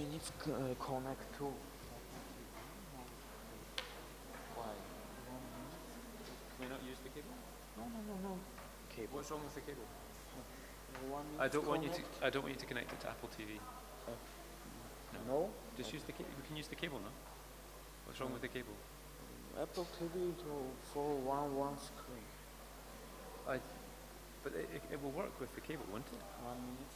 minutes connect to. Why? Can we not use the cable? No. Cable. What's wrong with the cable? 1 minute I don't want connect. you to connect it to Apple TV. No? Just use the cable. We can use the cable, no? What's wrong with the cable? Apple TV for one screen. But it will work with the cable, won't it? 1 minute.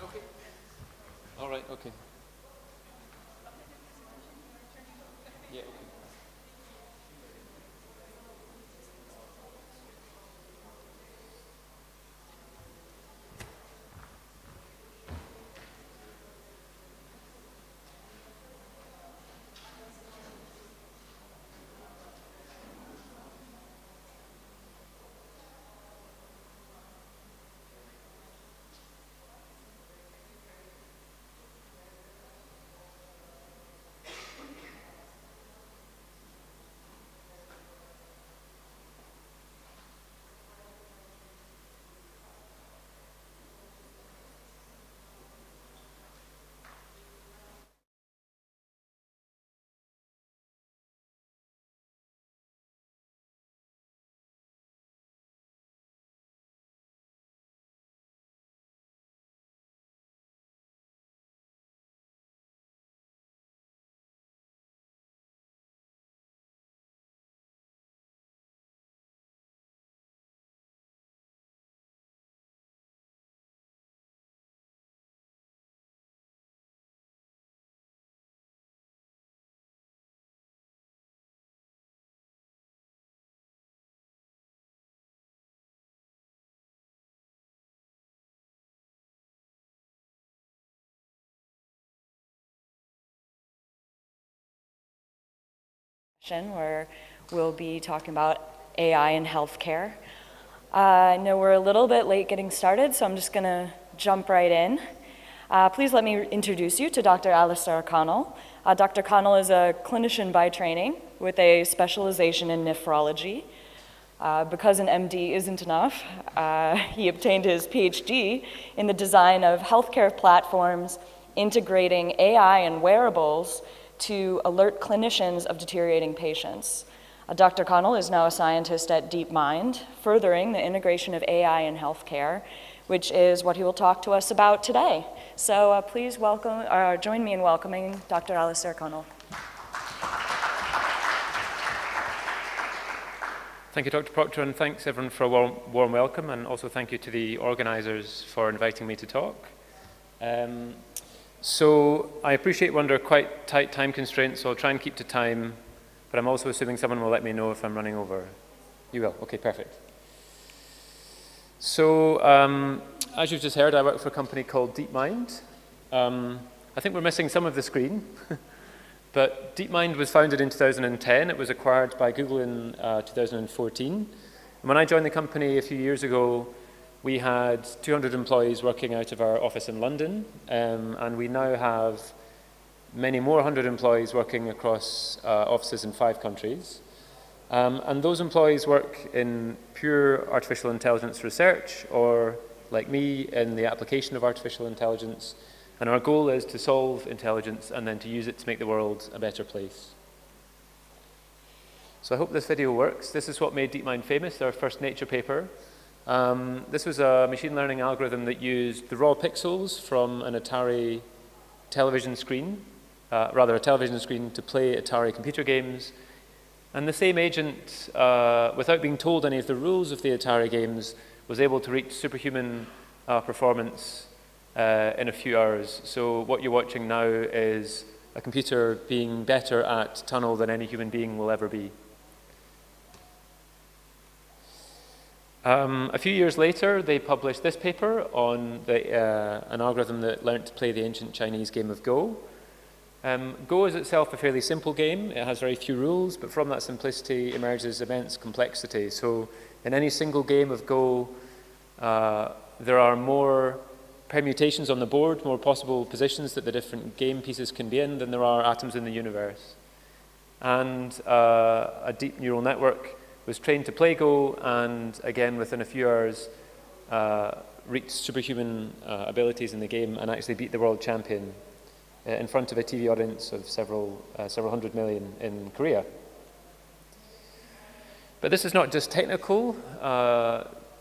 Okay. All right, okay. Yeah, okay. Where we'll be talking about AI in healthcare. I know we're a little bit late getting started, so I'm just going to jump right in. Please let me introduce you to Dr. Alistair Connell. Dr. Connell is a clinician by training with a specialization in nephrology. Because an MD isn't enough, he obtained his PhD in the design of healthcare platforms integrating AI and wearables to alert clinicians of deteriorating patients. Dr. Connell is now a scientist at DeepMind, furthering the integration of AI in healthcare, which is what he will talk to us about today. So please join me in welcoming Dr. Alistair Connell. Thank you, Dr. Proctor, and thanks everyone for a warm welcome, and also thank you to the organizers for inviting me to talk. So I appreciate we're under quite tight time constraints, so I'll try and keep to time, but I'm also assuming someone will let me know if I'm running over. You will? Okay, perfect. So as you've just heard, I work for a company called DeepMind. I think we're missing some of the screen, but DeepMind was founded in 2010. It was acquired by Google in 2014. And when I joined the company a few years ago, we had 200 employees working out of our office in London, and we now have many more 100 employees working across offices in 5 countries. And those employees work in pure artificial intelligence research, or like me, in the application of artificial intelligence. And our goal is to solve intelligence and then to use it to make the world a better place. So I hope this video works. This is what made DeepMind famous, our first Nature paper. This was a machine learning algorithm that used the raw pixels from an Atari television screen, a television screen to play Atari computer games. And the same agent, without being told any of the rules of the Atari games, was able to reach superhuman performance in a few hours. So what you're watching now is a computer being better at tunnel than any human being will ever be. A few years later, they published this paper on an algorithm that learned to play the ancient Chinese game of Go. Go is itself a fairly simple game. It has very few rules, but from that simplicity emerges immense complexity. So in any single game of Go, there are more permutations on the board, more possible positions that the different game pieces can be in than there are atoms in the universe. And a deep neural network was trained to play Go, and again, within a few hours, reached superhuman abilities in the game and actually beat the world champion in front of a TV audience of several hundred million in Korea. But this is not just technical.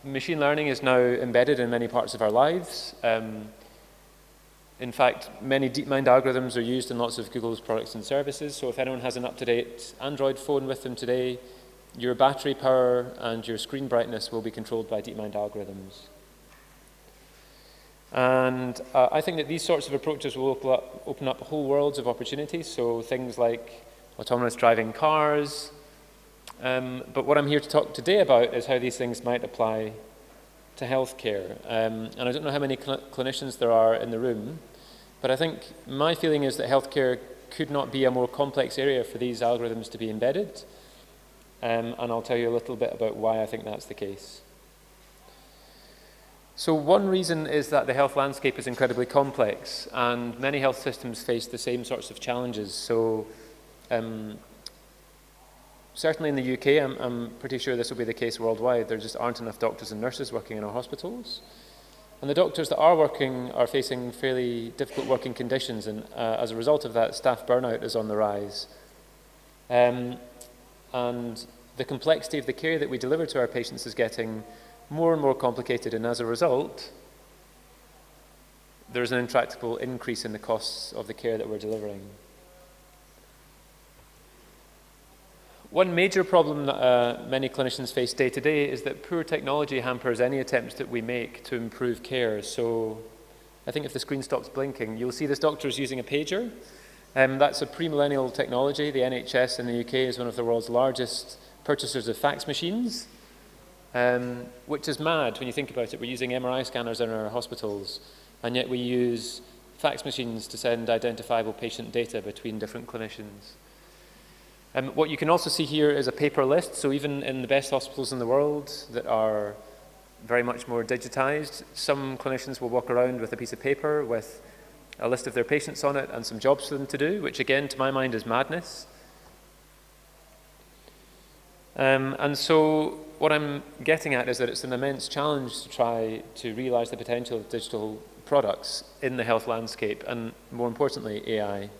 Machine learning is now embedded in many parts of our lives. In fact, many DeepMind algorithms are used in lots of Google's products and services. So if anyone has an up-to-date Android phone with them today, your battery power and your screen brightness will be controlled by DeepMind algorithms. And I think that these sorts of approaches will open up whole worlds of opportunities. So things like autonomous driving cars. But what I'm here to talk today about is how these things might apply to healthcare. And I don't know how many clinicians there are in the room, but I think my feeling is that healthcare could not be a more complex area for these algorithms to be embedded. And I'll tell you a little bit about why I think that's the case. So one reason is that the health landscape is incredibly complex, and many health systems face the same sorts of challenges. So certainly in the UK, I'm pretty sure this will be the case worldwide. There just aren't enough doctors and nurses working in our hospitals. And the doctors that are working are facing fairly difficult working conditions, and as a result of that, staff burnout is on the rise. And the complexity of the care that we deliver to our patients is getting more and more complicated, and as a result, there's an intractable increase in the costs of the care that we're delivering. One major problem that many clinicians face day to day is that poor technology hampers any attempts that we make to improve care. So I think if the screen stops blinking, you'll see this doctor is using a pager. That's a pre-millennial technology. The NHS in the UK is one of the world's largest purchasers of fax machines, which is mad when you think about it. We're using MRI scanners in our hospitals, and yet we use fax machines to send identifiable patient data between different clinicians. What you can also see here is a paper list. So even in the best hospitals in the world that are very much more digitized, some clinicians will walk around with a piece of paper with a list of their patients on it and some jobs for them to do, which again, to my mind, is madness. And so what I'm getting at is that it's an immense challenge to try to realize the potential of digital products in the health landscape, and more importantly, AI.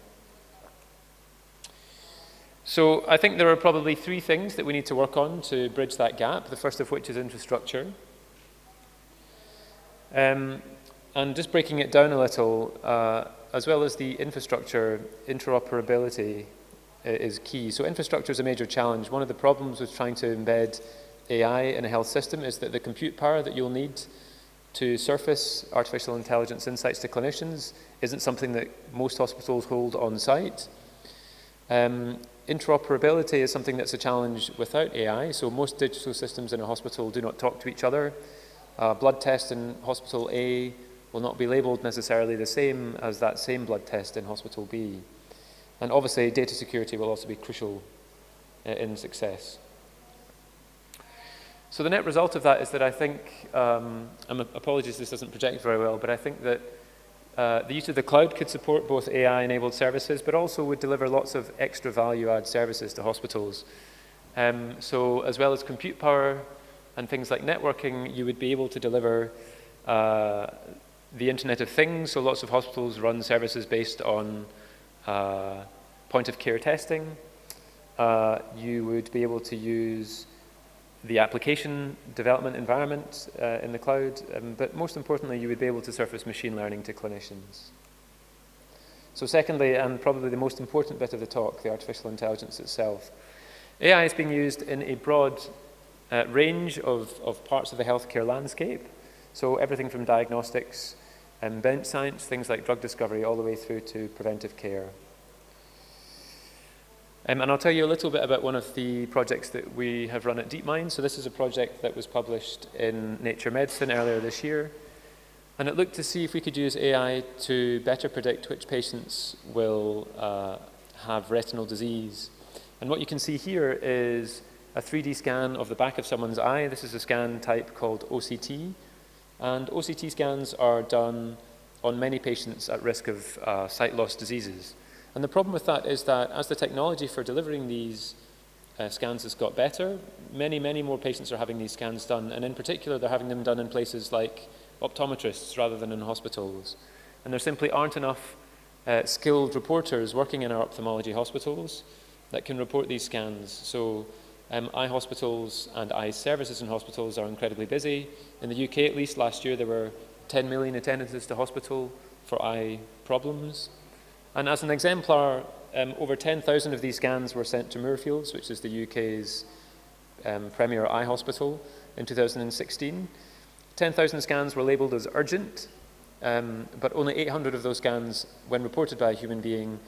So I think there are probably three things that we need to work on to bridge that gap, the first of which is infrastructure. And just breaking it down a little, as well as the infrastructure, interoperability is key. So infrastructure is a major challenge. One of the problems with trying to embed AI in a health system is that the compute power that you'll need to surface artificial intelligence insights to clinicians isn't something that most hospitals hold on site. Interoperability is something that's a challenge without AI. So most digital systems in a hospital do not talk to each other. Blood test in hospital A will not be labeled necessarily the same as that same blood test in hospital B. And obviously, data security will also be crucial in success. So the net result of that is that I think, apologies this doesn't project very well, but I think that the use of the cloud could support both AI-enabled services, but also would deliver lots of extra value-add services to hospitals. So as well as compute power and things like networking, you would be able to deliver the Internet of Things. So lots of hospitals run services based on point-of-care testing. You would be able to use the application development environment in the cloud, but most importantly, you would be able to surface machine learning to clinicians. So secondly, and probably the most important bit of the talk, the artificial intelligence itself. AI is being used in a broad range of parts of the healthcare landscape. So everything from diagnostics and bench science, things like drug discovery, all the way through to preventive care. And I'll tell you a little bit about one of the projects that we have run at DeepMind. So this is a project that was published in Nature Medicine earlier this year. And it looked to see if we could use AI to better predict which patients will have retinal disease. And what you can see here is a 3D scan of the back of someone's eye. This is a scan type called OCT. And OCT scans are done on many patients at risk of sight loss diseases. And the problem with that is that as the technology for delivering these scans has got better, many, many more patients are having these scans done. And in particular, they're having them done in places like optometrists rather than in hospitals. And there simply aren't enough skilled reporters working in our ophthalmology hospitals that can report these scans. So eye hospitals and eye services in hospitals are incredibly busy. In the UK, at least, last year, there were 10 million attendances to hospital for eye problems. And as an exemplar, over 10,000 of these scans were sent to Moorfields, which is the UK's premier eye hospital, in 2016. 10,000 scans were labelled as urgent, but only 800 of those scans, when reported by a human being,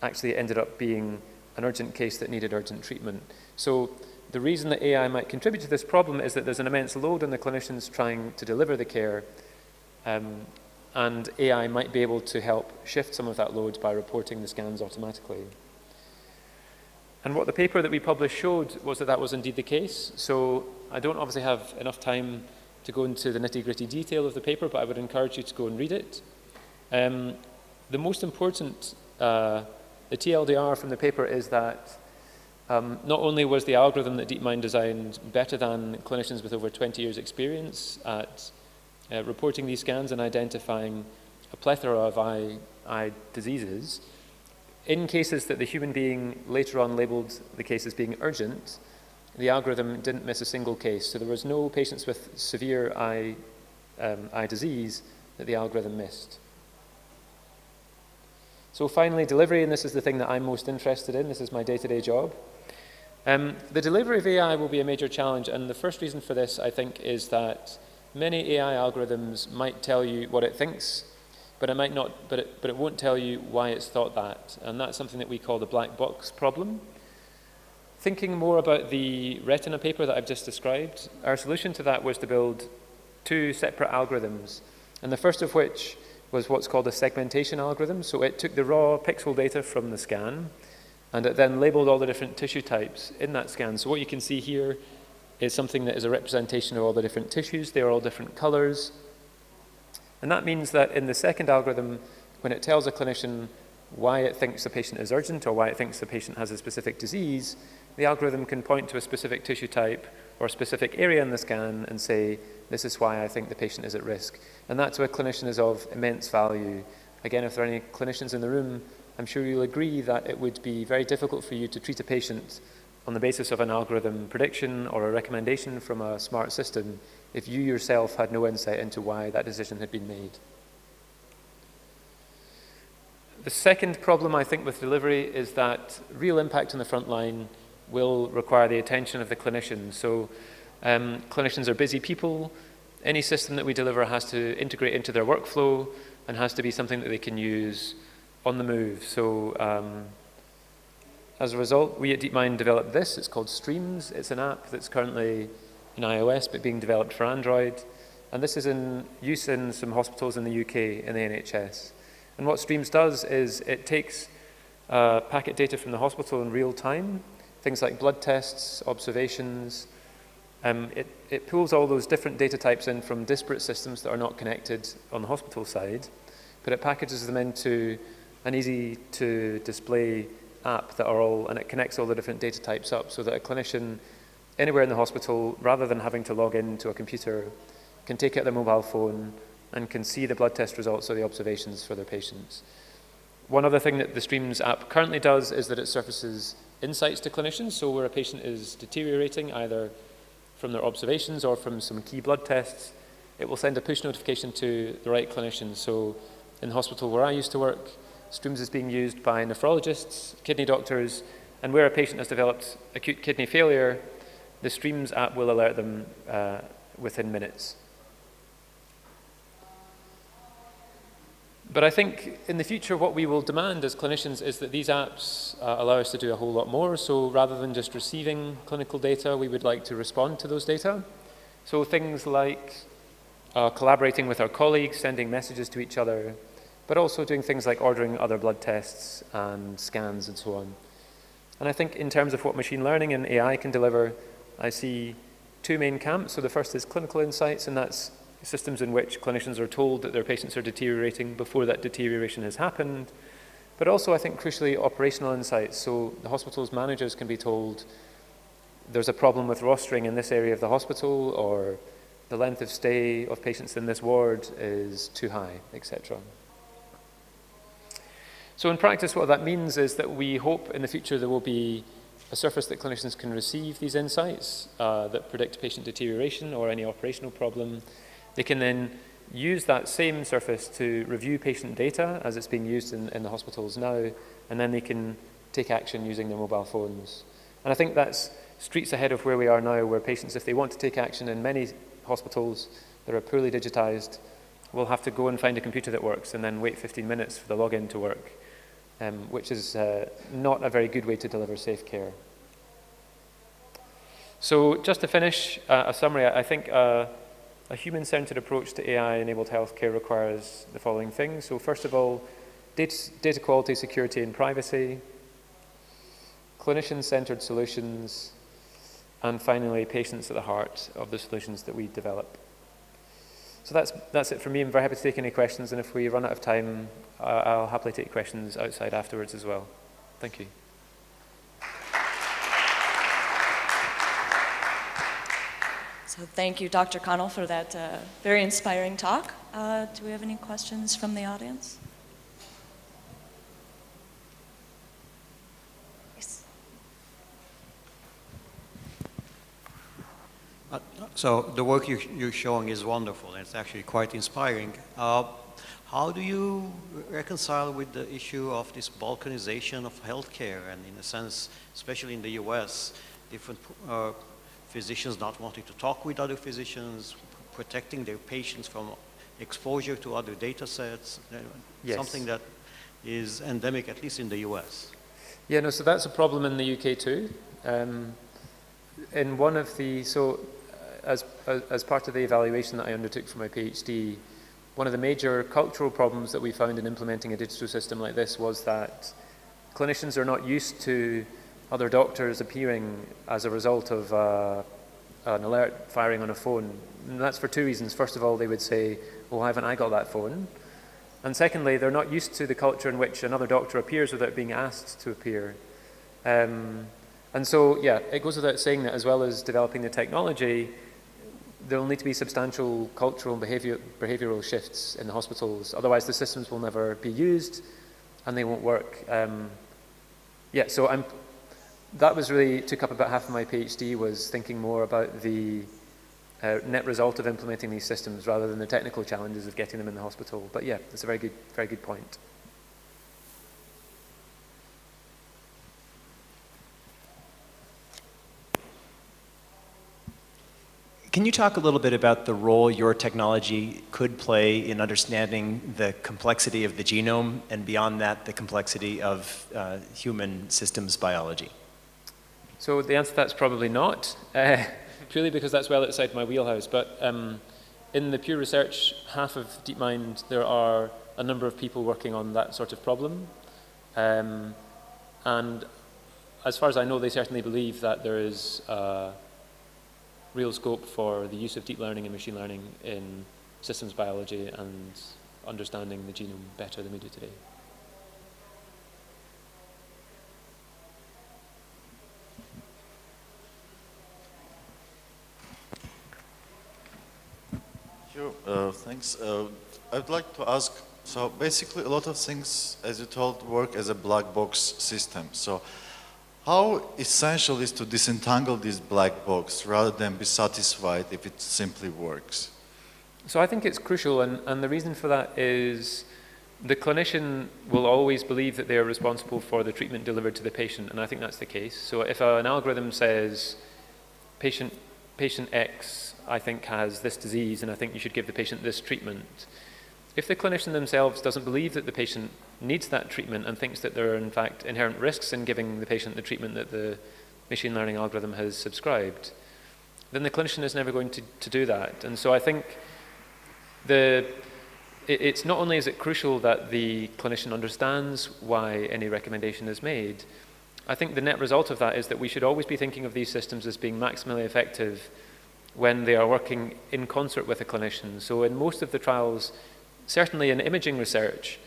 actually ended up being an urgent case that needed urgent treatment. So the reason that AI might contribute to this problem is that there's an immense load on the clinicians trying to deliver the care, and AI might be able to help shift some of that load by reporting the scans automatically. And what the paper that we published showed was that that was indeed the case. So I don't obviously have enough time to go into the nitty-gritty detail of the paper, but I would encourage you to go and read it. The most important, the TLDR from the paper is that not only was the algorithm that DeepMind designed better than clinicians with over 20 years experience at reporting these scans and identifying a plethora of eye diseases, in cases that the human being later on labeled the case as being urgent, the algorithm didn't miss a single case. So there was no patients with severe eye disease that the algorithm missed. So finally, delivery, and this is the thing that I'm most interested in. This is my day-to-day job. The delivery of AI will be a major challenge, and the first reason for this, I think, is that many AI algorithms might tell you what it thinks, but it might not. But it won't tell you why it's thought that, and that's something that we call the black box problem. Thinking more about the Retinal paper that I've just described, our solution to that was to build two separate algorithms, and the first of which was what's called a segmentation algorithm. So it took the raw pixel data from the scan, and it then labeled all the different tissue types in that scan. So what you can see here is something that is a representation of all the different tissues. They are all different colors. And that means that in the second algorithm, when it tells a clinician why it thinks the patient is urgent or why it thinks the patient has a specific disease, the algorithm can point to a specific tissue type or a specific area in the scan and say, this is why I think the patient is at risk. And that to a clinician is of immense value. Again, if there are any clinicians in the room, I'm sure you'll agree that it would be very difficult for you to treat a patient on the basis of an algorithm prediction or a recommendation from a smart system if you yourself had no insight into why that decision had been made. The second problem, I think, with delivery is that real impact on the front line will require the attention of the clinician. So clinicians are busy people. Any system that we deliver has to integrate into their workflow and has to be something that they can use on the move. So as a result, we at DeepMind developed this. It's called Streams. It's an app that's currently in iOS but being developed for Android. And this is in use in some hospitals in the UK in the NHS. And what Streams does is it takes packet data from the hospital in real time, things like blood tests, observations. It pulls all those different data types in from disparate systems that are not connected on the hospital side, but it packages them into an easy-to-display app and it connects all the different data types up so that a clinician anywhere in the hospital, rather than having to log into a computer, can take out their mobile phone and can see the blood test results or the observations for their patients. One other thing that the Streams app currently does is that it surfaces insights to clinicians. So where a patient is deteriorating, either from their observations or from some key blood tests, it will send a push notification to the right clinician. So in the hospital where I used to work, Streams is being used by nephrologists, kidney doctors, and where a patient has developed acute kidney failure, the Streams app will alert them within minutes. But I think in the future, what we will demand as clinicians is that these apps allow us to do a whole lot more. So rather than just receiving clinical data, we would like to respond to those data. So things like collaborating with our colleagues, sending messages to each other, but also doing things like ordering other blood tests and scans and so on. And I think in terms of what machine learning and AI can deliver, I see two main camps. So the first is clinical insights, and that's systems in which clinicians are told that their patients are deteriorating before that deterioration has happened. But also, I think, crucially, operational insights. So the hospital's managers can be told there's a problem with rostering in this area of the hospital, or the length of stay of patients in this ward is too high, etc. So in practice, what that means is that we hope in the future there will be a surface that clinicians can receive these insights that predict patient deterioration or any operational problem. They can then use that same surface to review patient data as it's being used in the hospitals now, and then they can take action using their mobile phones. And I think that's streets ahead of where we are now, where patients, if they want to take action in many hospitals that are poorly digitized, will have to go and find a computer that works and then wait 15 minutes for the login to work, which is not a very good way to deliver safe care. So just to finish, a summary, I think a human-centered approach to AI-enabled healthcare requires the following things. So first of all, data quality, security, and privacy, clinician-centered solutions, and finally, patients at the heart of the solutions that we develop. So that's it for me. I'm very happy to take any questions, and if we run out of time, I'll happily take questions outside afterwards as well. Thank you. So thank you, Dr. Connell, for that very inspiring talk. Do we have any questions from the audience? Yes. So the work you're showing is wonderful, and it's actually quite inspiring. How do you reconcile with the issue of this balkanization of healthcare, and in a sense, especially in the US, different physicians not wanting to talk with other physicians, protecting their patients from exposure to other data sets, Yes. something that is endemic, at least in the US. Yeah, no, so that's a problem in the UK too. In one of the, as part of the evaluation that I undertook for my PhD, one of the major cultural problems that we found in implementing a digital system like this was that clinicians are not used to other doctors appearing as a result of an alert firing on a phone. And that's for two reasons. First of all, they would say, well, why haven't I got that phone? And secondly, they're not used to the culture in which another doctor appears without being asked to appear. And so, yeah, it goes without saying that as well as developing the technology, there will need to be substantial cultural and behavioral shifts in the hospitals. Otherwise, the systems will never be used and they won't work. Yeah, so that was really, took up about half of my PhD, was thinking more about the net result of implementing these systems rather than the technical challenges of getting them in the hospital. But yeah, it's a very good point. Can you talk a little bit about the role your technology could play in understanding the complexity of the genome, and beyond that, the complexity of human systems biology? So the answer to that's probably not, purely because that's well outside my wheelhouse. But in the pure research half of DeepMind, there are a number of people working on that sort of problem. And as far as I know, they certainly believe that there is real scope for the use of deep learning and machine learning in systems biology and understanding the genome better than we do today. Sure, thanks. I'd like to ask, so basically a lot of things, as you told, work as a black box system. So how essential is to disentangle this black box rather than be satisfied if it simply works? So I think it's crucial, and the reason for that is the clinician will always believe that they are responsible for the treatment delivered to the patient, and I think that's the case. So if an algorithm says, patient X, I think, has this disease, and I think you should give the patient this treatment, If the clinician themselves doesn't believe that the patient needs that treatment and thinks that there are in fact inherent risks in giving the patient the treatment that the machine learning algorithm has subscribed, then the clinician is never going to do that. And so I think it's not only is it crucial that the clinician understands why any recommendation is made, I think the net result of that is that we should always be thinking of these systems as being maximally effective when they are working in concert with a clinician. So in most of the trials, certainly in imaging research,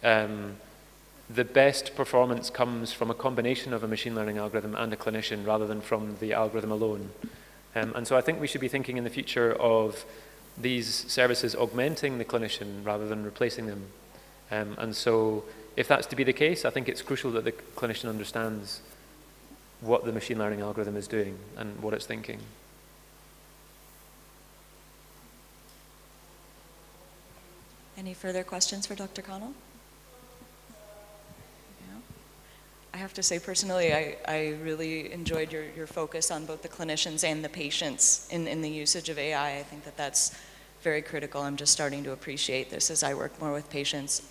the best performance comes from a combination of a machine learning algorithm and a clinician rather than from the algorithm alone. And so I think we should be thinking in the future of these services augmenting the clinician rather than replacing them. And so if that's to be the case, I think it's crucial that the clinician understands what the machine learning algorithm is doing and what it's thinking. Any further questions for Dr. Connell? Yeah. I have to say personally, I really enjoyed your focus on both the clinicians and the patients in the usage of AI. I think that that's very critical. I'm just starting to appreciate this as I work more with patients.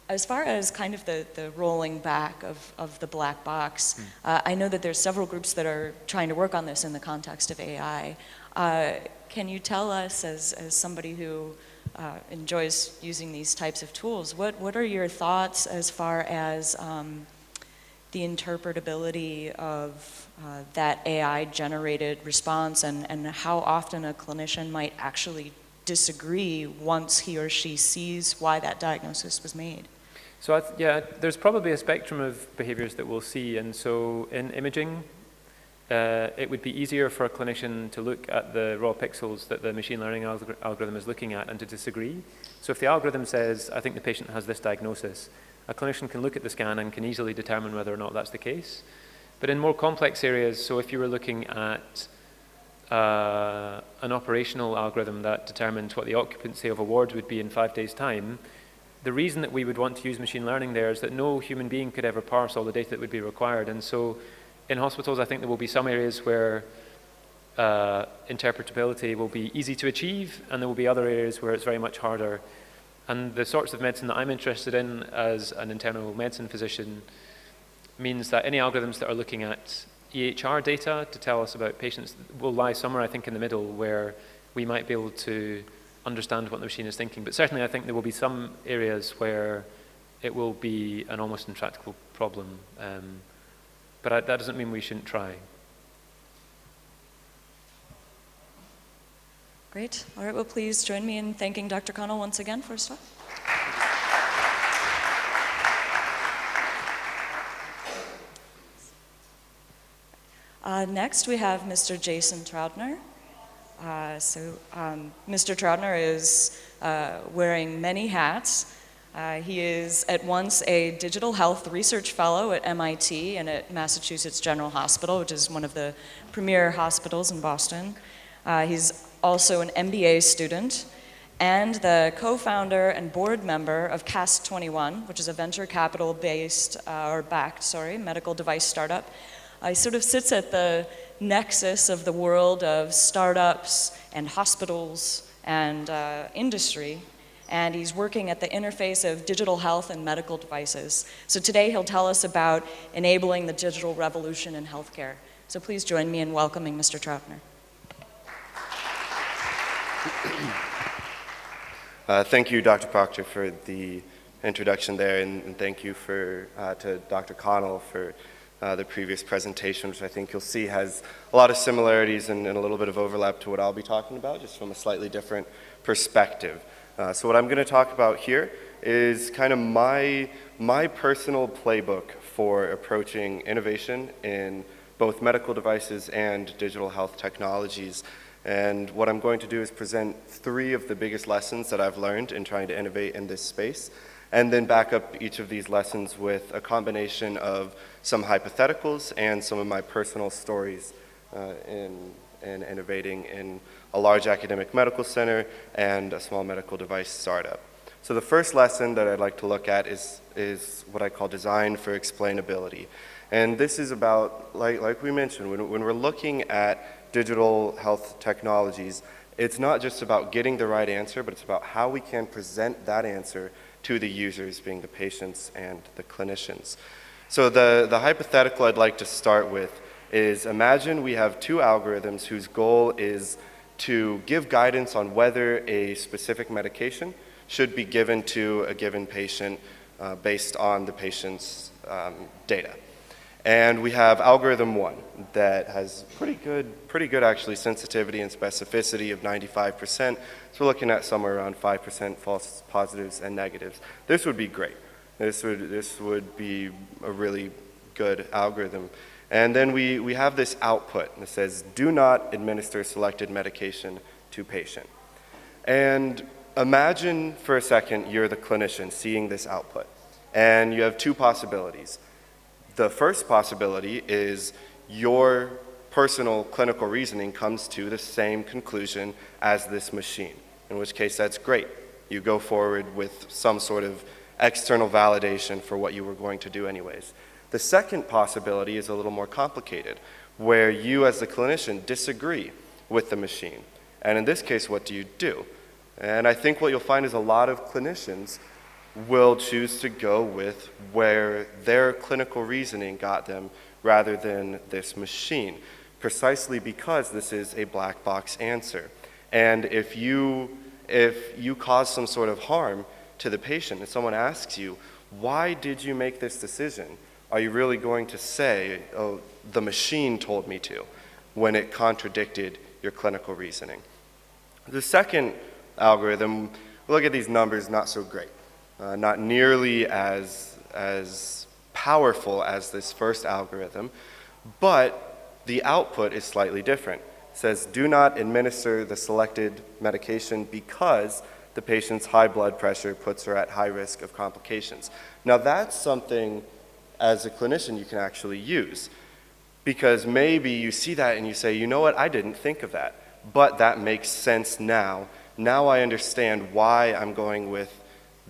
As far as kind of the rolling back of the black box, I know that there's several groups that are trying to work on this in the context of AI. Can you tell us, as somebody who enjoys using these types of tools, what are your thoughts as far as the interpretability of that AI-generated response and how often a clinician might actually disagree once he or she sees why that diagnosis was made? So yeah, there's probably a spectrum of behaviors that we'll see. And so in imaging, it would be easier for a clinician to look at the raw pixels that the machine learning algorithm is looking at and to disagree. So if the algorithm says, I think the patient has this diagnosis, a clinician can look at the scan and can easily determine whether or not that's the case. But in more complex areas, so if you were looking at an operational algorithm that determined what the occupancy of a ward would be in 5 days' time, the reason that we would want to use machine learning there is that no human being could ever parse all the data that would be required. And so in hospitals, I think there will be some areas where interpretability will be easy to achieve, and there will be other areas where it's very much harder. And the sorts of medicine that I'm interested in as an internal medicine physician means that any algorithms that are looking at EHR data to tell us about patients will lie somewhere, I think, in the middle where we might be able to understand what the machine is thinking. But certainly I think there will be some areas where it will be an almost intractable problem. But that doesn't mean we shouldn't try. Great. All right, well, please join me in thanking Dr. Connell once again, first off. Next, we have Mr. Jason Troutner. Mr. Troutner is wearing many hats. He is at once a digital health research fellow at MIT and at Massachusetts General Hospital, which is one of the premier hospitals in Boston. He's also an MBA student and the co-founder and board member of Cast 21, which is a venture capital based, medical device startup. He sort of sits at the nexus of the world of startups and hospitals and industry. And he's working at the interface of digital health and medical devices. So today he'll tell us about enabling the digital revolution in healthcare. So please join me in welcoming Mr. Troutner. Thank you, Dr. Proctor, for the introduction there, and thank you to Dr. Connell for the previous presentation, which I think you'll see has a lot of similarities and a little bit of overlap to what I'll be talking about, just from a slightly different perspective. So what I'm going to talk about here is kind of my personal playbook for approaching innovation in both medical devices and digital health technologies. And what I'm going to do is present 3 of the biggest lessons that I've learned in trying to innovate in this space, and then back up each of these lessons with a combination of some hypotheticals and some of my personal stories in innovating in a large academic medical center and a small medical device startup. So the first lesson that I'd like to look at is what I call design for explainability. And this is about, like we mentioned, when we're looking at digital health technologies, It's not just about getting the right answer, but it's about how we can present that answer to the users, being the patients and the clinicians. So the hypothetical I'd like to start with is, imagine we have two algorithms whose goal is to give guidance on whether a specific medication should be given to a given patient based on the patient's data. And we have algorithm 1 that has pretty good actually sensitivity and specificity of 95%. So we're looking at somewhere around 5% false positives and negatives. This would be great. This would be a really good algorithm. And then we have this output that says, do not administer selected medication to patient. And imagine for a second you're the clinician seeing this output. And you have two possibilities. The first possibility is your personal clinical reasoning comes to the same conclusion as this machine, in which case that's great. You go forward with some sort of external validation for what you were going to do anyways. The second possibility is a little more complicated, where you as the clinician disagree with the machine. And in this case, what do you do? And I think what you'll find is a lot of clinicians will choose to go with where their clinical reasoning got them rather than this machine, precisely because this is a black box answer. And if you cause some sort of harm to the patient and someone asks you, why did you make this decision? Are you really going to say, oh, the machine told me to, when it contradicted your clinical reasoning? The second algorithm, look at these numbers, not so great. Not nearly as powerful as this first algorithm, but the output is slightly different. It says, do not administer the selected medication because the patient's high blood pressure puts her at high risk of complications. Now that's something, as a clinician, you can actually use, because maybe you see that and you say, you know what, I didn't think of that, but that makes sense now. Now I understand why I'm going with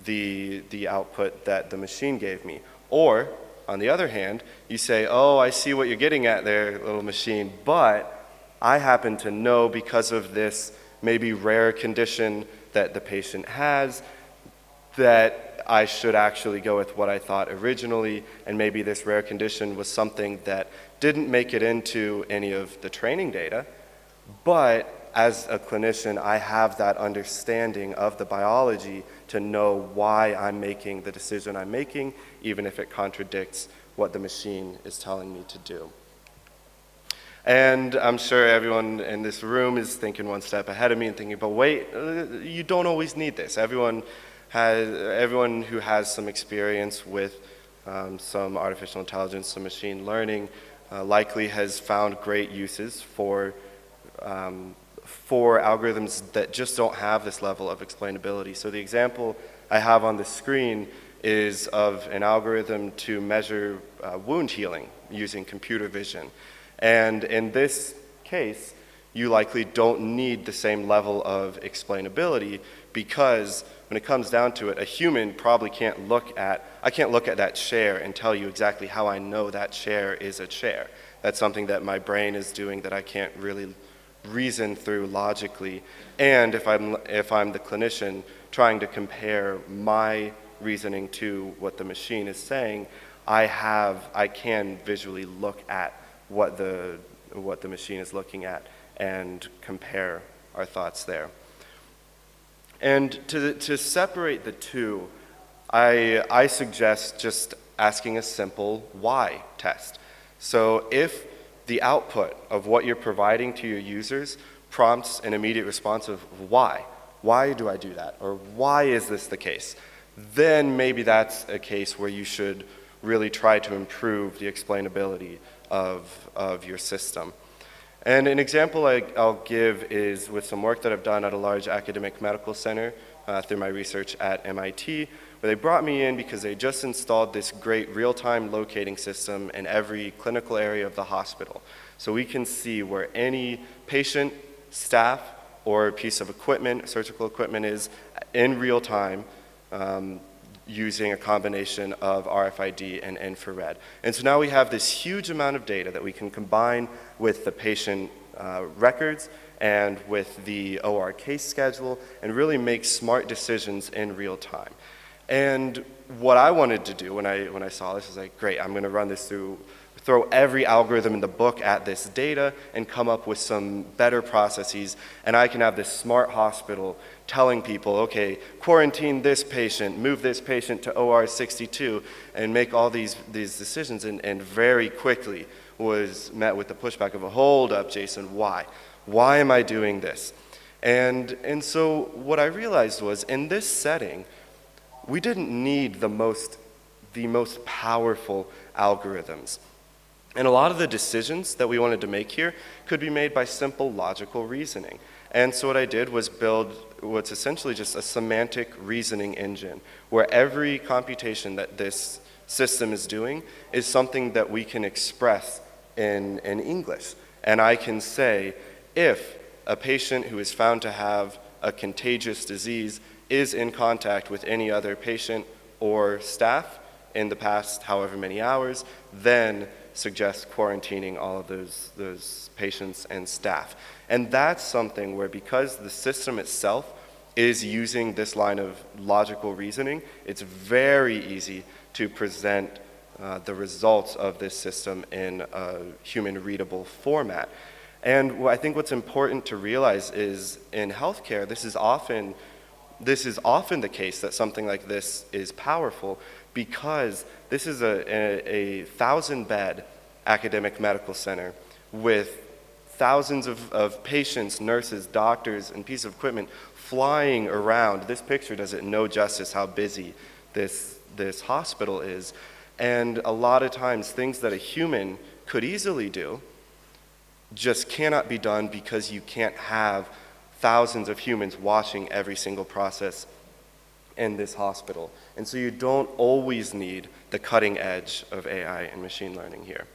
the output that the machine gave me. Or, on the other hand, you say, oh, I see what you're getting at there, little machine, but I happen to know because of this maybe rare condition that the patient has that I should actually go with what I thought originally, and maybe this rare condition was something that didn't make it into any of the training data, but as a clinician, I have that understanding of the biology to know why I'm making the decision I'm making, even if it contradicts what the machine is telling me to do. And I'm sure everyone in this room is thinking one step ahead of me and thinking, but wait, you don't always need this. Everyone who has some experience with some artificial intelligence, some machine learning, likely has found great uses for algorithms that just don't have this level of explainability. So the example I have on the screen is of an algorithm to measure wound healing using computer vision. And in this case, you likely don't need the same level of explainability, because when it comes down to it, a human probably can't look at that chair and tell you exactly how I know that chair is a chair. That's something that my brain is doing that I can't really reason through logically. And if I'm the clinician trying to compare my reasoning to what the machine is saying, I can visually look at what the machine is looking at and compare our thoughts there. And to separate the two, I suggest just asking a simple why test. So if the output of what you're providing to your users prompts an immediate response of why do I do that? Or why is this the case? Then maybe that's a case where you should really try to improve the explainability of your system. And an example I'll give is with some work that I've done at a large academic medical center through my research at MIT, where they brought me in because they just installed this great real-time locating system in every clinical area of the hospital. So we can see where any patient, staff, or piece of equipment, surgical equipment, is in real time using a combination of RFID and infrared. And so now we have this huge amount of data that we can combine with the patient records and with the OR case schedule, and really make smart decisions in real time. And what I wanted to do when I saw this is like, great, I'm going to run this through, throw every algorithm in the book at this data and come up with some better processes, and I can have this smart hospital telling people, okay, quarantine this patient, move this patient to OR 62, and make all these decisions, and very quickly was met with the pushback of, hold up, Jason, why? Why am I doing this? And so what I realized was, in this setting, we didn't need the most powerful algorithms. And a lot of the decisions that we wanted to make here could be made by simple logical reasoning. And so what I did was build what's essentially just a semantic reasoning engine, where every computation that this system is doing is something that we can express in English. And I can say, if a patient who is found to have a contagious disease is in contact with any other patient or staff in the past however many hours, then suggest quarantining all of those patients and staff. And that's something where, because the system itself is using this line of logical reasoning, it's very easy to present the results of this system in a human-readable format. And I think what's important to realize is, in healthcare, this is often the case that something like this is powerful, because this is a 1,000-bed academic medical center with thousands of patients, nurses, doctors, and pieces of equipment flying around. This picture does it no justice how busy this hospital is. And a lot of times, things that a human could easily do just cannot be done, because you can't have thousands of humans watching every single process in this hospital. And so you don't always need the cutting edge of AI and machine learning here.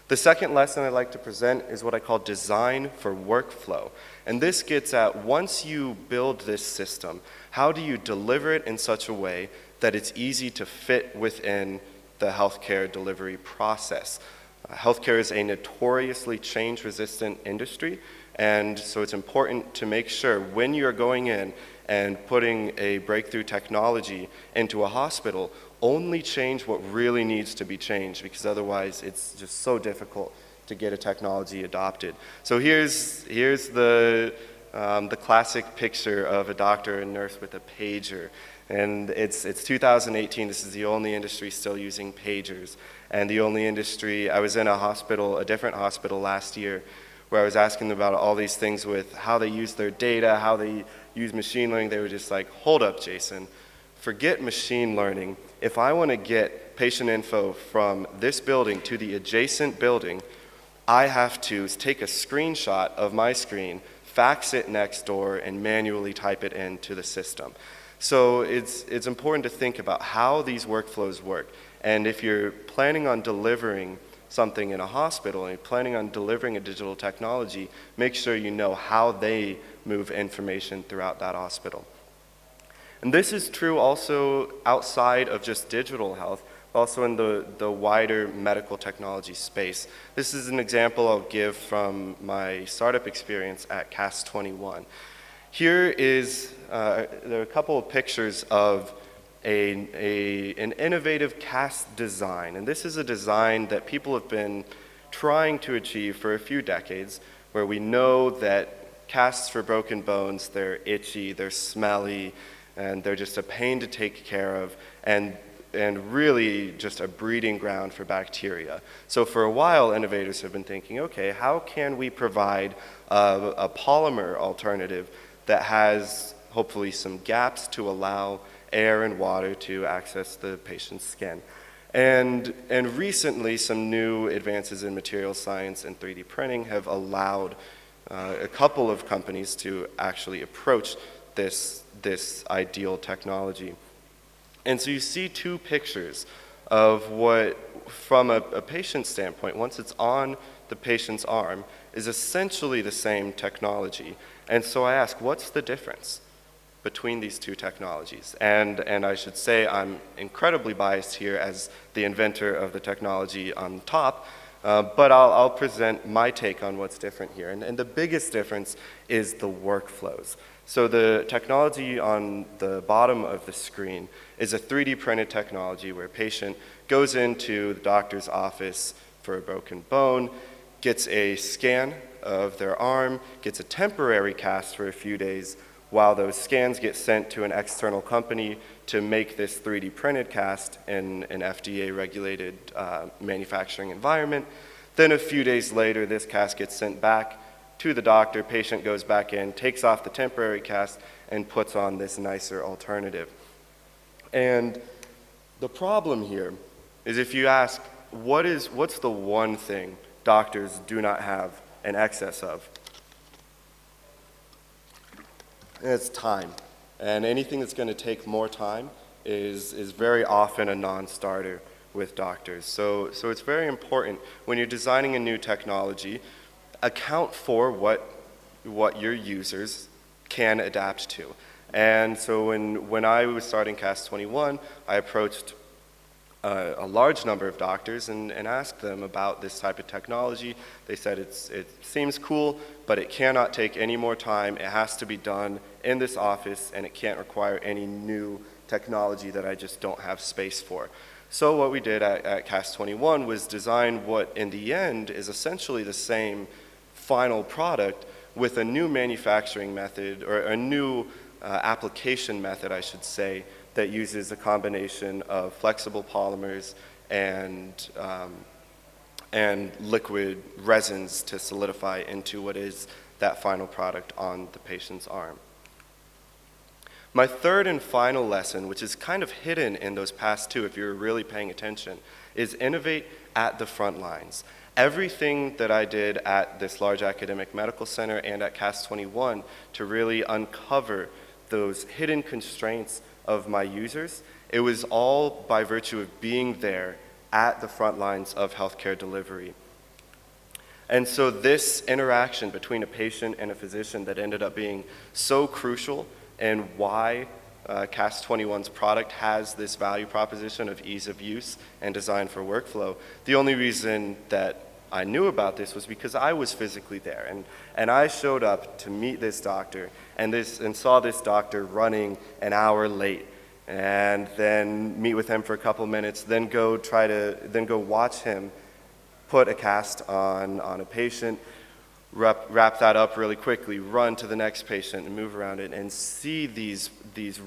The second lesson I'd like to present is what I call design for workflow. And this gets at, once you build this system, how do you deliver it in such a way that it's easy to fit within the healthcare delivery process? Healthcare is a notoriously change-resistant industry, and so it's important to make sure, when you're going in and putting a breakthrough technology into a hospital, only change what really needs to be changed, because otherwise it's just so difficult to get a technology adopted. So here's the classic picture of a doctor and nurse with a pager. And it's 2018, this is the only industry still using pagers. And the only industry, I was in a different hospital last year, where I was asking them about all these things with how they use their data, how they use machine learning. They were just like, hold up, Jason, forget machine learning. If I want to get patient info from this building to the adjacent building, I have to take a screenshot of my screen, fax it next door, and manually type it into the system. So it's important to think about how these workflows work. And if you're planning on delivering something in a hospital and you're planning on delivering a digital technology, make sure you know how they move information throughout that hospital. And this is true also outside of just digital health, also in the wider medical technology space. This is an example I'll give from my startup experience at Cas21. Here is, there are a couple of pictures of an innovative cast design. And this is a design that people have been trying to achieve for a few decades, where we know that casts for broken bones, they're itchy, they're smelly, and they're just a pain to take care of, and really just a breeding ground for bacteria. So for a while, innovators have been thinking, okay, how can we provide a polymer alternative that has hopefully some gaps to allow air and water to access the patient's skin. And recently, some new advances in material science and 3D printing have allowed a couple of companies to actually approach this ideal technology. And so you see two pictures of what, from a patient standpoint, once it's on the patient's arm, is essentially the same technology. And so I ask, what's the difference between these two technologies? And I should say I'm incredibly biased here as the inventor of the technology on top, But I'll present my take on what's different here. And the biggest difference is the workflows. So the technology on the bottom of the screen is a 3D printed technology where a patient goes into the doctor's office for a broken bone, gets a scan of their arm, gets a temporary cast for a few days, while those scans get sent to an external company to make this 3D printed cast in an FDA-regulated manufacturing environment. Then a few days later, this cast gets sent back to the doctor, patient goes back in, takes off the temporary cast, and puts on this nicer alternative. And the problem here is if you ask, what's the one thing doctors do not have an excess of? It's time. And anything that's going to take more time is very often a non-starter with doctors. So it's very important when you're designing a new technology, account for what your users can adapt to. And so when I was starting Cas21, I approached a large number of doctors and asked them about this type of technology. They said it seems cool, but it cannot take any more time. It has to be done in this office, and it can't require any new technology that I just don't have space for. So what we did at Cas21 was design what in the end is essentially the same final product with a new manufacturing method, or a new application method, I should say, that uses a combination of flexible polymers and liquid resins to solidify into what is that final product on the patient's arm. My third and final lesson, which is kind of hidden in those past two if you're really paying attention, is innovate at the front lines. Everything that I did at this large academic medical center and at Cas21 to really uncover those hidden constraints of my users, it was all by virtue of being there at the front lines of healthcare delivery. And so this interaction between a patient and a physician that ended up being so crucial and why Cas21's product has this value proposition of ease of use and design for workflow. The only reason that I knew about this was because I was physically there, and I showed up to meet this doctor and saw this doctor running an hour late, and then meet with him for a couple minutes, then go watch him put a cast on a patient, wrap that up really quickly, run to the next patient and move around it, and see these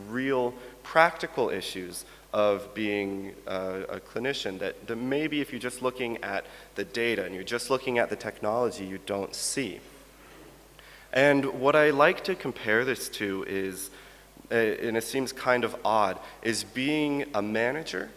real practical issues of being a clinician that maybe if you're just looking at the data and you're just looking at the technology, you don't see. And what I like to compare this to is, and it seems kind of odd, is being a manager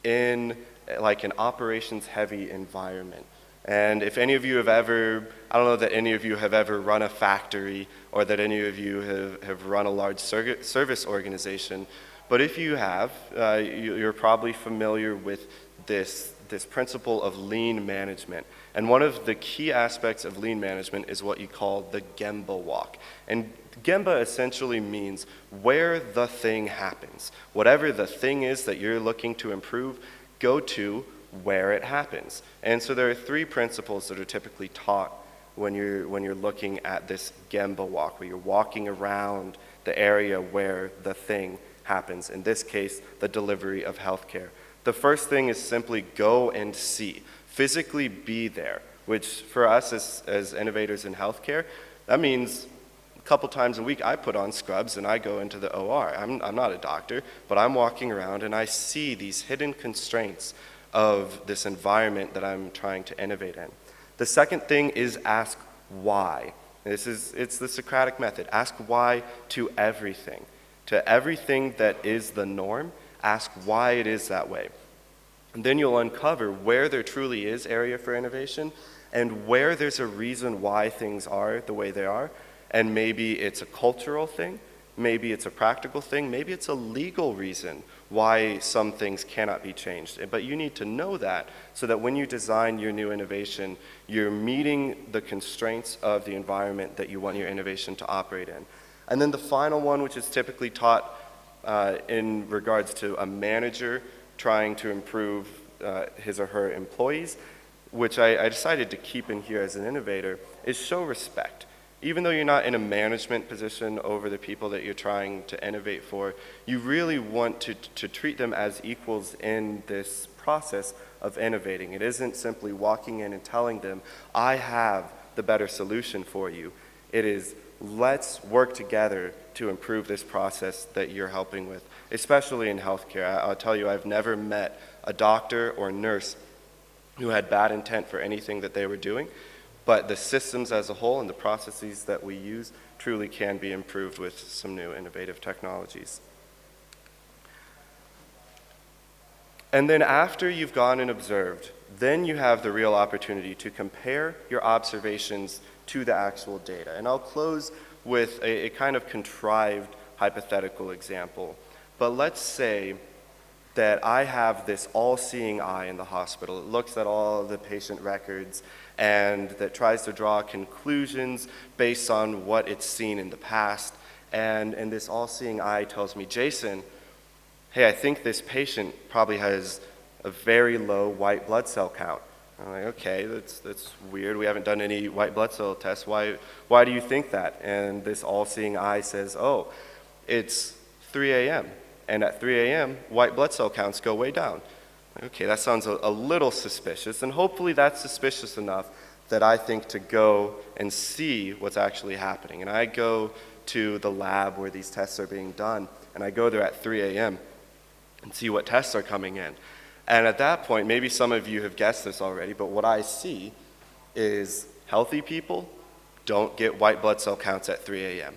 in like an operations-heavy environment. And if any of you have ever, I don't know that any of you have ever run a factory or that any of you have run a large service organization, but if you have, you're probably familiar with this principle of lean management. And one of the key aspects of lean management is what you call the Gimble Walk. And Gemba essentially means where the thing happens. Whatever the thing is that you're looking to improve, go to where it happens. And so there are three principles that are typically taught when you're looking at this Gimble Walk, where you're walking around the area where the thing happens. In this case, the delivery of healthcare. The first thing is simply go and see. Physically be there, which for us as innovators in healthcare, that means a couple times a week I put on scrubs and I go into the OR. I'm not a doctor, but I'm walking around and I see these hidden constraints of this environment that I'm trying to innovate in. The second thing is ask why. It's the Socratic method. Ask why to everything. To everything that is the norm, ask why it is that way. And then you'll uncover where there truly is area for innovation and where there's a reason why things are the way they are. And maybe it's a cultural thing, maybe it's a practical thing, maybe it's a legal reason why some things cannot be changed. But you need to know that so that when you design your new innovation, you're meeting the constraints of the environment that you want your innovation to operate in. And then the final one, which is typically taught in regards to a manager trying to improve his or her employees, which I decided to keep in here as an innovator, is show respect. Even though you're not in a management position over the people that you're trying to innovate for, you really want to treat them as equals in this process of innovating. It isn't simply walking in and telling them, I have the better solution for you. It is, let's work together to improve this process that you're helping with, especially in healthcare. I'll tell you, I've never met a doctor or nurse who had bad intent for anything that they were doing, but the systems as a whole and the processes that we use truly can be improved with some new innovative technologies. And then after you've gone and observed, then you have the real opportunity to compare your observations to the actual data. And I'll close with a kind of contrived hypothetical example. But let's say that I have this all-seeing eye in the hospital. It looks at all the patient records and that tries to draw conclusions based on what it's seen in the past. And this all-seeing eye tells me, Jason, hey, I think this patient probably has a very low white blood cell count. I'm like, okay, that's weird. We haven't done any white blood cell tests. Why do you think that? And this all-seeing eye says, oh, it's 3 a.m. And at 3 a.m., white blood cell counts go way down. Okay, that sounds a little suspicious, and hopefully that's suspicious enough that I think to go and see what's actually happening. And I go to the lab where these tests are being done, and I go there at 3 a.m. and see what tests are coming in. And at that point, maybe some of you have guessed this already, but what I see is healthy people don't get white blood cell counts at 3 a.m.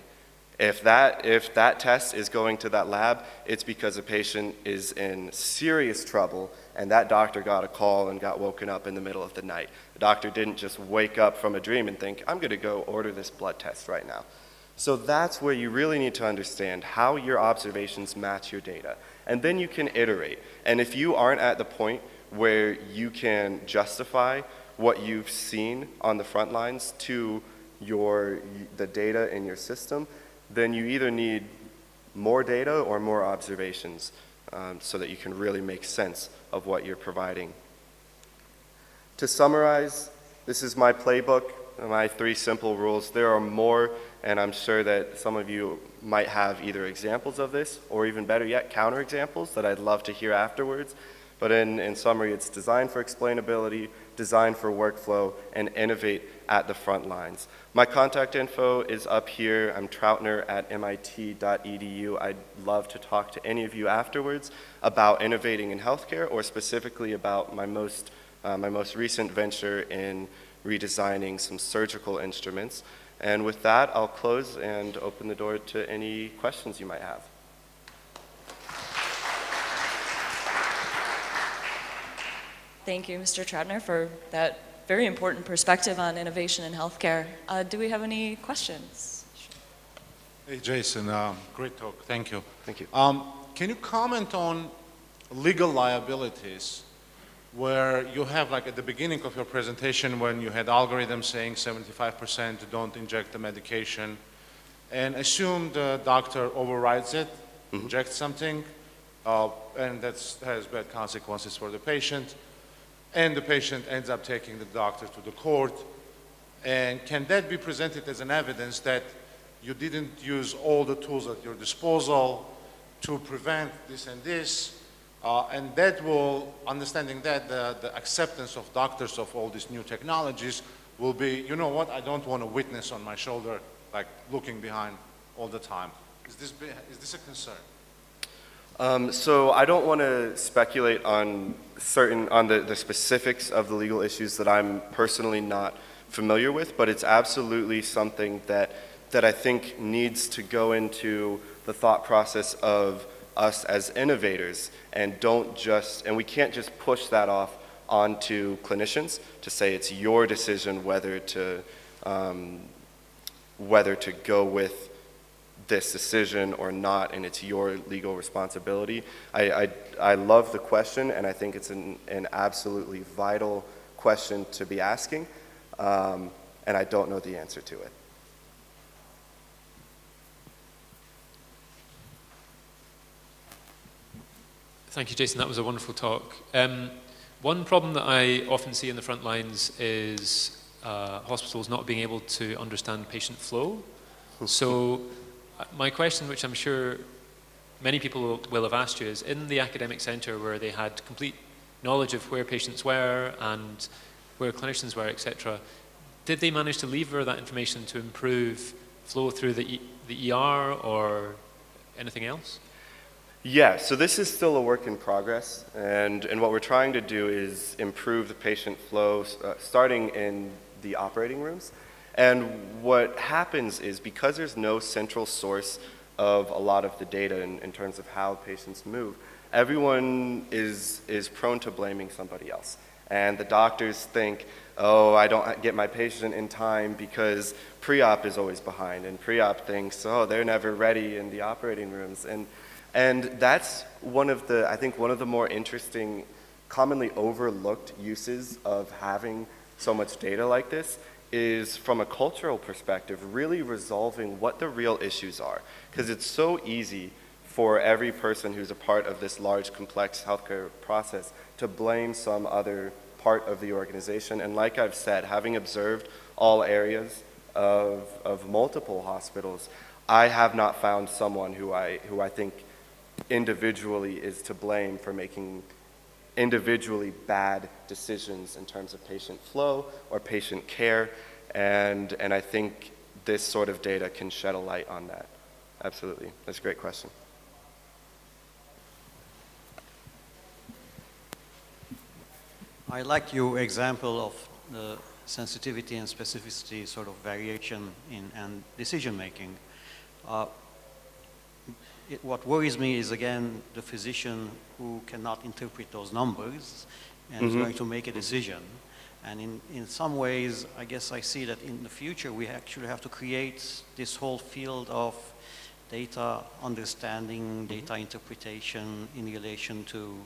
If that test is going to that lab, it's because a patient is in serious trouble and that doctor got a call and got woken up in the middle of the night. The doctor didn't just wake up from a dream and think, I'm going to go order this blood test right now. So that's where you really need to understand how your observations match your data. And then you can iterate. And if you aren't at the point where you can justify what you've seen on the front lines to the data in your system, then you either need more data or more observations so that you can really make sense of what you're providing. To summarize, this is my playbook, my 3 simple rules. There are more, and I'm sure that some of you might have either examples of this or even better yet, counterexamples that I'd love to hear afterwards. But in summary, it's designed for explainability, designed for workflow, and innovate at the front lines. My contact info is up here. I'm Troutner at mit.edu. I'd love to talk to any of you afterwards about innovating in healthcare or specifically about my most recent venture in redesigning some surgical instruments. And with that, I'll close and open the door to any questions you might have. Thank you, Mr. Troutner, for that very important perspective on innovation in healthcare. Do we have any questions? Hey, Jason, great talk. Thank you. Thank you. Can you comment on legal liabilities where you have, like at the beginning of your presentation, when you had algorithms saying 75% don't inject the medication, and assume the doctor overrides it, injects something, and that has bad consequences for the patient, and the patient ends up taking the doctor to the court. And can that be presented as an evidence that you didn't use all the tools at your disposal to prevent this and this? And that will, understanding that, the acceptance of doctors of all these new technologies will be, you know what, I don't want a witness on my shoulder, like looking behind all the time. Is this a concern? So I don't want to speculate on the specifics of the legal issues that I'm personally not familiar with, but it's absolutely something that I think needs to go into the thought process of us as innovators, and we can't just push that off onto clinicians to say it's your decision whether to go with this decision or not, and it's your legal responsibility. I love the question, and I think it's an absolutely vital question to be asking, and I don't know the answer to it. Thank you, Jason. That was a wonderful talk. One problem that I often see in the front lines is hospitals not being able to understand patient flow. So my question, which I'm sure many people will have asked you, is in the academic center where they had complete knowledge of where patients were and where clinicians were, etc., did they manage to lever that information to improve flow through the ER or anything else? Yeah, so this is still a work in progress, and what we're trying to do is improve the patient flow starting in the operating rooms. And what happens is, because there's no central source of a lot of the data in terms of how patients move, everyone is prone to blaming somebody else. And the doctors think, oh, I don't get my patient in time because pre-op is always behind, and pre-op thinks, oh, they're never ready in the operating rooms. And that's I think one of the more interesting, commonly overlooked uses of having so much data like this is, from a cultural perspective, really resolving what the real issues are. Because it's so easy for every person who's a part of this large, complex healthcare process to blame some other part of the organization. And like I've said, having observed all areas of multiple hospitals, I have not found someone who I think individually is to blame for making individually bad decisions in terms of patient flow or patient care, and I think this sort of data can shed a light on that. Absolutely. That's a great question. I like your example of the sensitivity and specificity sort of variation and decision making. What worries me is, again, the physician who cannot interpret those numbers and is going to make a decision. And in some ways, I guess I see that in the future, we actually have to create this whole field of data understanding, data interpretation in relation to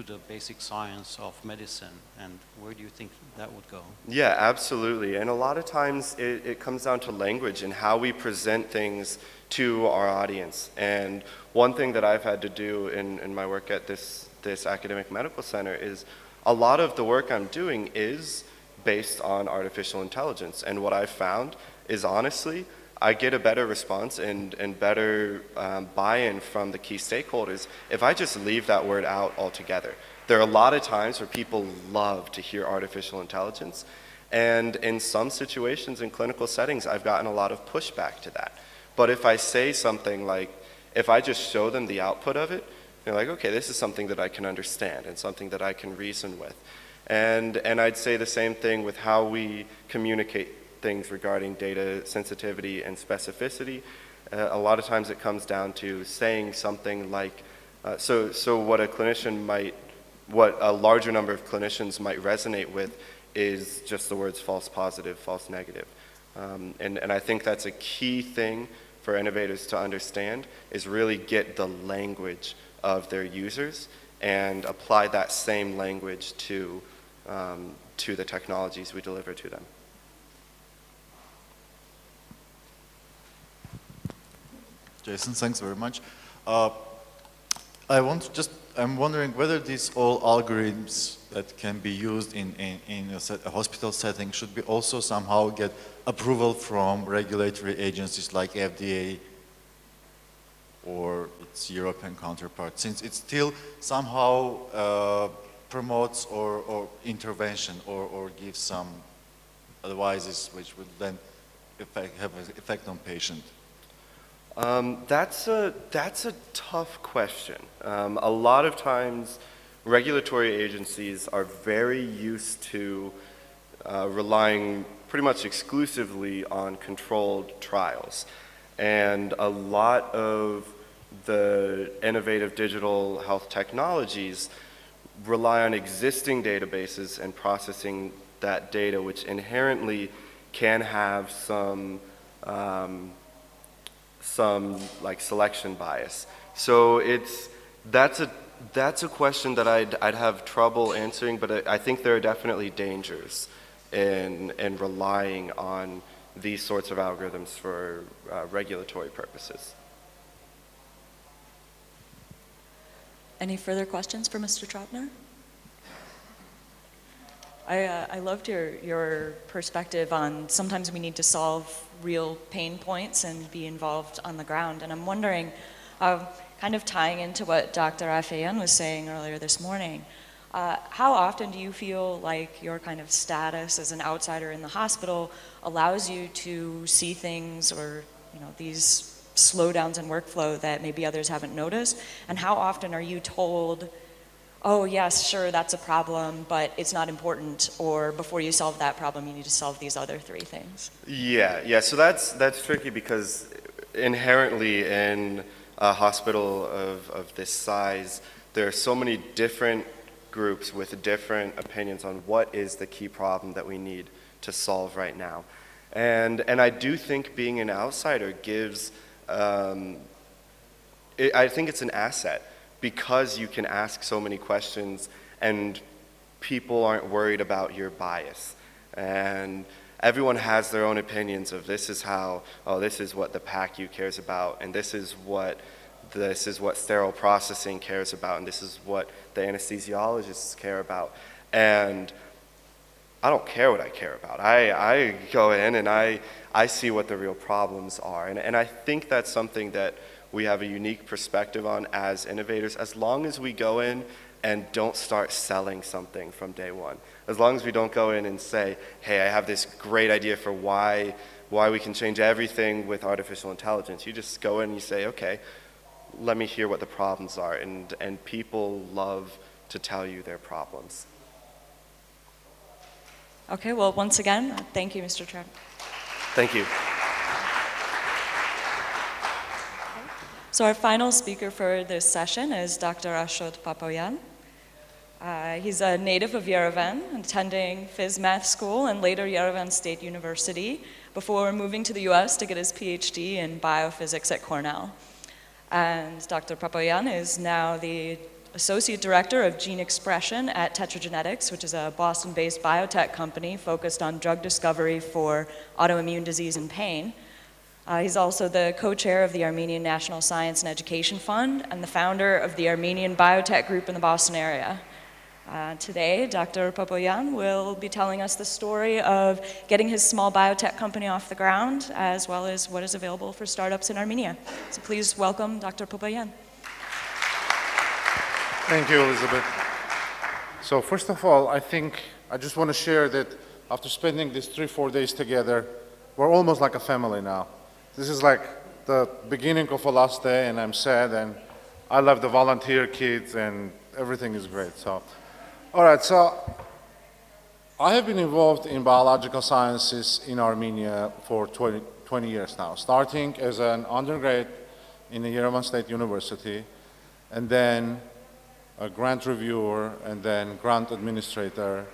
the basic science of medicine. And where do you think that would go? Yeah, absolutely. And a lot of times it comes down to language and how we present things to our audience. And one thing that I've had to do in my work at this academic medical center is a lot of the work I'm doing is based on artificial intelligence. And what I've found is, honestly, I get a better response and better buy-in from the key stakeholders if I just leave that word out altogether. There are a lot of times where people love to hear artificial intelligence, and in some situations in clinical settings, I've gotten a lot of pushback to that. But if I say something like, if I just show them the output of it, they're like, okay, this is something that I can understand and something that I can reason with. And I'd say the same thing with how we communicate things regarding data sensitivity and specificity. A lot of times it comes down to saying something like, so what a larger number of clinicians might resonate with is just the words false positive, false negative. And I think that's a key thing for innovators to understand, is really get the language of their users and apply that same language to the technologies we deliver to them. Jason, thanks very much. I'm wondering whether these all algorithms that can be used in a hospital setting should be also somehow get approval from regulatory agencies like FDA or its European counterpart, since it still somehow promotes or intervention or gives some advices which would then have an effect on patient. That's a tough question. A lot of times regulatory agencies are very used to relying pretty much exclusively on controlled trials. And a lot of the innovative digital health technologies rely on existing databases and processing that data, which inherently can have some like selection bias. So that's a question that I'd have trouble answering, but I think there are definitely dangers in relying on these sorts of algorithms for regulatory purposes. Any further questions for Mr. Trotner? I loved your perspective on sometimes we need to solve real pain points and be involved on the ground. And I'm wondering, kind of tying into what Dr. Afeyan was saying earlier this morning, how often do you feel like your kind of status as an outsider in the hospital allows you to see things or, you know, these slowdowns in workflow that maybe others haven't noticed? And how often are you told, oh yes, sure, that's a problem, but it's not important, or before you solve that problem, you need to solve these other three things? Yeah, so that's tricky because inherently in a hospital of this size, there are so many different groups with different opinions on what is the key problem that we need to solve right now. And I do think being an outsider gives, I think it's an asset, because you can ask so many questions and people aren't worried about your bias. And everyone has their own opinions of this is how, oh, this is what the PACU cares about, and this is what sterile processing cares about, and this is what the anesthesiologists care about. And I don't care what I care about. I go in and I see what the real problems are. And I think that's something that we have a unique perspective on as innovators, as long as we go in and don't start selling something from day one. As long as we don't go in and say, hey, I have this great idea for why we can change everything with artificial intelligence. You just go in and you say, okay, let me hear what the problems are. And people love to tell you their problems. Okay, well, once again, thank you, Mr. Chairman. Thank you. So our final speaker for this session is Dr. Ashot Papayan. He's a native of Yerevan, attending phys math school and later Yerevan State University before moving to the US to get his PhD in biophysics at Cornell. And Dr. Papayan is now the Associate Director of Gene Expression at Tetra Genetics, which is a Boston-based biotech company focused on drug discovery for autoimmune disease and pain. He's also the co-chair of the Armenian National Science and Education Fund and the founder of the Armenian Biotech Group in the Boston area. Today, Dr. Papayan will be telling us the story of getting his small biotech company off the ground, as well as what is available for startups in Armenia. So please welcome Dr. Papayan. Thank you, Elizabeth. So first of all, I think I just want to share that after spending these 3-4 days together, we're almost like a family now. This is like the beginning of a last day, and I'm sad, and I love the volunteer kids, and everything is great. So, all right, so I have been involved in biological sciences in Armenia for 20 years now, starting as an undergrad in the Yerevan State University, and then a grant reviewer, and then grant administrator,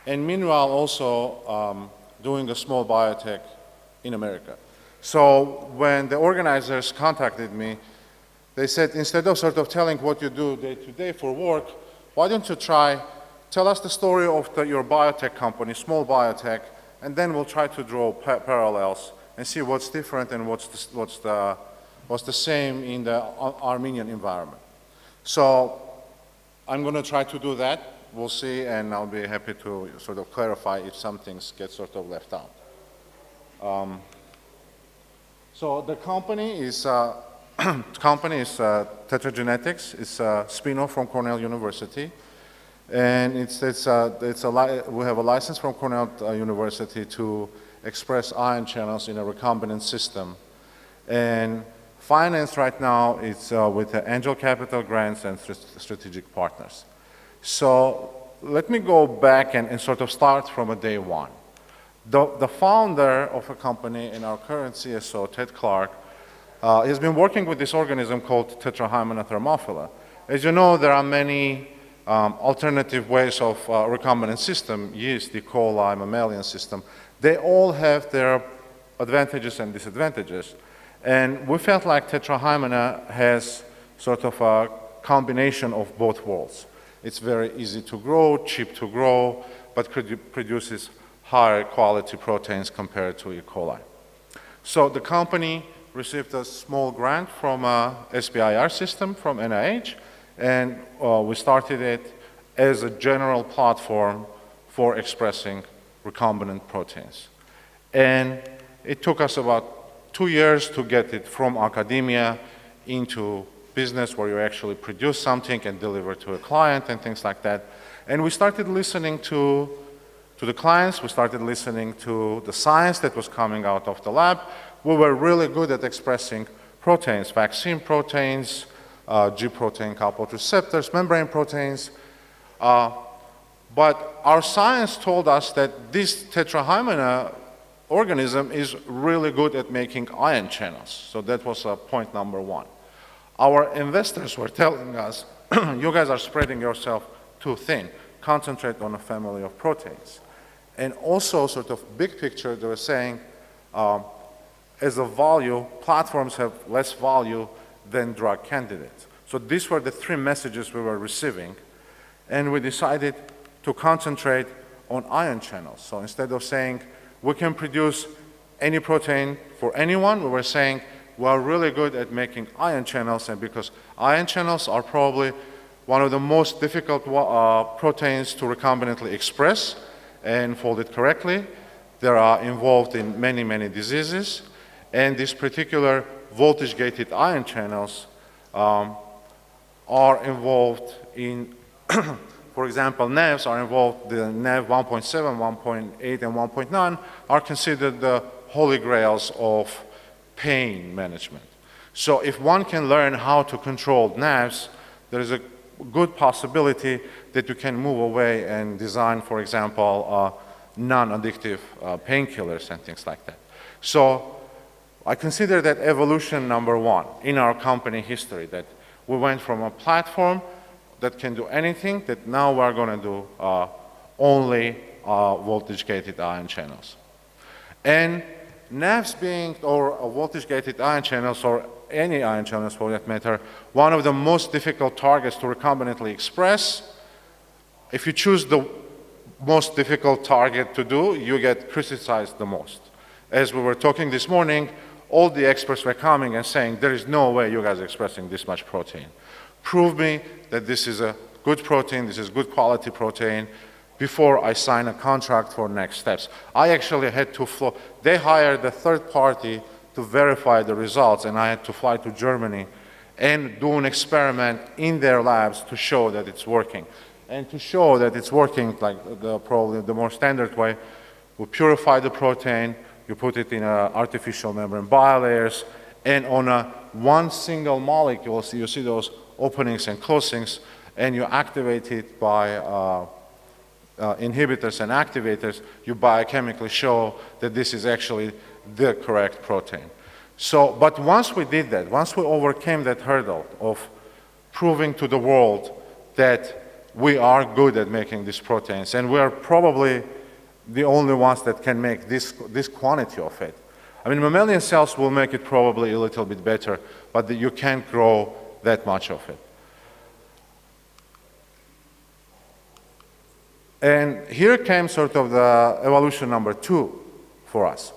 and meanwhile also doing a small biotech in America. So when the organizers contacted me, they said, instead of sort of telling what you do day to day for work, why don't you tell us the story of your biotech company, small biotech, and then we'll try to draw parallels and see what's different and what's the same in the Armenian environment. So I'm going to try to do that. We'll see, and I'll be happy to sort of clarify if some things get sort of left out. So the company is Tetra Genetics. It's a spin-off from Cornell University, and we have a license from Cornell University to express ion channels in a recombinant system. And finance right now is with angel capital grants and strategic partners. So let me go back and sort of start from day one. The founder of a company and our current CSO, Ted Clark, has been working with this organism called Tetrahymena thermophila. As you know, there are many alternative ways of recombinant system, yeast, E. coli, mammalian system. They all have their advantages and disadvantages. And we felt like Tetrahymena has sort of a combination of both worlds. It's very easy to grow, cheap to grow, but produces higher quality proteins compared to E. coli. So the company received a small grant from SBIR system from NIH, and we started it as a general platform for expressing recombinant proteins. And it took us about 2 years to get it from academia into business where you actually produce something and deliver to a client and things like that. And we started listening to the clients, we started listening to the science that was coming out of the lab. We were really good at expressing proteins, vaccine proteins, G protein coupled receptors, membrane proteins. But our science told us that this tetrahymena organism is really good at making ion channels. So that was point number one. Our investors were telling us, you guys are spreading yourself too thin. Concentrate on a family of proteins. And also, sort of big picture, they were saying, as a value, platforms have less value than drug candidates. So these were the three messages we were receiving. And we decided to concentrate on ion channels. So instead of saying, we can produce any protein for anyone, we were saying, we are really good at making ion channels, and because ion channels are probably one of the most difficult proteins to recombinantly express and fold it correctly. They are involved in many, many diseases, and these particular voltage-gated ion channels are involved in, for example, NAVs are involved, the NAV 1.7, 1.8, and 1.9 are considered the holy grails of pain management. So if one can learn how to control NAVs, there is a good possibility that you can move away and design, for example, non-addictive painkillers and things like that. So I consider that evolution number one in our company history, that we went from a platform that can do anything, that now we're going to do only voltage-gated ion channels. And NAVs being, or voltage-gated ion channels, or any ion channels for that matter, one of the most difficult targets to recombinantly express. If you choose the most difficult target to do, you get criticized the most. As we were talking this morning, all the experts were coming and saying, there is no way you guys are expressing this much protein. Prove me that this is a good protein, this is good quality protein, before I sign a contract for next steps. I actually had to fly. They hired a third party to verify the results, and I had to fly to Germany and do an experiment in their labs to show that it's working. And to show that it's working, like probably the more standard way, we purify the protein, you put it in artificial membrane bilayers, and on one single molecule, so you see those openings and closings, and you activate it by inhibitors and activators, you biochemically show that this is actually the correct protein. So, but once we did that, once we overcame that hurdle of proving to the world that we are good at making these proteins, and we are probably the only ones that can make this quantity of it. I mean, mammalian cells will make it probably a little bit better, but you can't grow that much of it. And here came sort of the evolution number two for us.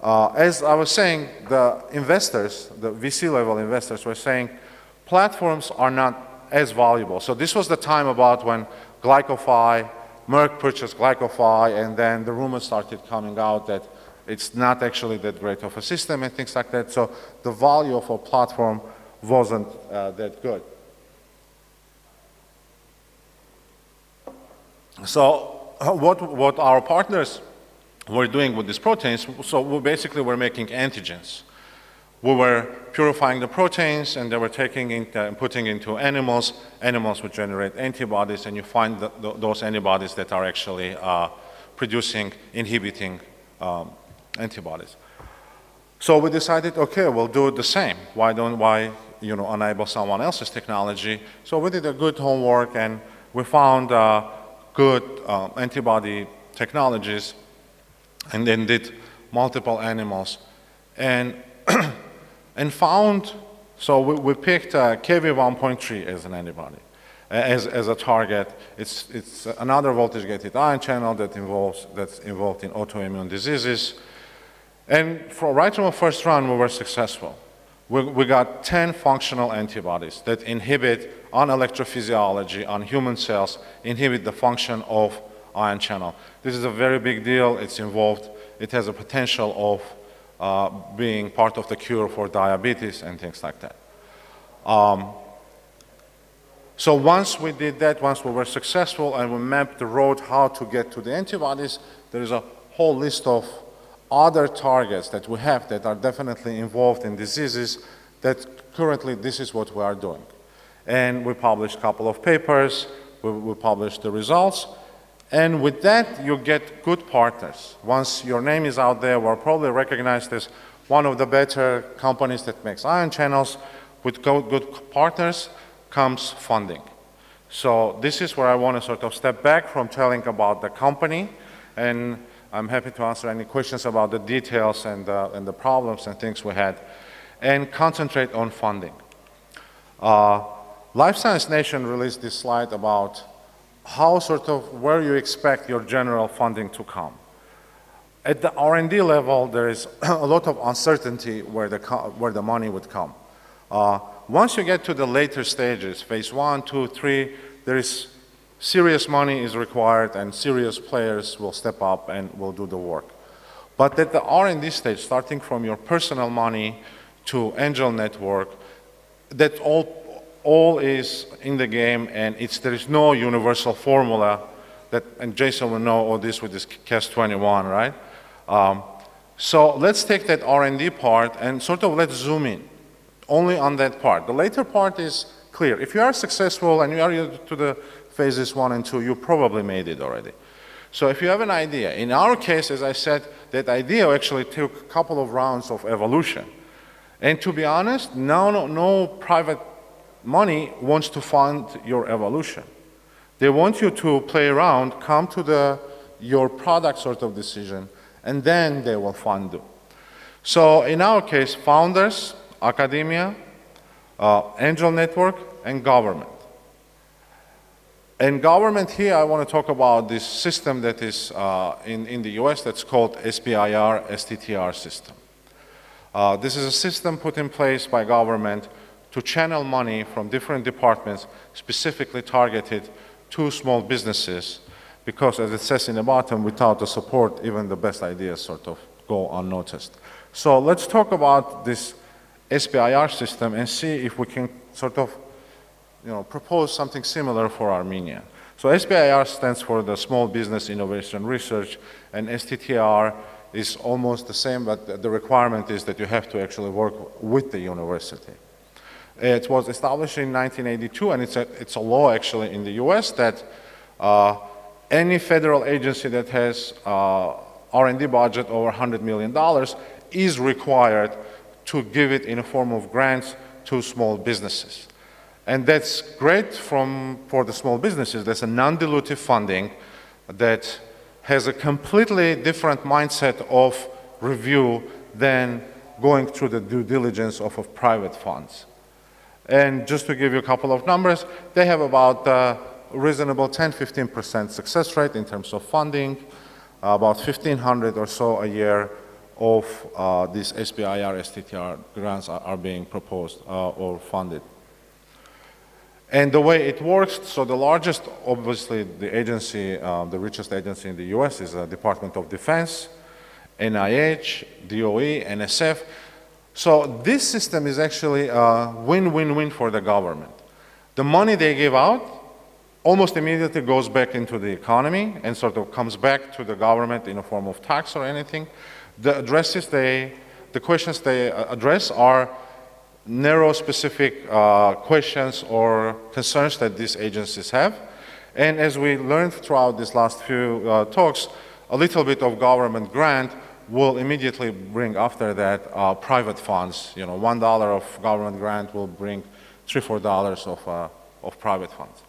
As I was saying, the investors, the VC level investors were saying, platforms are not as valuable. So this was the time about when Glycophi, Merck purchased Glycophi, and then the rumors started coming out that it's not actually that great of a system and things like that. So the value of a platform wasn't that good. So what our partners were doing with these proteins, so we basically were making antigens. We were purifying the proteins, and they were taking it and putting into animals. Animals would generate antibodies, and you find those antibodies that are actually producing, inhibiting antibodies. So we decided, okay, we'll do the same. Why enable someone else's technology? So we did a good homework, and we found good antibody technologies, and then did multiple animals, and and found. So we picked KV1.3 as an antibody, as a target. It's another voltage-gated ion channel that's involved in autoimmune diseases, and right from the first run we were successful. We got 10 functional antibodies that inhibit on electrophysiology, on human cells, inhibit the function of ion channel. This is a very big deal. It's involved. It has a potential of being part of the cure for diabetes and things like that. So once we did that, once we were successful and we mapped the road how to get to the antibodies, there is a whole list of other targets that we have that are definitely involved in diseases that currently this is what we are doing. And we published a couple of papers, we published the results, and with that you get good partners. Once your name is out there, we're probably recognized as one of the better companies that makes ion channels. With good partners comes funding. So this is where I want to sort of step back from telling about the company, and I'm happy to answer any questions about the details and the problems and things we had, and concentrate on funding. Life Science Nation released this slide about how sort of where you expect your general funding to come. At the R&D level, there is a lot of uncertainty where the money would come. Once you get to the later stages, phase 1, 2, 3, there is serious money is required and serious players will step up and will do the work. But at the R&D stage, starting from your personal money to angel network, that all is in the game, and there is no universal formula that, and Jason will know all this with this CAS21, right? So let's take that R&D part and sort of let's zoom in only on that part. The later part is clear. If you are successful and you are to the phases 1 and 2, you probably made it already. So if you have an idea, in our case, as I said, that idea actually took a couple of rounds of evolution. And to be honest, no private money wants to fund your evolution. They want you to play around, come to your product sort of decision, and then they will fund you. So in our case, founders, academia, angel network, and government. And government here, I want to talk about this system that is in the US that's called SBIR, STTR system. This is a system put in place by government to channel money from different departments specifically targeted to small businesses because, as it says in the bottom, without the support, even the best ideas sort of go unnoticed. So let's talk about this SBIR system and see if we can sort of propose something similar for Armenia. So SBIR stands for the Small Business Innovation Research, and STTR is almost the same, but the requirement is that you have to actually work with the university. It was established in 1982, and it's a law actually in the US that any federal agency that has R&D budget over $100 million is required to give it in a form of grants to small businesses. And that's great for the small businesses. That's a non-dilutive funding that has a completely different mindset of review than going through the due diligence of private funds. And just to give you a couple of numbers, they have about a reasonable 10-15% success rate in terms of funding, about 1,500 or so a year of these SBIR, STTR grants are being proposed or funded. And the way it works, so the largest, obviously, the agency, the richest agency in the US is the Department of Defense, NIH, DOE, NSF. So this system is actually a win-win-win for the government. The money they give out almost immediately goes back into the economy and sort of comes back to the government in a form of tax or anything. The questions they address are narrow specific questions or concerns that these agencies have. And as we learned throughout these last few talks, a little bit of government grant will immediately bring after that private funds. $1 of government grant will bring $3-4 of private funds.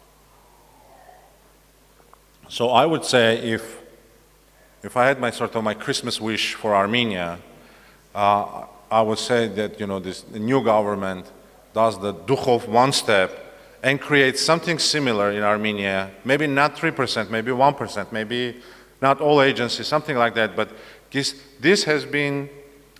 So I would say if I had my Christmas wish for Armenia, I would say that this new government does the Dukhov one step and creates something similar in Armenia, maybe not 3%, maybe 1%, maybe not all agencies, something like that, but this has been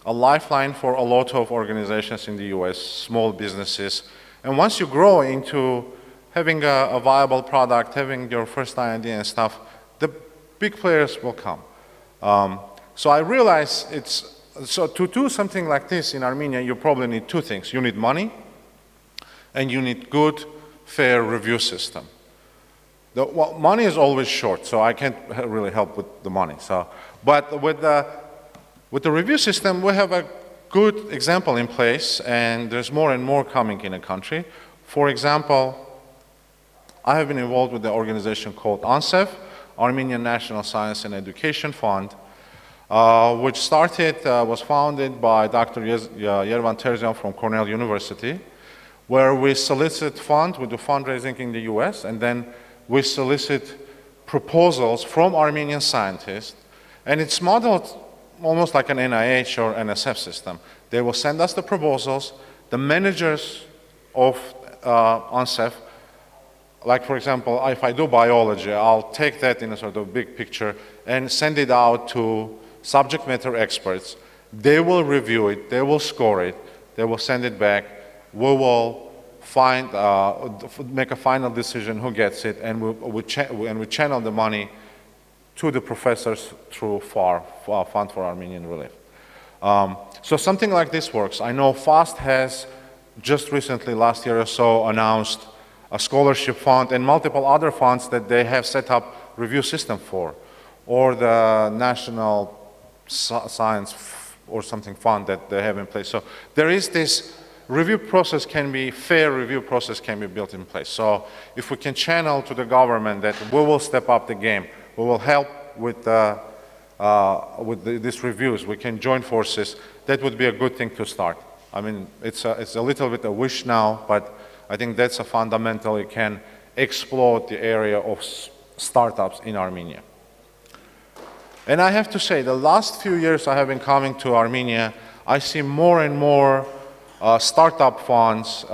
a lifeline for a lot of organizations in the US, small businesses. And once you grow into having a viable product, having your first IND and stuff, big players will come. So I realize so to do something like this in Armenia, you probably need two things. You need money, and you need good, fair review system. Well, money is always short, so I can't really help with the money. But with the review system, we have a good example in place, and there's more and more coming in the country. For example, I have been involved with the organization called ANSEF, Armenian National Science and Education Fund, which was founded by Dr. Yerevan from Cornell University, where we solicit funds, we do fundraising in the US, and then we solicit proposals from Armenian scientists, and it's modeled almost like an NIH or NSF system. They will send us the proposals, the managers of ANSEF, like for example, if I do biology, I'll take that in a sort of big picture and send it out to subject matter experts. They will review it, they will score it, they will send it back, we will make a final decision who gets it, and we channel the money to the professors through Fund for Armenian Relief. So something like this works. I know FAST has just recently, last year or so, announced a scholarship fund and multiple other funds that they have set up review system for, or the National Science or something fund that they have in place. So there is this review process fair review process can be built in place. So if we can channel to the government that we will step up the game, we will help with these reviews, we can join forces, that would be a good thing to start. I mean, it's a little bit a wish now, but I think that's a fundamental, it can explode the area of startups in Armenia. And I have to say, the last few years I have been coming to Armenia, I see more and more startup funds,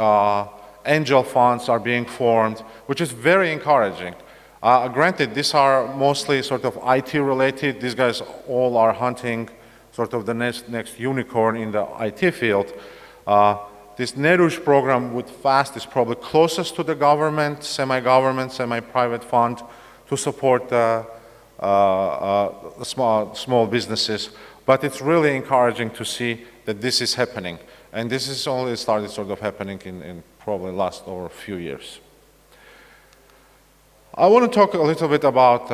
angel funds are being formed, which is very encouraging. Granted, these are mostly sort of IT related. These guys all are hunting sort of the next unicorn in the IT field. This NERUSH program with FAST is probably closest to the government, semi-government, semi-private fund to support small businesses. But it's really encouraging to see that this is happening. And this is only started sort of happening in probably last over a few years. I want to talk a little bit about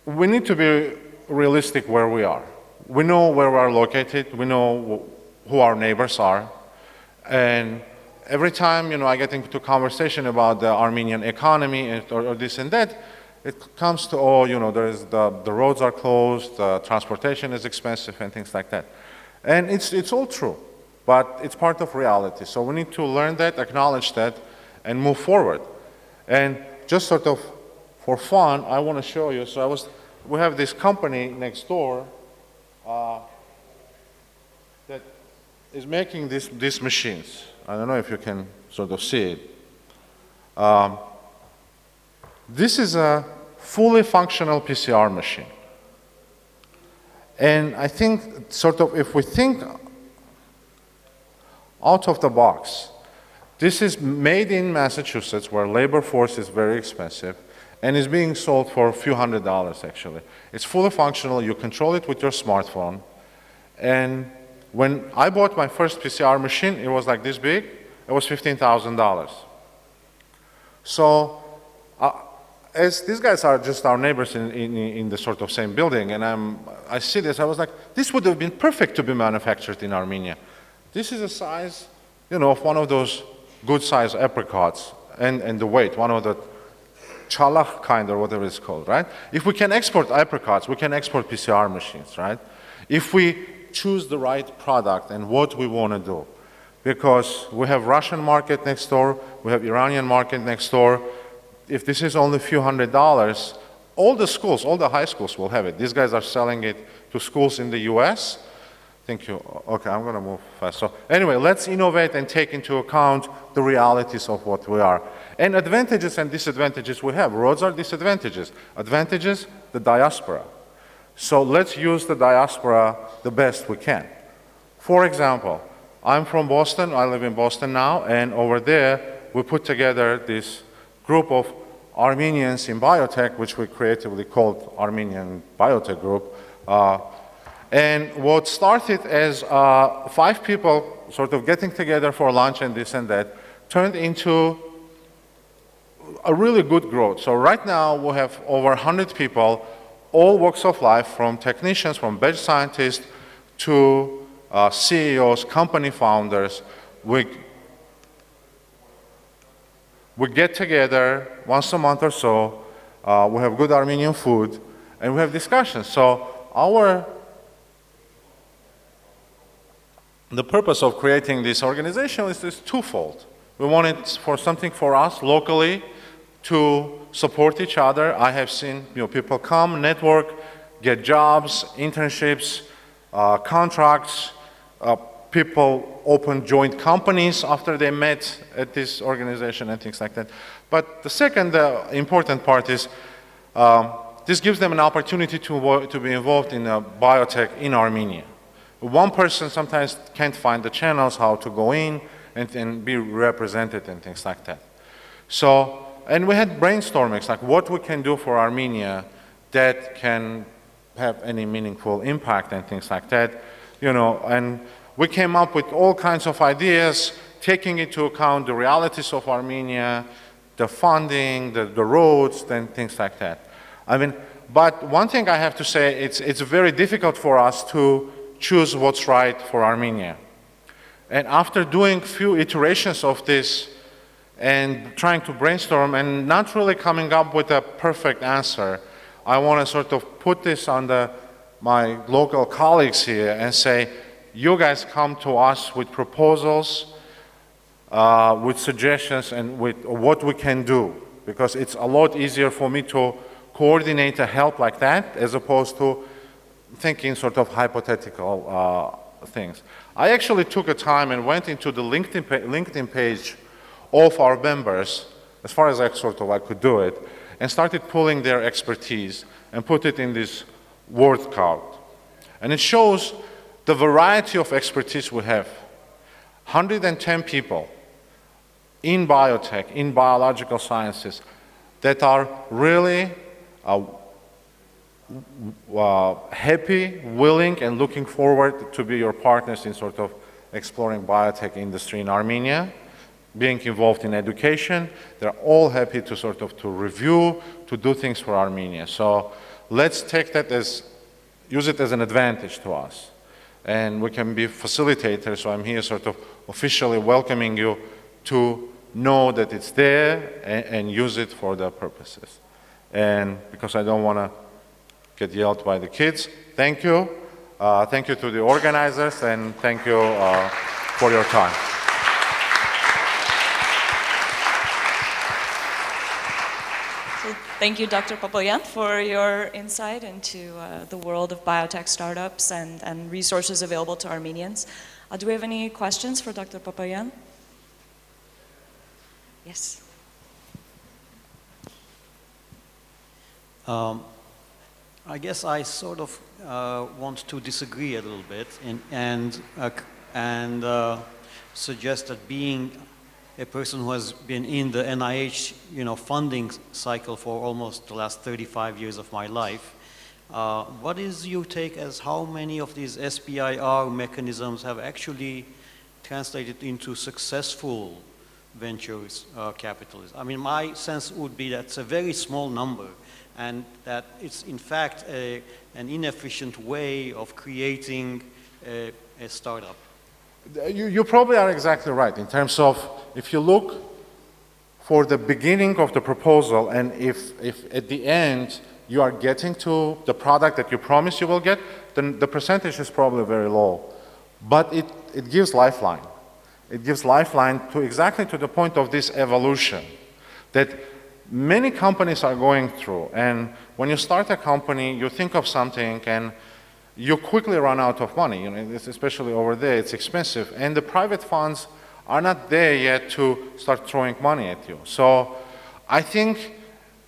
we need to be realistic where we are. We know where we are located, we know who our neighbors are, and every time I get into conversation about the Armenian economy or this and that, it comes to, the roads are closed, transportation is expensive and things like that. And it's all true, but it's part of reality. So we need to learn that, acknowledge that, and move forward. And just sort of for fun, I want to show you. So we have this company next door that is making these machines. I don't know if you can sort of see it. This is a fully functional PCR machine. And I think sort of if we think out of the box, this is made in Massachusetts where labor force is very expensive and is being sold for a few $100s actually. It's fully functional, you control it with your smartphone. And when I bought my first PCR machine, it was like this big, it was $15,000. So, as these guys are just our neighbors in the sort of same building, and I see this, I was like, this would have been perfect to be manufactured in Armenia. This is a size, of one of those good size apricots, and the weight, one of the chalach kind or whatever it's called, right? If we can export apricots, we can export PCR machines, right? If we choose the right product and what we want to do, because we have Russian market next door, we have Iranian market next door. If this is only a few $100s, all the schools, all the high schools will have it. These guys are selling it to schools in the US. Thank you. Okay, I'm going to move fast. So anyway, let's innovate and take into account the realities of what we are. And advantages and disadvantages we have. Roads are disadvantages. Advantages, the diaspora. So let's use the diaspora the best we can. For example, I'm from Boston. I live in Boston now. And over there, we put together this group of Armenians in biotech, which we creatively called Armenian Biotech Group. And what started as 5 people sort of getting together for lunch and this and that turned into a really good growth. So right now we have over 100 people, all walks of life, from technicians, from bench scientists to CEOs, company founders. We get together once a month or so. We have good Armenian food, and we have discussions. So the purpose of creating this organization is twofold. We wanted for something for us locally to support each other. I have seen people come, network, get jobs, internships, contracts. People open joint companies after they met at this organization and things like that. But the second important part is this gives them an opportunity to be involved in biotech in Armenia. One person sometimes can't find the channels how to go in and be represented and things like that. So, and we had brainstormings, like what we can do for Armenia that can have any meaningful impact and things like that, and we came up with all kinds of ideas, taking into account the realities of Armenia, the funding, the roads, and things like that. I mean, but one thing I have to say, it's very difficult for us to choose what's right for Armenia. And after doing few iterations of this and trying to brainstorm and not really coming up with a perfect answer, I want to sort of put this on my local colleagues here and say, you guys come to us with proposals, with suggestions, and with what we can do, because it's a lot easier for me to coordinate a help like that as opposed to thinking sort of hypothetical things. I actually took a time and went into the LinkedIn page of our members, as far as I could do it, and started pulling their expertise and put it in this word cloud. And it shows the variety of expertise we have. 110 people in biotech, in biological sciences, that are really happy, willing, and looking forward to be your partners in sort of exploring biotech industry in Armenia, being involved in education. They're all happy to sort of to review, to do things for Armenia. So let's take that use it as an advantage to us. And we can be facilitators, so I'm here sort of officially welcoming you to know that it's there and use it for the purposes. And because I don't want to get yelled by the kids, thank you. Thank you to the organizers, and thank you for your time. So thank you, Dr. Papayan, for your insight into the world of biotech startups and resources available to Armenians. Do we have any questions for Dr. Papayan? Yes. I guess I sort of want to disagree a little bit and suggest that being a person who has been in the NIH funding cycle for almost the last 35 years of my life, what is your take as how many of these SBIR mechanisms have actually translated into successful ventures capitalism? I mean, my sense would be that it's a very small number, and that it's in fact an inefficient way of creating a startup. You probably are exactly right in terms of if you look for the beginning of the proposal, and if at the end you are getting to the product that you promised you will get, then the percentage is probably very low. But it gives lifeline. It gives lifeline to exactly to the point of this evolution that many companies are going through. And when you start a company, you think of something and you quickly run out of money. Especially over there, it's expensive. And the private funds are not there yet to start throwing money at you. So I think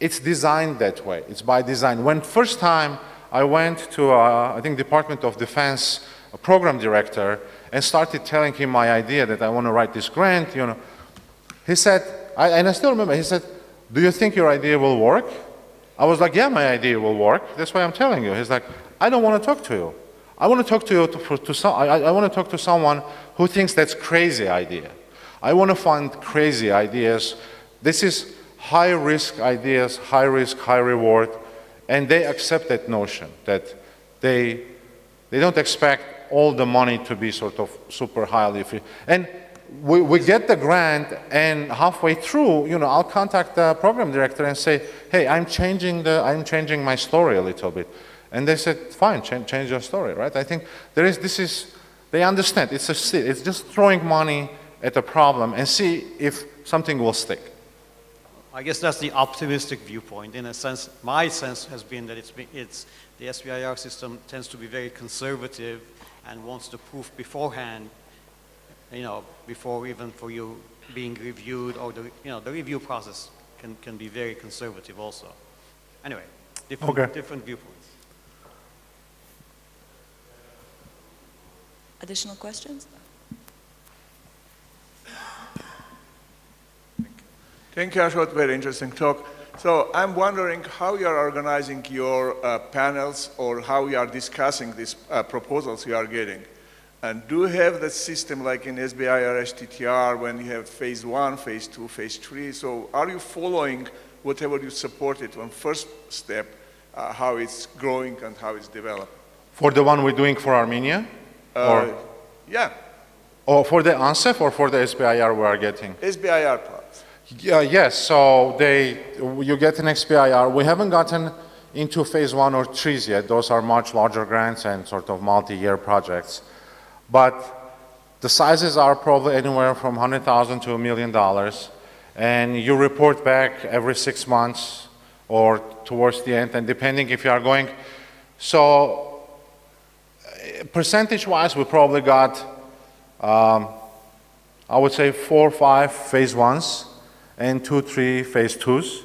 it's designed that way. It's by design. When first time I went to, I think, Department of Defense program director and started telling him my idea that I want to write this grant, he said, and I still remember, he said, do you think your idea will work? I was like, yeah, my idea will work. That's why I'm telling you. He's like, I don't want to talk to you. I want to talk to you I want to talk to someone who thinks that's crazy idea. I want to find crazy ideas. This is high risk ideas, high risk, high reward, and they accept that notion that they don't expect all the money to be sort of super highly free. And we get the grant, and halfway through, you know, I'll contact the program director and say, hey, I'm changing my story a little bit. And they said, fine, change your story, right? I think they understand, it's just throwing money at a problem and see if something will stick. I guess that's the optimistic viewpoint. In a sense, my sense has been that the SBIR system tends to be very conservative and wants to proof beforehand, you know, before even for you being reviewed, or the review process can be very conservative also. Anyway, different viewpoints. Additional questions? Thank you, Ashot. Very interesting talk. So I'm wondering how you are organizing your panels, or how you are discussing these proposals you are getting. And do you have the system like in SBIR, STTR, when you have phase 1, phase 2, phase 3? So are you following whatever you supported on first step, how it's growing and how it's developed? For the one we're doing for Armenia? Yeah. Or for the ANSEF or for the SBIR we are getting? SBIR parts. Yes, so you get an SBIR. We haven't gotten into phase 1 or 3s yet. Those are much larger grants and sort of multi-year projects. But the sizes are probably anywhere from $100,000 to $1 million. And you report back every 6 months or towards the end, and depending if you are going. So percentage-wise, we probably got, I would say 4 or 5 phase 1s and 2 or 3 phase 2s,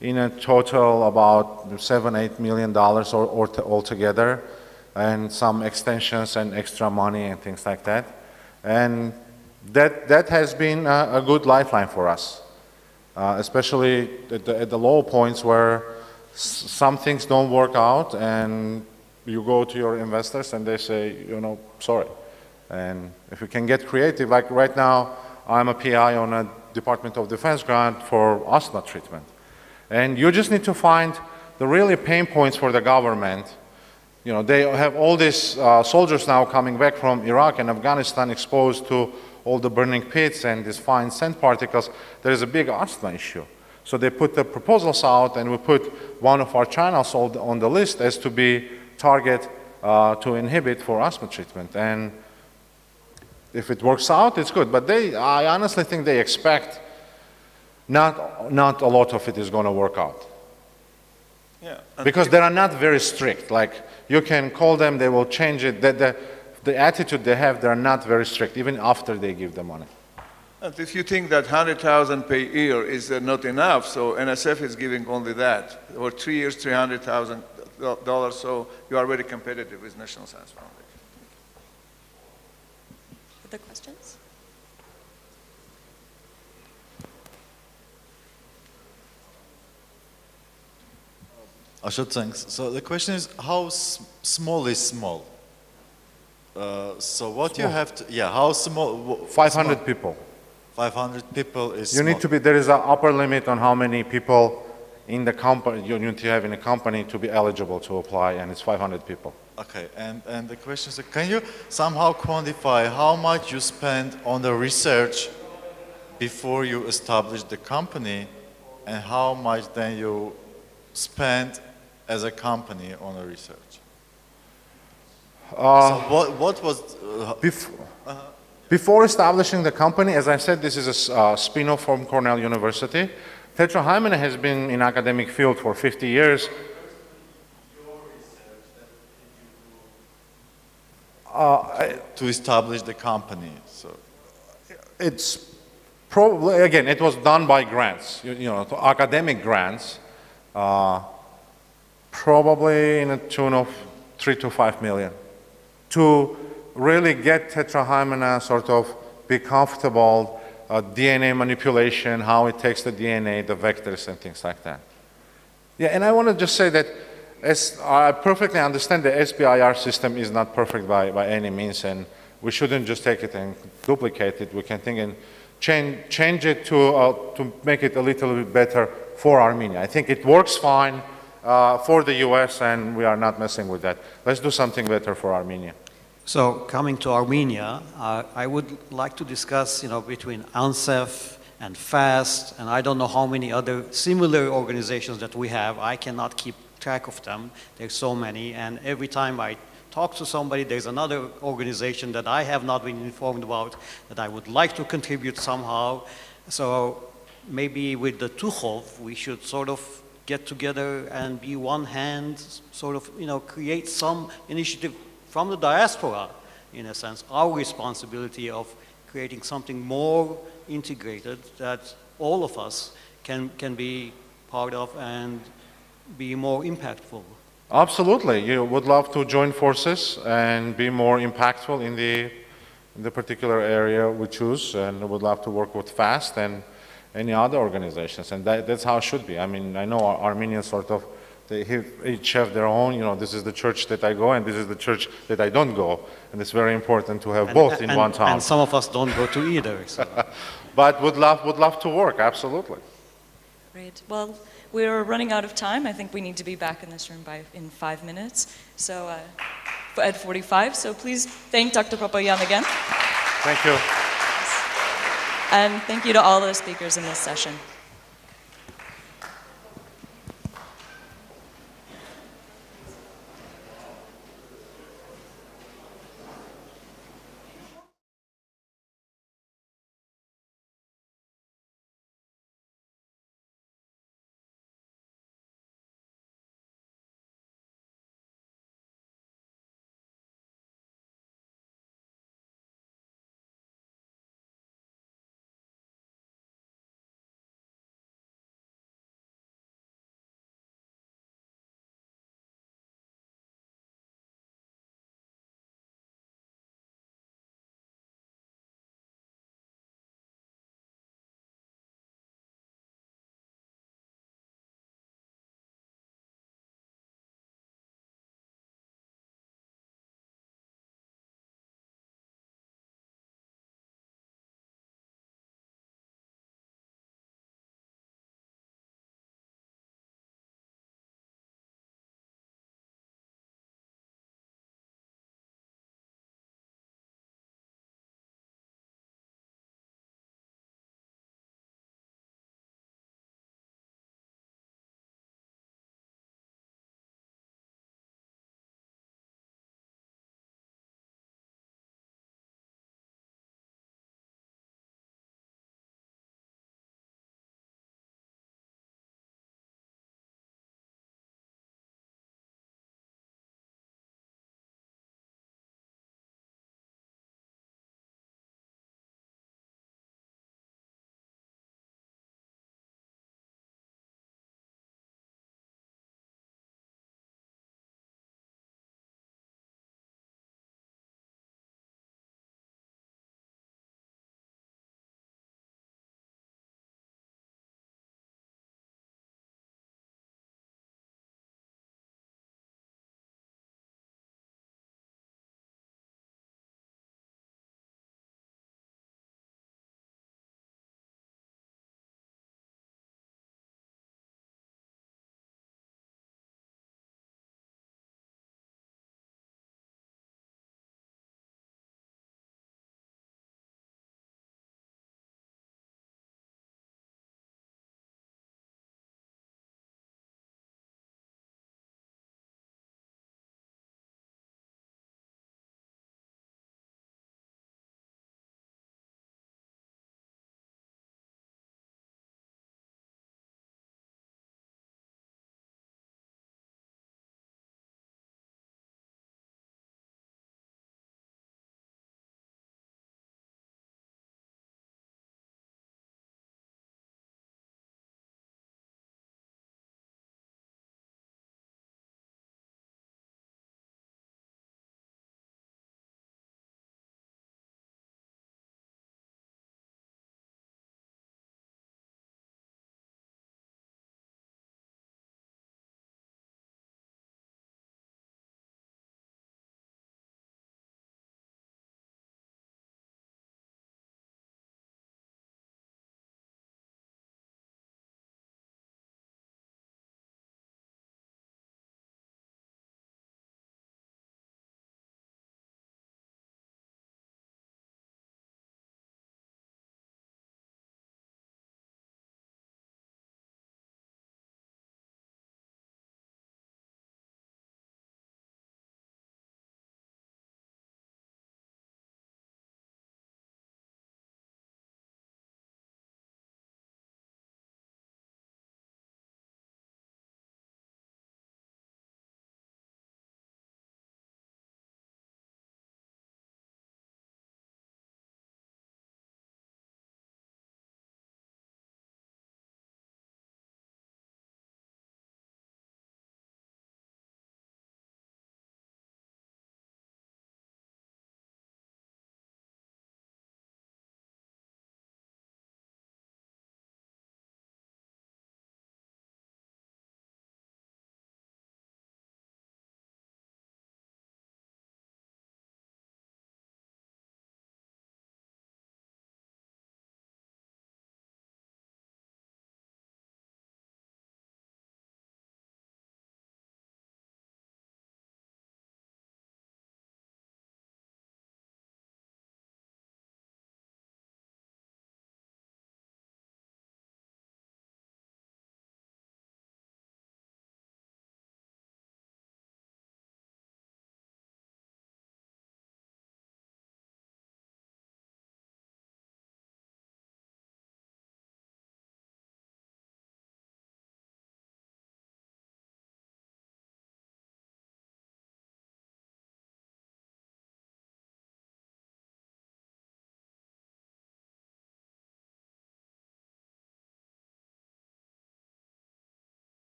in a total about $7–8 million altogether, and some extensions and extra money and things like that. And that has been a good lifeline for us, especially at the low points where some things don't work out, and you go to your investors and they say, you know, sorry. And if you can get creative, like right now, I'm a PI on a Department of Defense grant for asthma treatment. And you just need to find the really pain points for the government. You know, they have all these soldiers now coming back from Iraq and Afghanistan exposed to all the burning pits and these fine scent particles. There is a big asthma issue. So they put the proposals out, and we put one of our channels on the list as to be target to inhibit for asthma treatment. And if it works out, it's good. But I honestly think they expect not a lot of it is going to work out. Yeah. Because they are not very strict. Like, you can call them, they will change it. The attitude they have, they're not very strict, even after they give the money. And if you think that $100,000 per year is not enough, so NSF is giving only that. Over 3 years, $300,000, so you are very competitive with National Science Foundation. Other questions? Ashot, thanks. So the question is, how small is small? So what small. You have to, yeah, how small? 500 small. people. 500 people is You small. need to be, there is an upper limit on how many people in the company, you need to have in a company to be eligible to apply, and it's 500 people. Okay, and the question is, can you somehow quantify how much you spend on the research before you establish the company, and how much then you spend as a company on the research? So what was... Before establishing the company, as I said, this is a spin-off from Cornell University. Tetra Genetics has been in academic field for 50 years. To establish the company. So it's probably, again, it was done by grants, you know, academic grants, probably in a tune of 3 to 5 million, to really get Tetra Genetics sort of be comfortable DNA manipulation, how it takes the DNA, the vectors, and things like that. Yeah, and I want to just say that as I perfectly understand the SBIR system is not perfect by any means, and we shouldn't just take it and duplicate it. We can think and change it to make it a little bit better for Armenia. I think it works fine for the US, and we are not messing with that. Let's do something better for Armenia. So coming to Armenia, I would like to discuss, between UNCEF and FAST, and I don't know how many other similar organizations that we have. I cannot keep track of them. There's so many, and every time I talk to somebody, there's another organization that I have not been informed about that I would like to contribute somehow. So maybe with the Tuchov, we should sort of get together and be one hand, sort of, create some initiative from the diaspora, in a sense, our responsibility of creating something more integrated that all of us can be part of and be more impactful. Absolutely. You would love to join forces and be more impactful in the particular area we choose, and would love to work with FAST and any other organizations, and that's how it should be. I mean, I know Armenians sort of, they each have their own, this is the church that I go and this is the church that I don't go, and it's very important to have both in one town. And some of us don't go to either. So. But would love to work, absolutely. Great. Well, we're running out of time. I think we need to be back in this room in 5 minutes. So at 45. So please thank Dr. Papayan again. Thank you. And thank you to all the speakers in this session.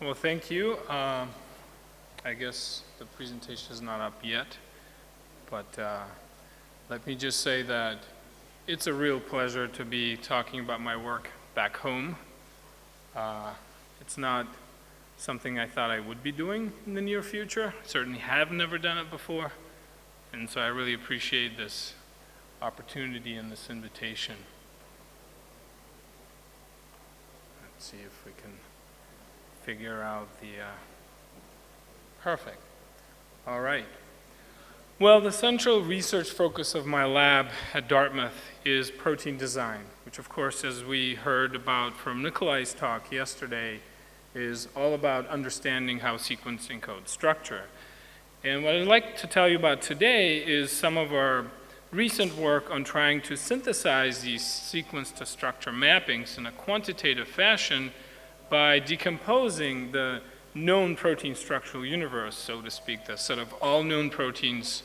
Well, thank you. I guess the presentation is not up yet, but let me just say that it's a real pleasure to be talking about my work back home. It's not something I thought I would be doing in the near future. I certainly have never done it before, and so I really appreciate this opportunity and this invitation. Let's see if we can figure out the, perfect. All right. Well, the central research focus of my lab at Dartmouth is protein design, which of course, as we heard about from Nikolai's talk yesterday, is all about understanding how sequence encodes structure. And what I'd like to tell you about today is some of our recent work on trying to synthesize these sequence to structure mappings in a quantitative fashion by decomposing the known protein structural universe, so to speak, the set of all known proteins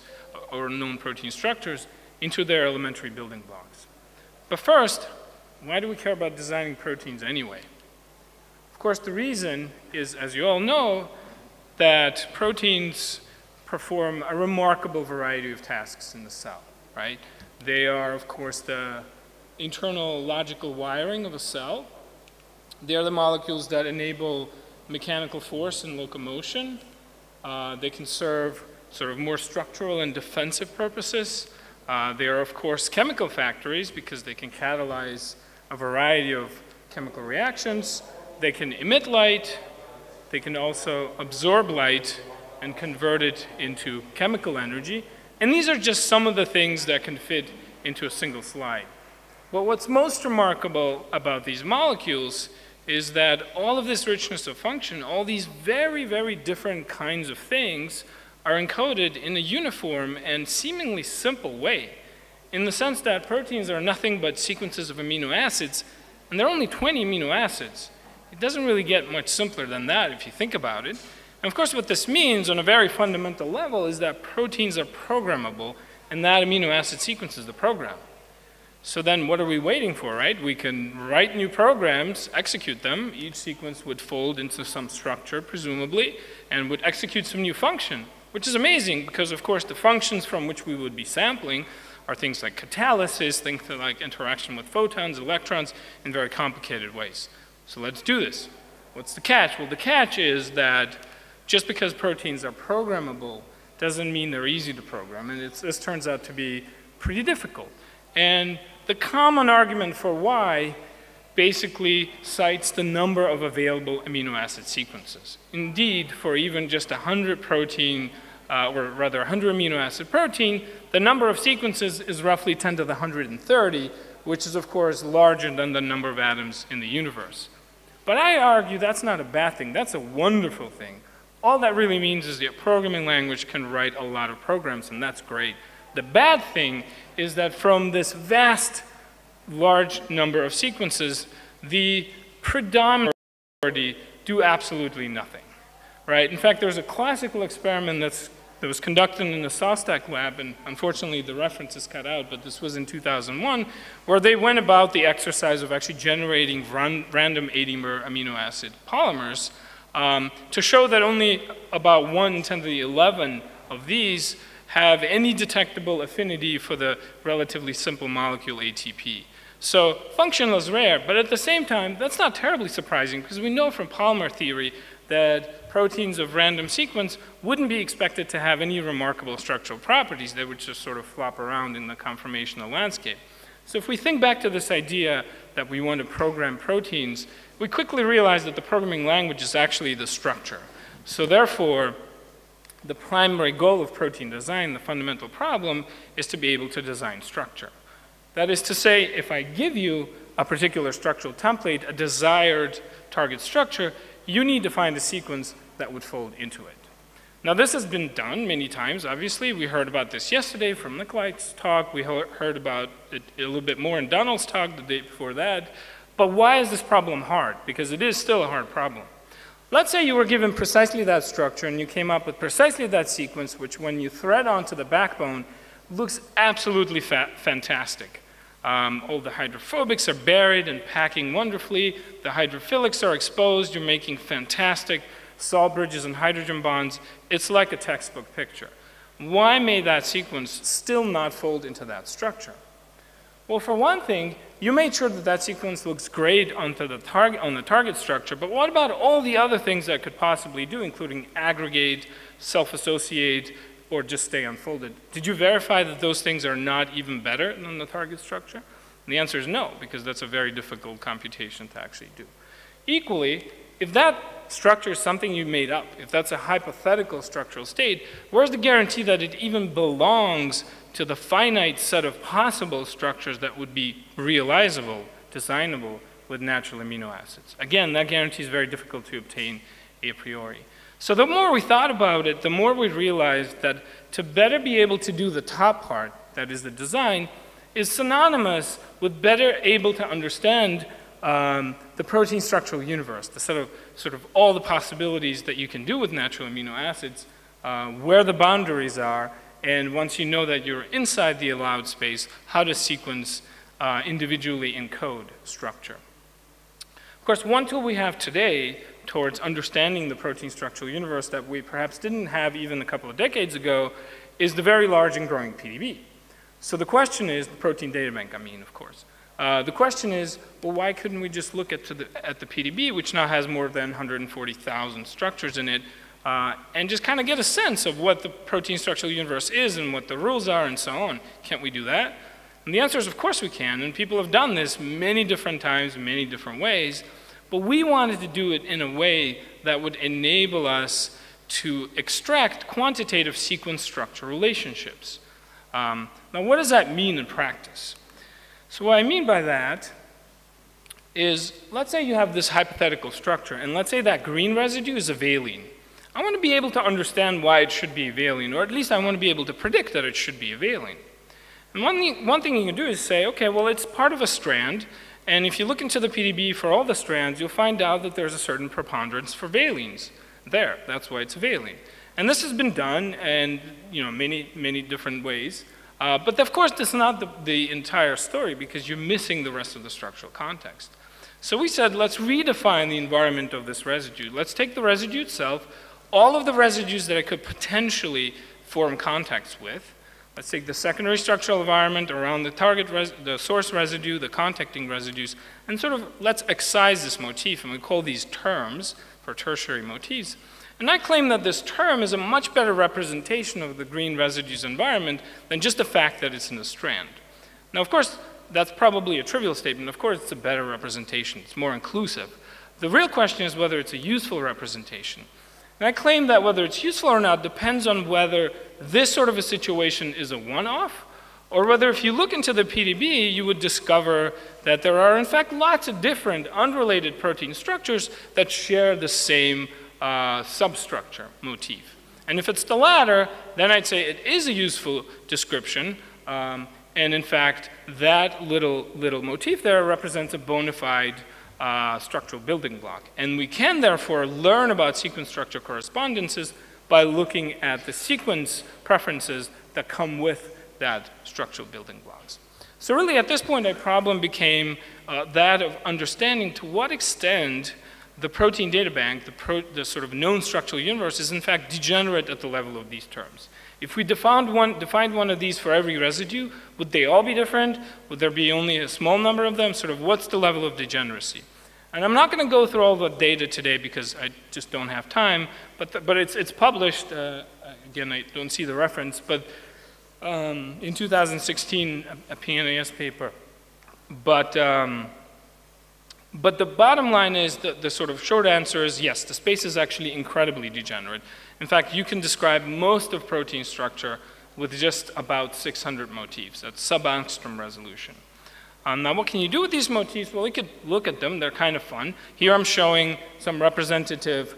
or known protein structures into their elementary building blocks. But first, why do we care about designing proteins anyway? Of course, the reason is, as you all know, that proteins perform a remarkable variety of tasks in the cell, right? They are, of course, the internal logical wiring of a cell. They are the molecules that enable mechanical force and locomotion. They can serve sort of more structural and defensive purposes. They are, of course, chemical factories because they can catalyze a variety of chemical reactions. They can emit light. They can also absorb light and convert it into chemical energy. And these are just some of the things that can fit into a single slide. But what's most remarkable about these molecules is that all of this richness of function, all these very, very different kinds of things are encoded in a uniform and seemingly simple way, in the sense that proteins are nothing but sequences of amino acids, and there are only 20 amino acids. It doesn't really get much simpler than that if you think about it. And of course, what this means on a very fundamental level is that proteins are programmable, and that amino acid sequence is the program. So then what are we waiting for, right? We can write new programs, execute them. Each sequence would fold into some structure, presumably, and would execute some new function, which is amazing because, of course, the functions from which we would be sampling are things like catalysis, things like interaction with photons, electrons, in very complicated ways. So let's do this. What's the catch? Well, the catch is that just because proteins are programmable doesn't mean they're easy to program, and this turns out to be pretty difficult. And the common argument for why basically cites the number of available amino acid sequences. Indeed, for even just 100 protein, or rather 100 amino acid protein, the number of sequences is roughly 10 to the 130, which is of course larger than the number of atoms in the universe. But I argue that's not a bad thing, that's a wonderful thing. All that really means is that programming language can write a lot of programs, and that's great. The bad thing is that from this vast, large number of sequences, the predominant majority do absolutely nothing, right? In fact, there's a classical experiment that was conducted in the Sostak lab, and unfortunately the reference is cut out, but this was in 2001, where they went about the exercise of actually generating random 80-mer amino acid polymers to show that only about 1 in 10 to the 11 of these have any detectable affinity for the relatively simple molecule ATP. So functional is rare, but at the same time, that's not terribly surprising because we know from polymer theory that proteins of random sequence wouldn't be expected to have any remarkable structural properties. They would just sort of flop around in the conformational landscape. So if we think back to this idea that we want to program proteins, we quickly realize that the programming language is actually the structure. So therefore, the primary goal of protein design, the fundamental problem, is to be able to design structure. That is to say, if I give you a particular structural template, a desired target structure, you need to find a sequence that would fold into it. Now this has been done many times, obviously. We heard about this yesterday from Nikolai's talk. We heard about it a little bit more in Donald's talk the day before that. But why is this problem hard? Because it is still a hard problem. Let's say you were given precisely that structure and you came up with precisely that sequence, which when you thread onto the backbone, looks absolutely fantastic. All the hydrophobics are buried and packing wonderfully. The hydrophilics are exposed. You're making fantastic salt bridges and hydrogen bonds. It's like a textbook picture. Why may that sequence still not fold into that structure? Well, for one thing, you made sure that that sequence looks great on the target structure, but what about all the other things that could possibly do, including aggregate, self-associate, or just stay unfolded? Did you verify that those things are not even better than the target structure? And the answer is no, because that's a very difficult computation to actually do. Equally, if that structure is something you made up, if that's a hypothetical structural state, where's the guarantee that it even belongs to the finite set of possible structures that would be realizable, designable with natural amino acids? Again, that guarantee is very difficult to obtain a priori. So the more we thought about it, the more we realized that to better be able to do the top part, that is the design, is synonymous with better able to understand the protein structural universe, the sort of all the possibilities that you can do with natural amino acids, where the boundaries are, and once you know that you're inside the allowed space, how to sequence individually encode structure. Of course, one tool we have today towards understanding the protein structural universe that we perhaps didn't have even a couple of decades ago is the very large and growing PDB. So the question is, the protein data bank, I mean, of course. The question is, well, why couldn't we just look at the PDB, which now has more than 140,000 structures in it, and just kind of get a sense of what the protein structural universe is and what the rules are and so on? Can't we do that? And the answer is, of course we can, and people have done this many different times in many different ways, but we wanted to do it in a way that would enable us to extract quantitative sequence structure relationships. Now, what does that mean in practice? So what I mean by that is, let's say you have this hypothetical structure, and let's say that green residue is a valine. I want to be able to understand why it should be a valine, or at least I want to be able to predict that it should be a valine. And one thing you can do is say, okay, well, it's part of a strand, and if you look into the PDB for all the strands, you'll find out that there's a certain preponderance for valines there. That's why it's a valine. And this has been done in many different ways. But of course, this is not the entire story, because you're missing the rest of the structural context. So we said, let's redefine the environment of this residue. Let's take the residue itself, all of the residues that it could potentially form contacts with. Let's take the secondary structural environment around the source residue, the contacting residues, and sort of let's excise this motif, and we call these terms for tertiary motifs. And I claim that this term is a much better representation of the green residue's environment than just the fact that it's in a strand. Now, of course, that's probably a trivial statement. Of course, it's a better representation. It's more inclusive. The real question is whether it's a useful representation. And I claim that whether it's useful or not depends on whether this sort of a situation is a one-off, or whether if you look into the PDB, you would discover that there are, in fact, lots of different unrelated protein structures that share the same substructure motif. And if it's the latter, then I'd say it is a useful description, and in fact, that little motif there represents a bona fide structural building block. And we can therefore learn about sequence structure correspondences by looking at the sequence preferences that come with that structural building blocks. So really at this point, our problem became that of understanding to what extent the protein data bank, the sort of known structural universe, is in fact degenerate at the level of these terms. If we defined one of these for every residue, would they all be different? Would there be only a small number of them? Sort of what's the level of degeneracy? And I'm not going to go through all the data today because I just don't have time, but it's published, again, I don't see the reference, but in 2016, a PNAS paper. But the bottom line is that the sort of short answer is yes, the space is actually incredibly degenerate. In fact, you can describe most of protein structure with just about 600 motifs. That's sub-angstrom resolution. Now, what can you do with these motifs? Well, we could look at them. They're kind of fun. Here I'm showing some representative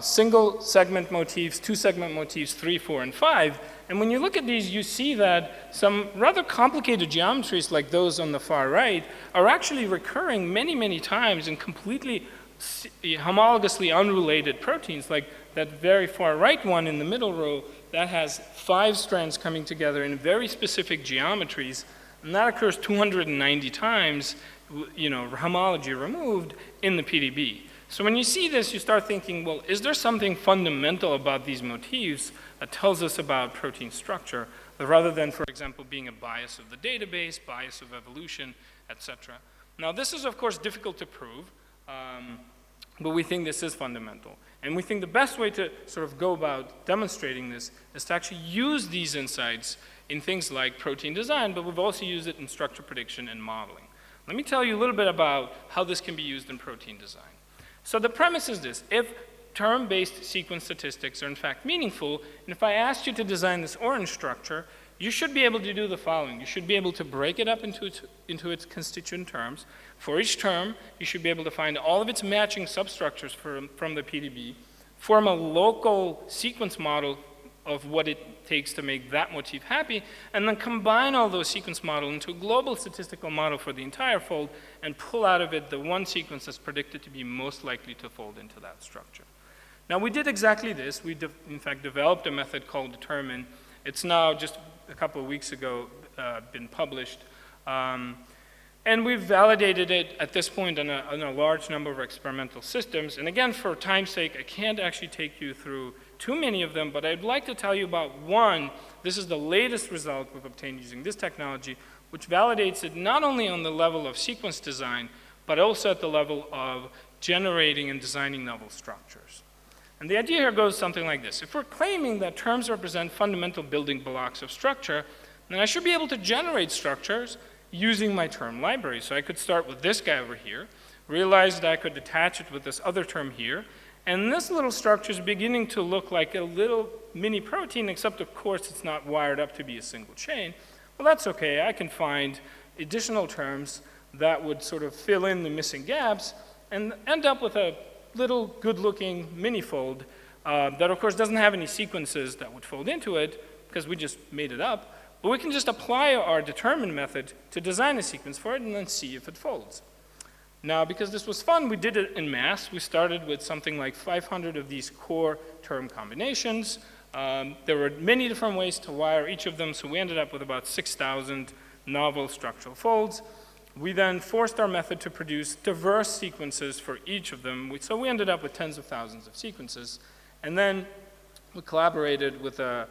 single segment motifs, 2 segment motifs, 3, 4, and 5. And when you look at these, you see that some rather complicated geometries like those on the far right are actually recurring many, many times in completely homologously unrelated proteins, like that very far right one in the middle row that has 5 strands coming together in very specific geometries And that occurs 290 times, homology removed in the PDB. So when you see this, you start thinking, well, is there something fundamental about these motifs that tells us about protein structure, rather than, for example, being a bias of the database, bias of evolution, etc. Now, this is, of course, difficult to prove, but we think this is fundamental. And we think the best way to sort of go about demonstrating this is to actually use these insights in things like protein design, but we've also used it in structure prediction and modeling. Let me tell you a little bit about how this can be used in protein design. So the premise is this: if term-based sequence statistics are in fact meaningful, and if I asked you to design this orange structure, you should be able to do the following. You should be able to break it up into its constituent terms. For each term, you should be able to find all of its matching substructures from the PDB, form a local sequence model of what it takes to make that motif happy, and then combine all those sequence models into a global statistical model for the entire fold and pull out of it the one sequence that's predicted to be most likely to fold into that structure. Now, we did exactly this. We, in fact, developed a method called Determine. It's now, just a couple of weeks ago, been published. And we've validated it at this point on a large number of experimental systems. And again, for time's sake, I can't actually take you through too many of them, but I'd like to tell you about one. This is the latest result we've obtained using this technology, which validates it not only on the level of sequence design, but also at the level of generating and designing novel structures. And the idea here goes something like this. If we're claiming that terms represent fundamental building blocks of structure, then I should be able to generate structures using my term library. So I could start with this guy over here, realize that I could attach it with this other term here, and this little structure is beginning to look like a little mini protein, except of course it's not wired up to be a single chain. Well, that's okay. I can find additional terms that would sort of fill in the missing gaps and end up with a little good-looking mini-fold that, of course, doesn't have any sequences that would fold into it because we just made it up. But we can just apply our determine method to design a sequence for it and then see if it folds. Now, because this was fun, we did it in mass. We started with something like 500 of these core term combinations. There were many different ways to wire each of them, so we ended up with about 6,000 novel structural folds. We then forced our method to produce diverse sequences for each of them. So we ended up with tens of thousands of sequences. And then we collaborated with a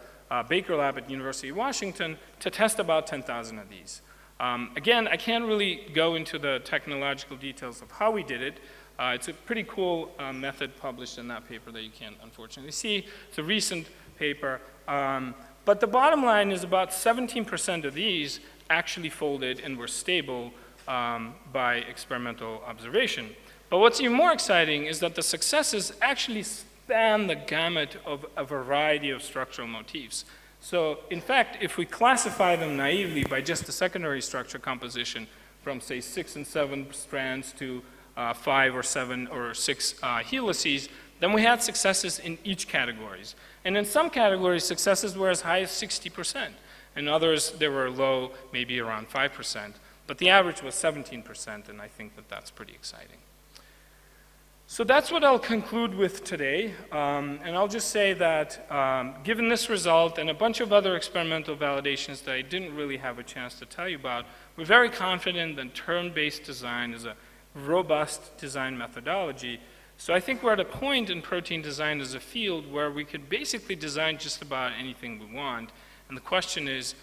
Baker lab at University of Washington to test about 10,000 of these. Again, I can't really go into the technological details of how we did it. It's a pretty cool method published in that paper that you can't unfortunately see. It's a recent paper. But the bottom line is about 17% of these actually folded and were stable by experimental observation. But what's even more exciting is that the successes actually span the gamut of a variety of structural motifs. So in fact, if we classify them naively by just the secondary structure composition from, say, 6 and 7 strands to 5 or 7 or 6 helices, then we had successes in each categories. And in some categories, successes were as high as 60%. In others, they were low, maybe around 5%. But the average was 17%, and I think that that's pretty exciting. So that's what I'll conclude with today. And I'll just say that given this result and a bunch of other experimental validations that I didn't really have a chance to tell you about, we're very confident that term-based design is a robust design methodology. So I think we're at a point in protein design as a field where we could basically design just about anything we want. And the question is,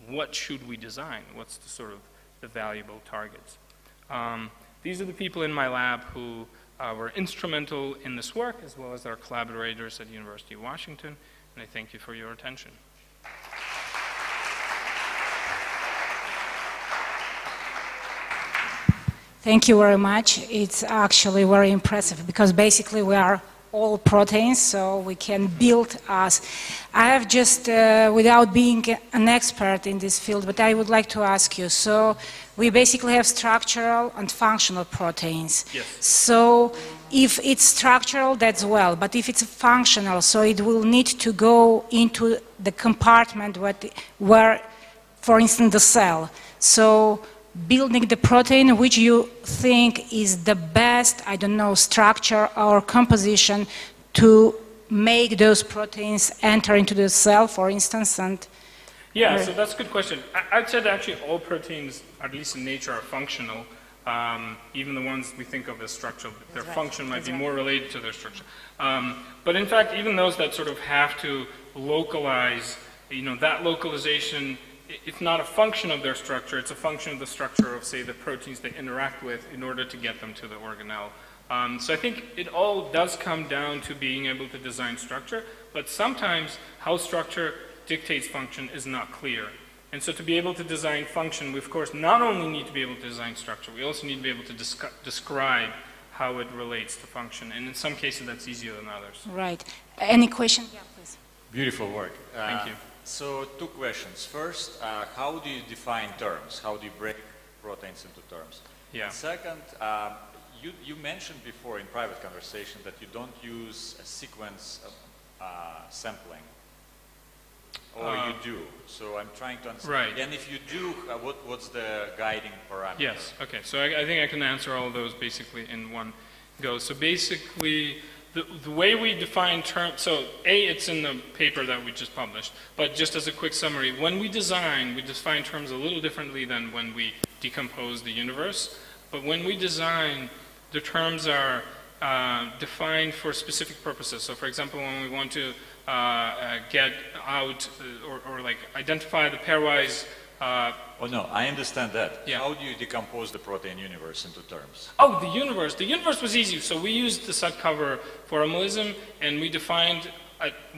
what should we design? What's the sort of the valuable targets? These are the people in my lab who were instrumental in this work, as well as our collaborators at the University of Washington, and I thank you for your attention. Thank you very much. It's actually very impressive because basically we are all proteins, so we can build us. I have just, without being an expert in this field, but I would like to ask you, so we basically have structural and functional proteins. Yes. So if it's structural, that's well, but if it's functional, so it will need to go into the compartment where, for instance, the cell. So building the protein which you think is the best, I don't know, structure or composition to make those proteins enter into the cell, for instance, and Yeah, so that's a good question. I'd say that actually all proteins, at least in nature, are functional. Even the ones we think of as structural, their function might be more related to their structure. But in fact, even those that sort of have to localize, that localization, it's not a function of their structure, it's a function of the structure of, say, the proteins they interact with in order to get them to the organelle. So I think it all does come down to being able to design structure, but sometimes how structure dictates function is not clear. And so to be able to design function, we of course not only need to be able to design structure, we also need to be able to describe how it relates to function. And in some cases that's easier than others. Right. Any question? Yeah, please. Beautiful work. Thank you. So 2 questions. First, how do you define terms? How do you break proteins into terms? Yeah. And second, you mentioned before in private conversation that you don't use a sequence sampling. Or you do. So I'm trying to understand. Right. And if you do, what's the guiding parameter? Yes, okay. So I think I can answer all of those basically in one go. So basically, the way we define terms, so it's in the paper that we just published, but just as a quick summary, when we define terms a little differently than when we decompose the universe. But when we design, the terms are defined for specific purposes. So for example, when we want to get out or like identify the pairwise. Oh no, I understand that. Yeah. How do you decompose the protein universe into terms? Oh, the universe. The universe was easy. So we used the set cover formalism, and we defined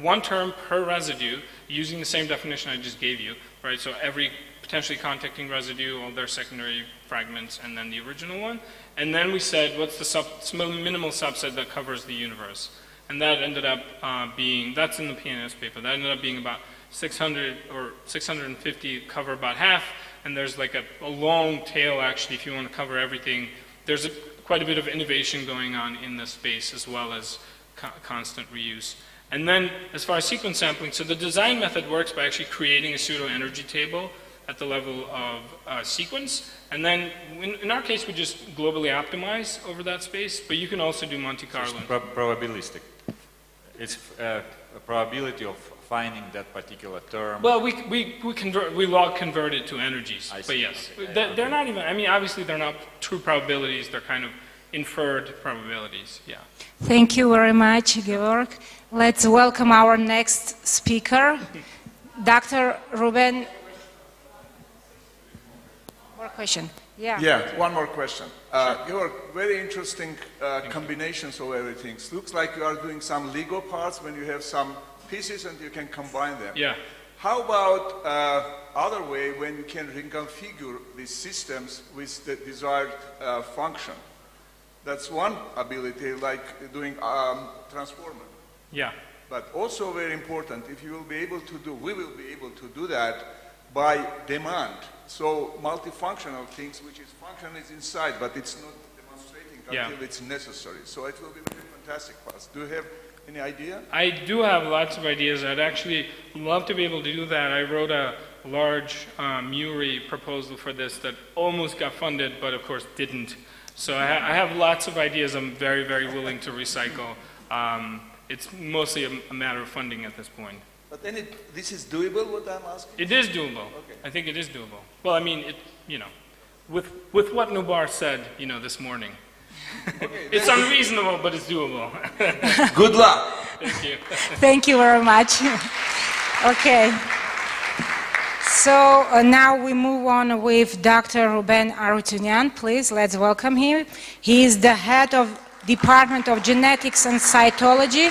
one term per residue using the same definition I just gave you, right? So every potentially contacting residue, all their secondary fragments, and then the original one. And then we said, what's the minimal subset that covers the universe? And that ended up being, that's in the PNS paper, that ended up being about 600 or 650 cover about half, and there's like a long tail actually if you want to cover everything. There's quite a bit of innovation going on in this space as well as constant reuse. And then as far as sequence sampling, so the design method works by actually creating a pseudo energy table at the level of sequence, and then in our case we just globally optimize over that space, but you can also do Monte Carlo. So it's probabilistic. It's a probability of finding that particular term. Well, we log convert it to energies, but yes, they're not even. I mean, obviously they're not true probabilities. They're kind of inferred probabilities. Yeah. Thank you very much, Georg. Let's welcome our next speaker, Dr. Ruben. More question. Yeah. Yeah, one more question. Georg, very interesting combinations of everything. Looks like you are doing some Lego parts when you have some pieces and you can combine them. Yeah. How about other way when you can reconfigure these systems with the desired function? That's one ability, like doing transformer. Yeah. But also very important, if you will be able to do, we will be able to do that by demand. So multifunctional things, which is function is inside, but it's not demonstrating until it's necessary. So it will be very fantastic for us. Do you have any idea? I do have lots of ideas. I'd actually love to be able to do that. I wrote a large Muri proposal for this that almost got funded, but of course didn't. So I have lots of ideas I'm very, very willing to recycle. It's mostly a matter of funding at this point. But then this is doable, what I'm asking? It is doable. Okay. I think it is doable. Well, I mean, with what Nubar said, this morning. Okay, it's unreasonable, but it's doable. Good luck. Thank you. Thank you very much. Okay. So now we move on with Dr. Ruben Arutyunyan. Please, let's welcome him. He is the head of Department of Genetics and Cytology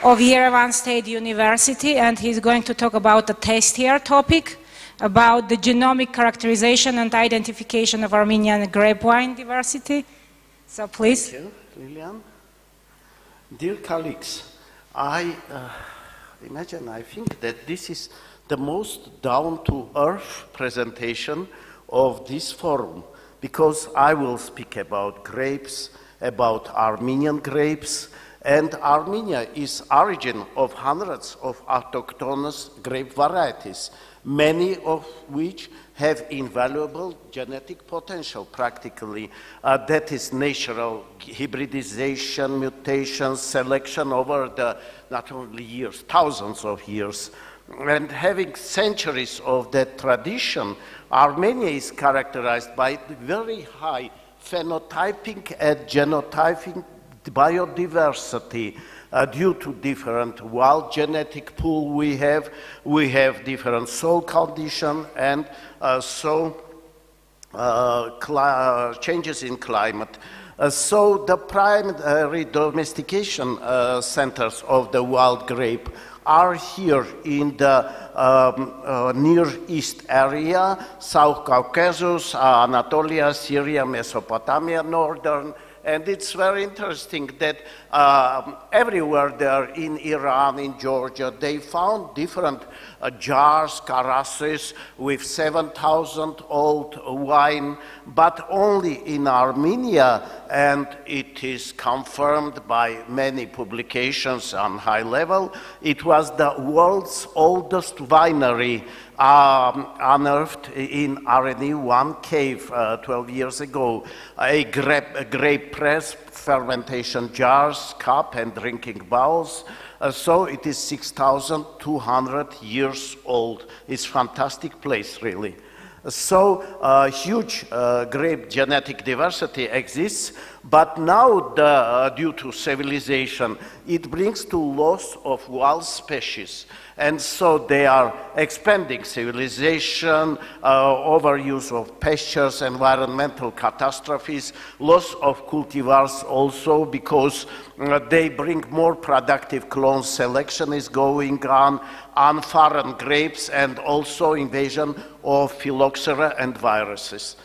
of Yerevan State University, and he's going to talk about a tastier topic about the genomic characterization and identification of Armenian grape wine diversity. So please. Thank you, Lilian. Dear colleagues, I think that this is the most down-to-earth presentation of this forum, because I will speak about grapes, about Armenian grapes, and Armenia is origin of hundreds of autochthonous grape varieties, many of which have invaluable genetic potential practically. That is natural hybridization, mutations, selection over the not only years, thousands of years. And having centuries of that tradition, Armenia is characterized by very high phenotyping and genotyping biodiversity due to different wild genetic pool we have different soil condition, and changes in climate. So the primary domestication centers of the wild grape are here in the Near East area, South Caucasus, Anatolia, Syria, Mesopotamia, Northern. And it's very interesting that everywhere there in Iran, in Georgia, they found different jars, carasses with 7,000-old wine, but only in Armenia, and it is confirmed by many publications on high level, it was the world's oldest winery unearthed in RNE1 cave 12 years ago. A grape press, fermentation jars, cup and drinking bowls. So it is 6,200 years old. It's a fantastic place, really. So huge grape genetic diversity exists, but now due to civilization, it brings to loss of wild species. And so they are expanding civilization, overuse of pastures, environmental catastrophes, loss of cultivars also because they bring more productive clone selection is going on foreign grapes, and also invasion of phylloxera and viruses.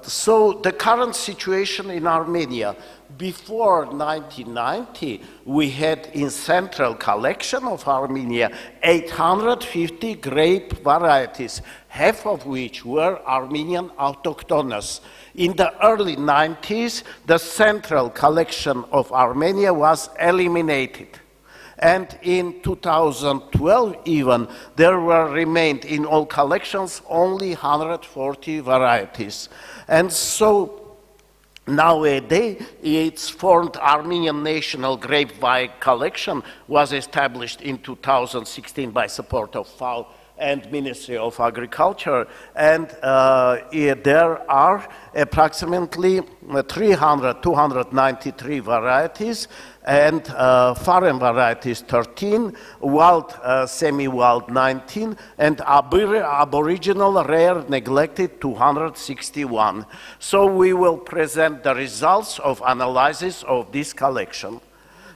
So the current situation in Armenia, before 1990, we had in central collection of Armenia 850 grape varieties, half of which were Armenian autochthonous. In the early 90s, the central collection of Armenia was eliminated. And in 2012 even, there remained in all collections only 140 varieties. And so nowadays, its formed Armenian National Grape Vine Collection was established in 2016 by support of FAO and Ministry of Agriculture, and there are approximately 293 varieties, and foreign varieties 13, wild, semi-wild 19, and aboriginal, rare, neglected 261. So we will present the results of analysis of this collection.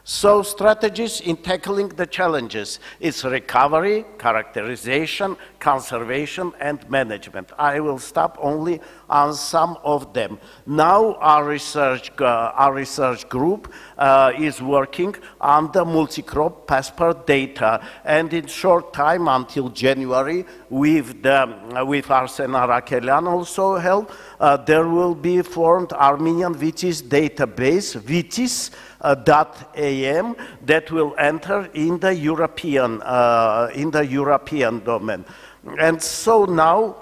So strategies in tackling the challenges is recovery, characterization, conservation, and management. I will stop only on some of them. Now our research group is working on the multi-crop passport data, and in short time until January, with Arsen Arakelian also help, there will be formed Armenian Vitis database, Vitis.am, that will enter in the European domain. And so now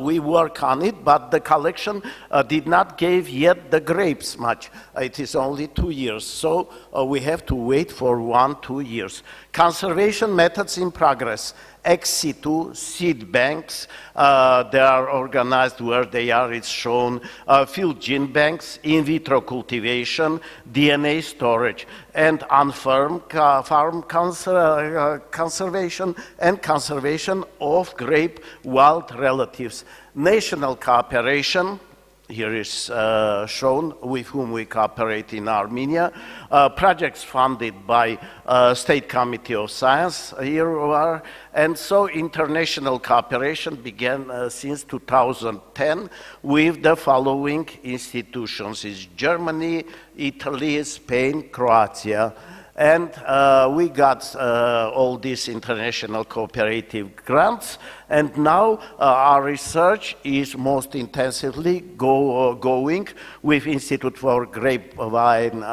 we work on it, but the collection did not give yet the grapes much. It is only 2 years, so we have to wait for 1-2 years. Conservation methods in progress. Ex situ seed banks, they are organized where they are, it's shown, field gene banks, in vitro cultivation, DNA storage, and on-farm conservation and conservation of grape wild relatives. National cooperation, here is shown with whom we cooperate in Armenia. Projects funded by State Committee of Science, here we are. And so international cooperation began since 2010 with the following institutions: is Germany, Italy, Spain, Croatia. And we got all these international cooperative grants, and now our research is most intensively going with Institute for Grapevine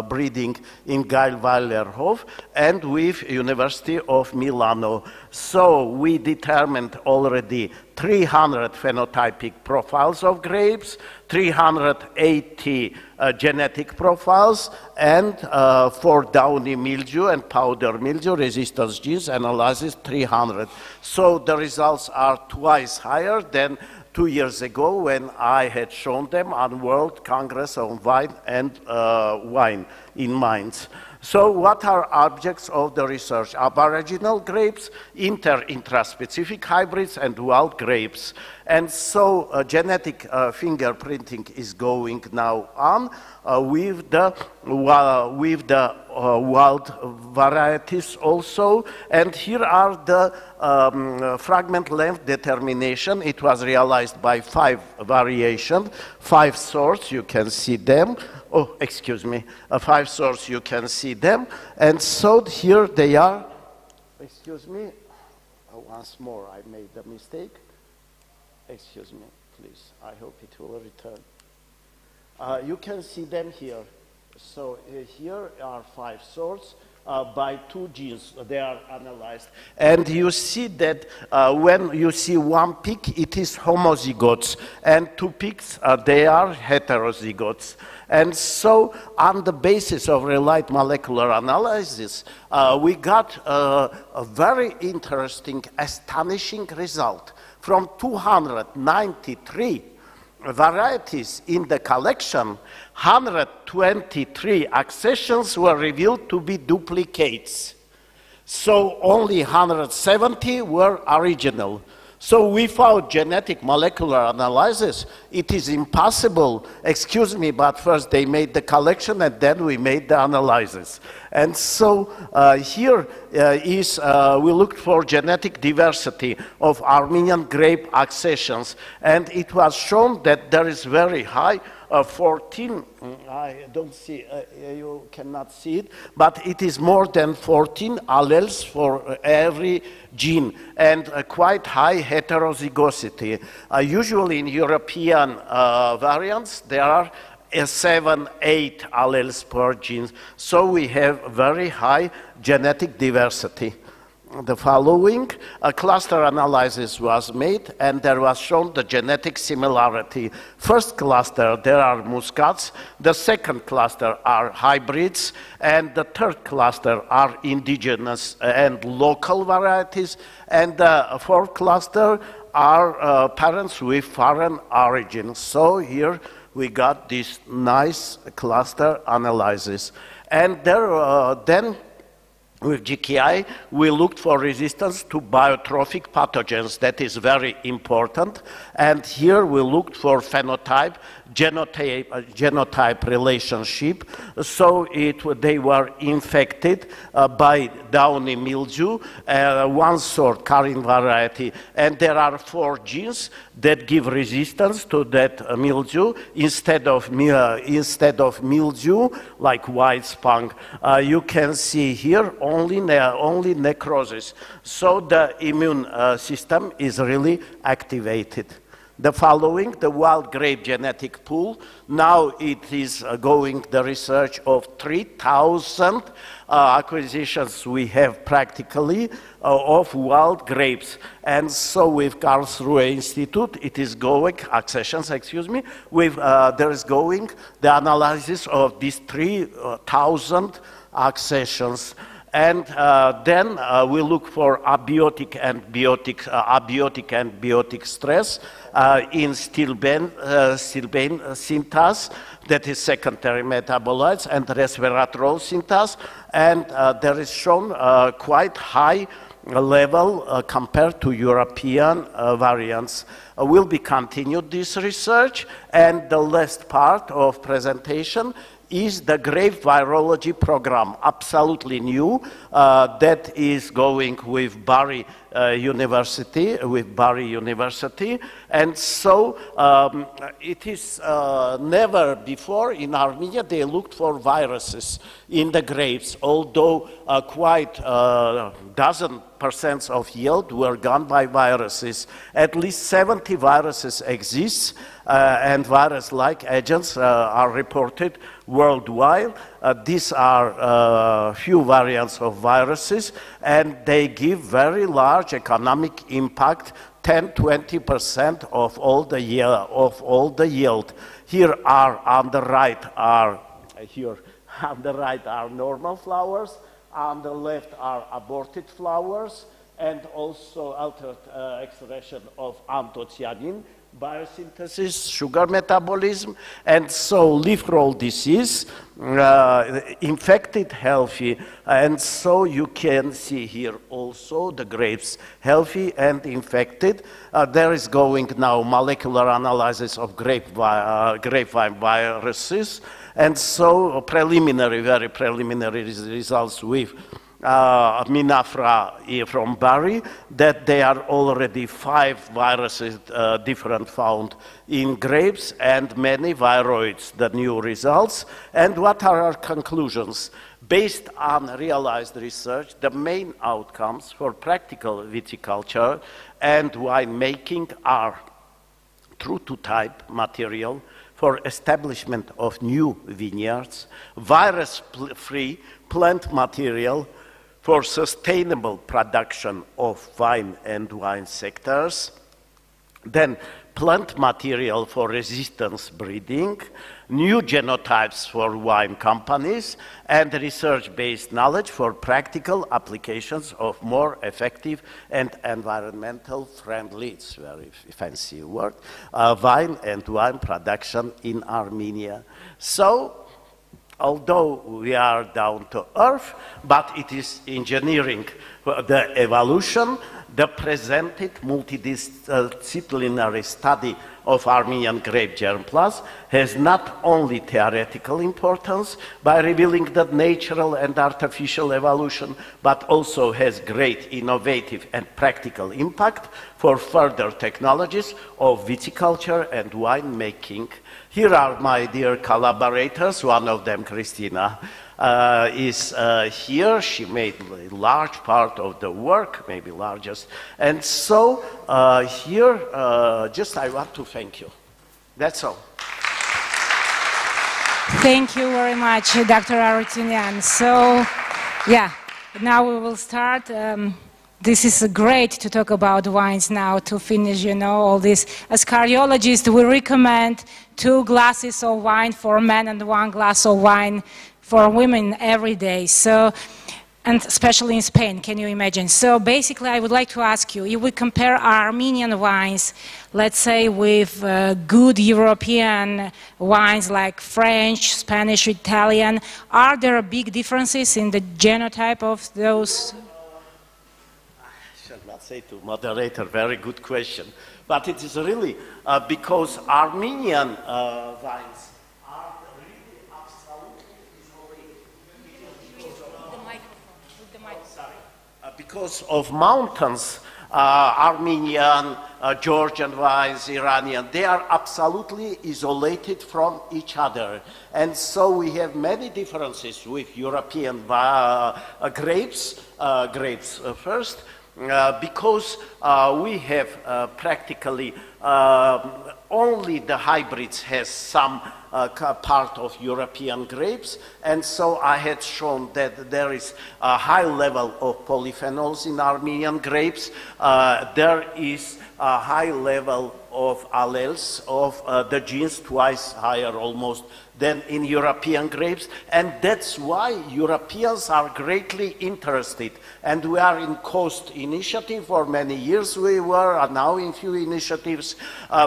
Breeding in Gail-Weilerhof and with University of Milano. So we determined already 300 phenotypic profiles of grapes, 380 genetic profiles, and for downy mildew and powder mildew resistance genes analysis 300. So the results are twice higher than 2 years ago when I had shown them on World Congress on Wine and Wine in Mainz. So what are objects of the research? Aboriginal grapes, intraspecific hybrids, and wild grapes. And so genetic fingerprinting is going now on with the wild varieties also. And here are the fragment length determination. It was realized by 5 variations, 5 sorts, you can see them. Oh, excuse me, 5 sorts, you can see them. And so here they are. Excuse me, once more, I made a mistake. Excuse me, please, I hope it will return. You can see them here. So here are 5 sorts. By 2 genes, they are analyzed. And you see that when you see 1 peak, it is homozygotes, and 2 peaks, they are heterozygotes. And so on the basis of relied molecular analysis, we got a very interesting, astonishing result. From 293 varieties in the collection, 123 accessions were revealed to be duplicates. So only 170 were original. So without genetic molecular analysis, it is impossible, excuse me, but first they made the collection and then we made the analysis. And so here we looked for genetic diversity of Armenian grape accessions, and it was shown that there is very high 14, I don't see, you cannot see it, but it is more than 14 alleles for every gene, and quite high heterozygosity. Usually in European variants, there are 7, 8 alleles per gene, so we have very high genetic diversity. The following, a cluster analysis was made, and there was shown the genetic similarity. First cluster, there are muscats. The second cluster are hybrids. And the third cluster are indigenous and local varieties. And the fourth cluster are parents with foreign origin. So here we got this nice cluster analysis. And there, then, with GKI, we looked for resistance to biotrophic pathogens. That is very important. And here we looked for phenotype, genotype relationship. So they were infected by downy mildew, 1 sort, Karin variety. And there are 4 genes that give resistance to that mildew instead of mildew, like white spunk. You can see here only necrosis. So the immune system is really activated. The following, the wild grape genetic pool. Now it is going the research of 3,000 acquisitions we have practically of wild grapes. And so with Karlsruhe Institute, it is going, accessions, excuse me, with, there is going the analysis of these 3,000 accessions. And then we look for abiotic and biotic stress in stilbene synthase, that is secondary metabolites, and resveratrol synthase. And there is shown quite high level compared to European variants. Will be continued this research, and the last part of presentation is the grape virology program, absolutely new, that is going with Bari University, and so it is never before in Armenia they looked for viruses in the grapes, although quite dozen% of yield were gone by viruses. At least 70 viruses exist, and virus-like agents are reported worldwide. these are few variants of viruses, and they give very large economic impact, 10–20% of all the yield. Here are on the right are normal flowers, on the left are aborted flowers, and also altered expression of anthocyanin, biosynthesis, sugar metabolism, and so leaf roll disease, infected, healthy, and so you can see here also the grapes healthy and infected. There is going now molecular analysis of grapevine viruses, and so very preliminary results with Minafra from Barry, that there are already 5 viruses different found in grapes and many viroids, the new results. And what are our conclusions? Based on realized research, the main outcomes for practical viticulture and winemaking are true-to-type material for establishment of new vineyards, virus-free plant material for sustainable production of wine and wine sectors, then plant material for resistance breeding, new genotypes for wine companies, and research-based knowledge for practical applications of more effective and environmental friendly, it's a very fancy word, wine and wine production in Armenia. So, although we are down to earth, but it is engineering the evolution. The presented multidisciplinary study of Armenian grape germplasm has not only theoretical importance by revealing the natural and artificial evolution, but also has great innovative and practical impact for further technologies of viticulture and winemaking. Here are my dear collaborators, one of them, Christina, is here. She made a large part of the work, maybe largest. And so here, just I want to thank you. That's all. Thank you very much, Dr. Arutunian. So, yeah, now we will start. This is great to talk about wines now, to finish, you know, all this. As cardiologists, we recommend 2 glasses of wine for men and 1 glass of wine for women every day. So, and especially in Spain, can you imagine? So basically, I would like to ask you, if we compare Armenian wines, let's say, with good European wines like French, Spanish, Italian, are there big differences in the genotype of those? I shall not say to moderator, very good question, but it is really because Armenian wines are really absolutely isolated. Because of mountains, Armenian, Georgian wines, Iranian, they are absolutely isolated from each other. And so we have many differences with European grapes first, because we have practically only the hybrids has some part of European grapes, and so I had shown that there is a high level of polyphenols in Armenian grapes. There is a high level of alleles of the genes, twice higher almost than in European grapes, and that's why Europeans are greatly interested. And we are in COAST initiative for many years. We were now in few initiatives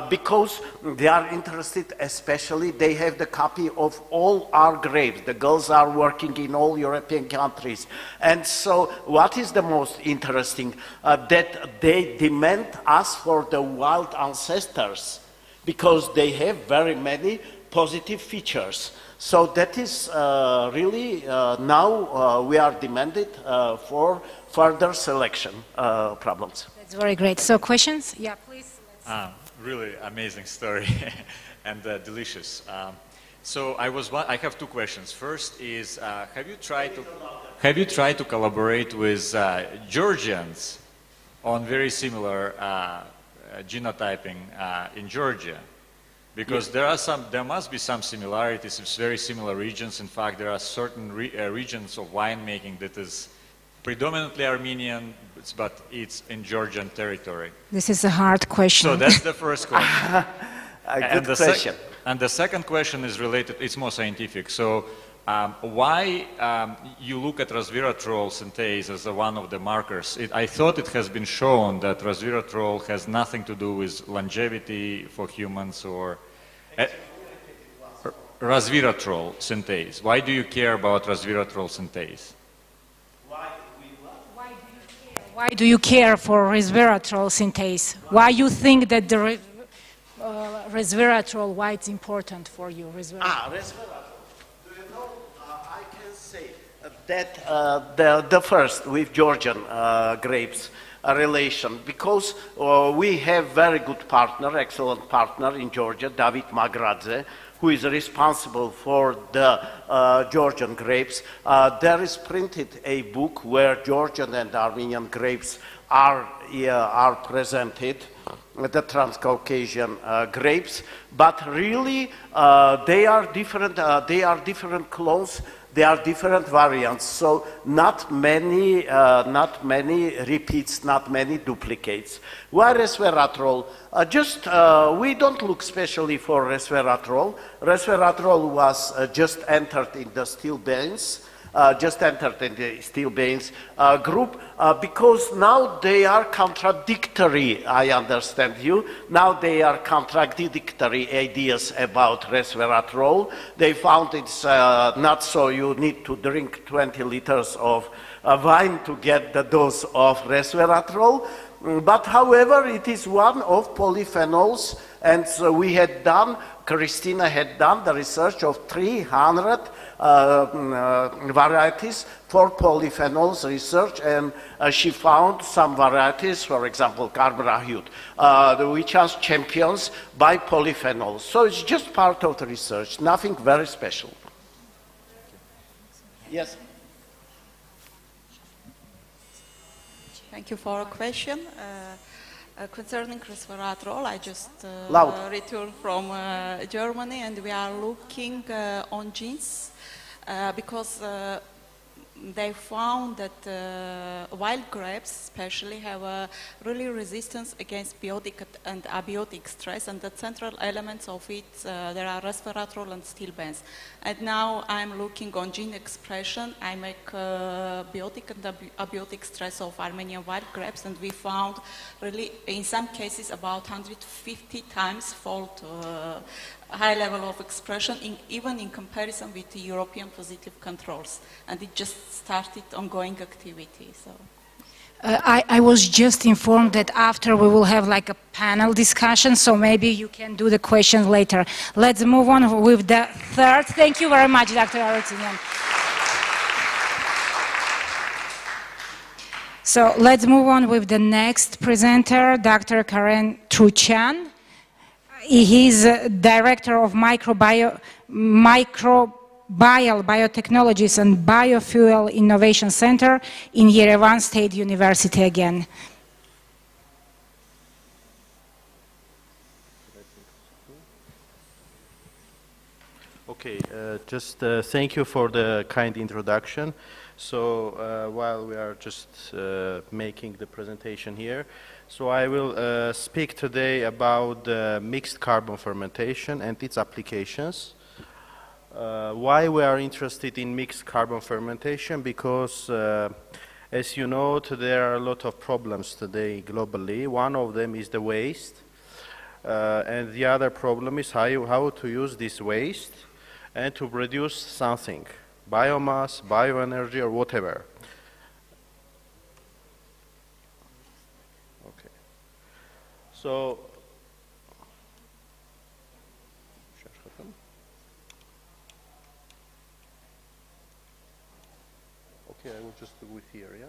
because they are interested, especially they have the copy of all our grapes. The girls are working in all European countries. And so what is the most interesting? That they demand us for the wild ancestors because they have very many positive features. So that is really now we are demanded for further selection problems. That's very great. So questions? Yeah, please. Really amazing story and delicious. So I have 2 questions. First is, have you tried to collaborate with Georgians on very similar genotyping in Georgia? Because there must be some similarities. It's very similar regions. In fact, there are certain regions of winemaking that is predominantly Armenian, but it's in Georgian territory. This is a hard question. So that's the first question. Good question. And the second question is related, it's more scientific. So why you look at resveratrol synthase as one of the markers? I thought it has been shown that resveratrol has nothing to do with longevity for humans or resveratrol synthase. Why do you care about resveratrol synthase? Why do you care for resveratrol synthase? Why you think that the resveratrol, why it's important for you? Resveratrol. Do you know, I can say that the first with Georgian grapes relation, because we have very good partner, excellent partner in Georgia, David Magradze, who is responsible for the Georgian grapes. There is printed a book where Georgian and Armenian grapes are presented, the Transcaucasian grapes, but really they are different clones. They are different variants, so not many repeats, not many duplicates. Why resveratrol? We don't look specially for resveratrol. Resveratrol was just entered in the steel beans, group because now they are contradictory. I understand you. Now they are contradictory ideas about resveratrol. They found it's not so you need to drink 20 liters of wine to get the dose of resveratrol. But however, it is one of polyphenols, and so we had done, Christina had done the research of 300 varieties for polyphenols research, and she found some varieties, for example, Carbrahute, which are champions by polyphenols. So it's just part of the research, nothing very special. Yes? Thank you for a question. Concerning resveratrol, I just returned from Germany, and we are looking on genes because they found that wild grapes especially have a really resistance against biotic and abiotic stress, and the central elements of it, there are resveratrol and stilbenes. And now I'm looking on gene expression. I make biotic and abiotic stress of Armenian wild grapes, and we found really, in some cases, about 150 times fold high level of expression, even in comparison with the European positive controls. And it just started ongoing activity. So. I was just informed that after we will have like a panel discussion, so maybe you can do the questions later. Let's move on with the third. Thank you very much, Dr. Arutunian. So let's move on with the next presenter, Dr. Karen Truchan. He is Director of Microbial Biotechnologies and Biofuel Innovation Center in Yerevan State University again. Okay, thank you for the kind introduction. So while we are just making the presentation here, so I will speak today about mixed carbon fermentation and its applications. Why we are interested in mixed carbon fermentation? Because as you know, there are a lot of problems today globally. One of them is the waste, and the other problem is how to use this waste and to produce something, biomass, bioenergy, or whatever. Okay. So, okay, I will just do it here, yeah?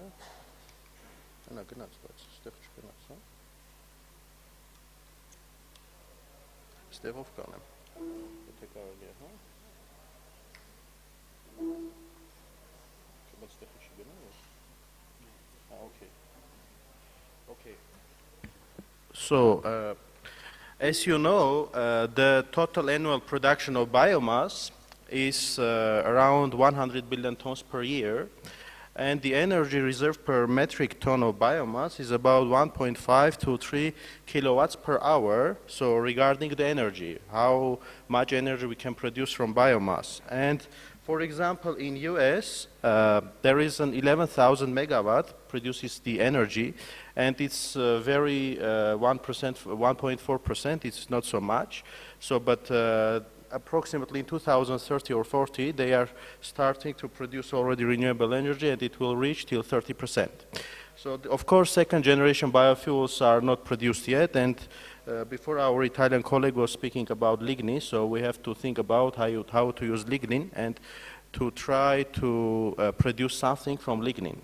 Okay. So, As you know, the total annual production of biomass is around 100 billion tons per year, and the energy reserve per metric ton of biomass is about 1.5 to 3 kilowatts per hour. So regarding the energy, how much energy we can produce from biomass. And for example, in US, there is an 11,000 megawatt produces the energy, and it's very 1.4%, it's not so much. So, but approximately in 2030 or 40, they are starting to produce already renewable energy, and it will reach till 30%. So, of course, second generation biofuels are not produced yet, and before our Italian colleague was speaking about lignin, so we have to think about how to use lignin and to try to produce something from lignin.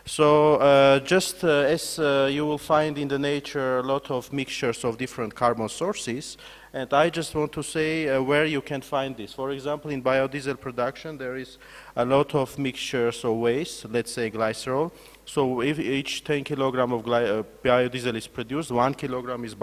So just as you will find in the nature a lot of mixtures of different carbon sources, and I just want to say where you can find this. For example, in biodiesel production, there is a lot of mixtures of waste, let's say glycerol. So if each 10 kilogram of biodiesel is produced, 1 kilogram is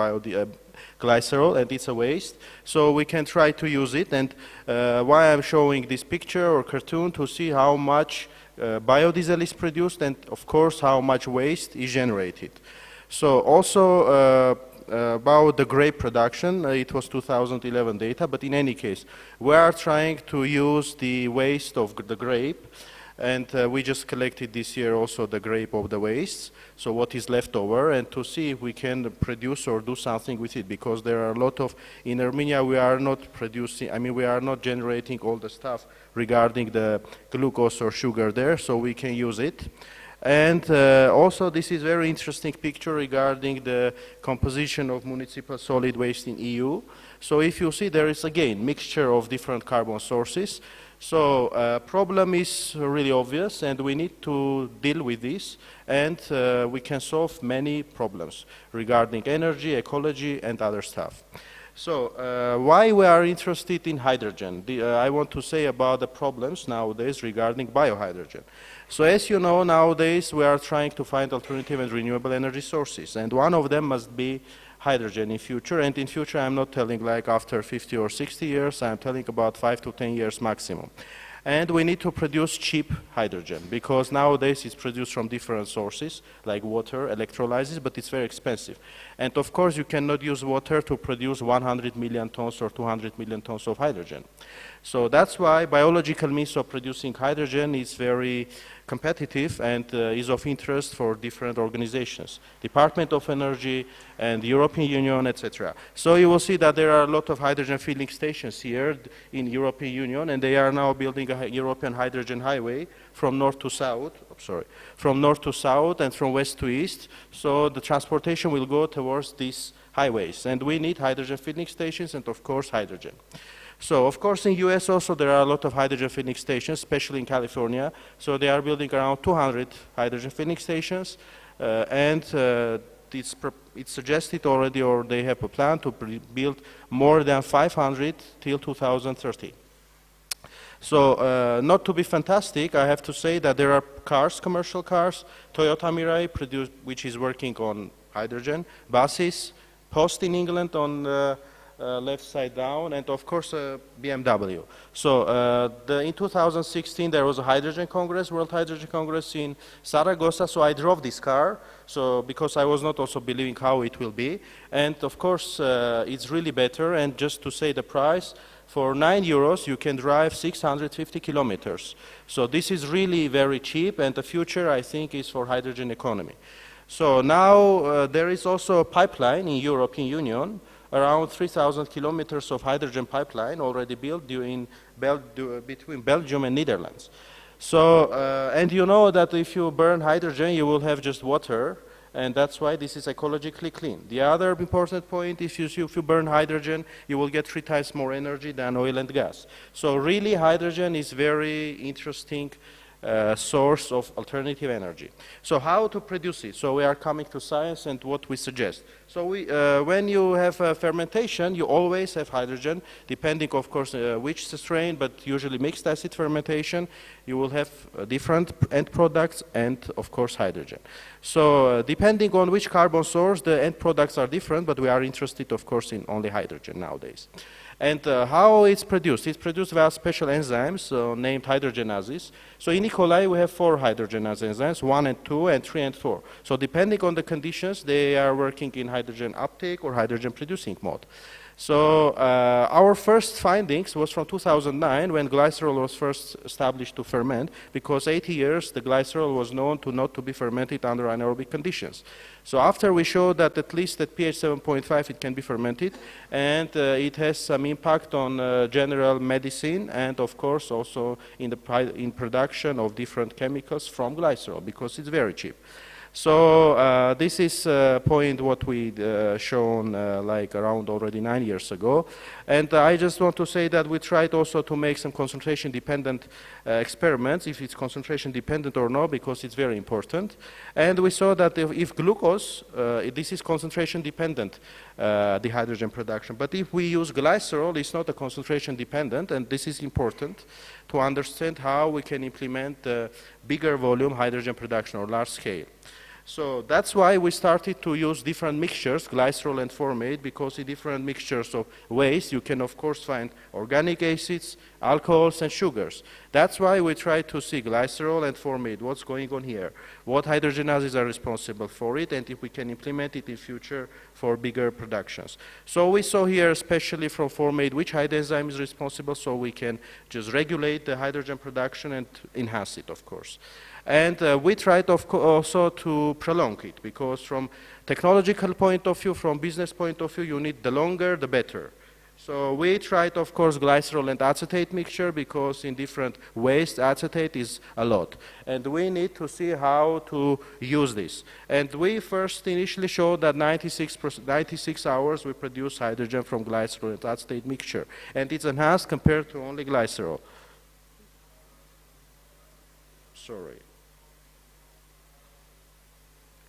glycerol, and it's a waste. So we can try to use it, and why I'm showing this picture or cartoon to see how much biodiesel is produced, and of course how much waste is generated. So also about the grape production, it was 2011 data, but in any case, we are trying to use the waste of the grape, and we just collected this year also the grape of the wastes, so what is left over, and to see if we can produce or do something with it, because there are a lot of, in Armenia we are not producing, I mean we are not generating all the stuff regarding the glucose or sugar there, so we can use it. And also this is very interesting picture regarding the composition of municipal solid waste in EU. So if you see, there is again mixture of different carbon sources. So problem is really obvious, and we need to deal with this, and we can solve many problems regarding energy, ecology, and other stuff. So why we are interested in hydrogen? I want to say about the problems nowadays regarding biohydrogen. So as you know, nowadays we are trying to find alternative and renewable energy sources, and one of them must be hydrogen in future, and in future I'm not telling like after 50 or 60 years, I'm telling about 5 to 10 years maximum. And we need to produce cheap hydrogen, because nowadays it's produced from different sources, like water, electrolysis, but it's very expensive. And of course you cannot use water to produce 100 million tons or 200 million tons of hydrogen. So that's why biological means of producing hydrogen is very competitive and is of interest for different organizations, Department of Energy and the European Union, etc. So you will see that there are a lot of hydrogen filling stations here in European Union, and they are now building a European hydrogen highway from north to south, from north to south and from west to east. So the transportation will go towards these highways, and we need hydrogen filling stations and of course hydrogen. So, of course, in US also there are a lot of hydrogen filling stations, especially in California. So they are building around 200 hydrogen filling stations, and it's suggested already, or they have a plan to build more than 500 till 2030. So, not to be fantastic, I have to say that there are cars, commercial cars, Toyota Mirai, which is working on hydrogen, buses, Post in England on left side down, and of course BMW. So in 2016 there was a hydrogen congress, World Hydrogen Congress in Zaragoza, so I drove this car, so because I was not also believing how it will be, and of course it's really better. And just to say the price, for 9 euros you can drive 650 kilometers. So this is really very cheap, and the future I think is for hydrogen economy. So now there is also a pipeline in European Union, around 3,000 kilometers of hydrogen pipeline already built between Belgium and Netherlands. So, and you know that if you burn hydrogen, you will have just water, and that's why this is ecologically clean. The other important point is if you burn hydrogen, you will get 3 times more energy than oil and gas. So really hydrogen is very interesting source of alternative energy. So how to produce it? So we are coming to science and what we suggest. So when you have fermentation, you always have hydrogen, depending, of course, which strain, but usually mixed acid fermentation, you will have different end products and, of course, hydrogen. So depending on which carbon source, the end products are different, but we are interested, of course, in only hydrogen nowadays. And how it's produced? It's produced via special enzymes named hydrogenases. So in E. coli, we have 4 hydrogenase enzymes, 1 and 2, and 3 and 4. So depending on the conditions, they are working in hydrogen uptake or hydrogen producing mode. So our first findings was from 2009 when glycerol was first established to ferment, because 80 years the glycerol was known to not to be fermented under anaerobic conditions. So after we showed that at least at pH 7.5 it can be fermented, and it has some impact on general medicine and of course also in production of different chemicals from glycerol, because it's very cheap. So this is a point what we shown like around already 9 years ago. And I just want to say that we tried also to make some concentration dependent experiments, if it's concentration dependent or not, because it's very important. And we saw that if glucose, this is concentration dependent, the hydrogen production. But if we use glycerol, it's not a concentration dependent, and this is important to understand how we can implement bigger volume hydrogen production or large scale. So that's why we started to use different mixtures, glycerol and formate, because in different mixtures of waste you can of course find organic acids, alcohols and sugars. That's why we try to see glycerol and formate, what's going on here, what hydrogenases are responsible for it, and if we can implement it in future for bigger productions. So we saw here, especially from formate, which hydrogen enzyme is responsible, so we can just regulate the hydrogen production and enhance it, of course. And we tried also to prolong it, because from technological point of view, from business point of view, you need the longer, the better. So we tried, of course, glycerol and acetate mixture, because in different ways, acetate is a lot. And we need to see how to use this. And we first initially showed that 96 hours we produce hydrogen from glycerol and acetate mixture. And it's enhanced compared to only glycerol. Sorry.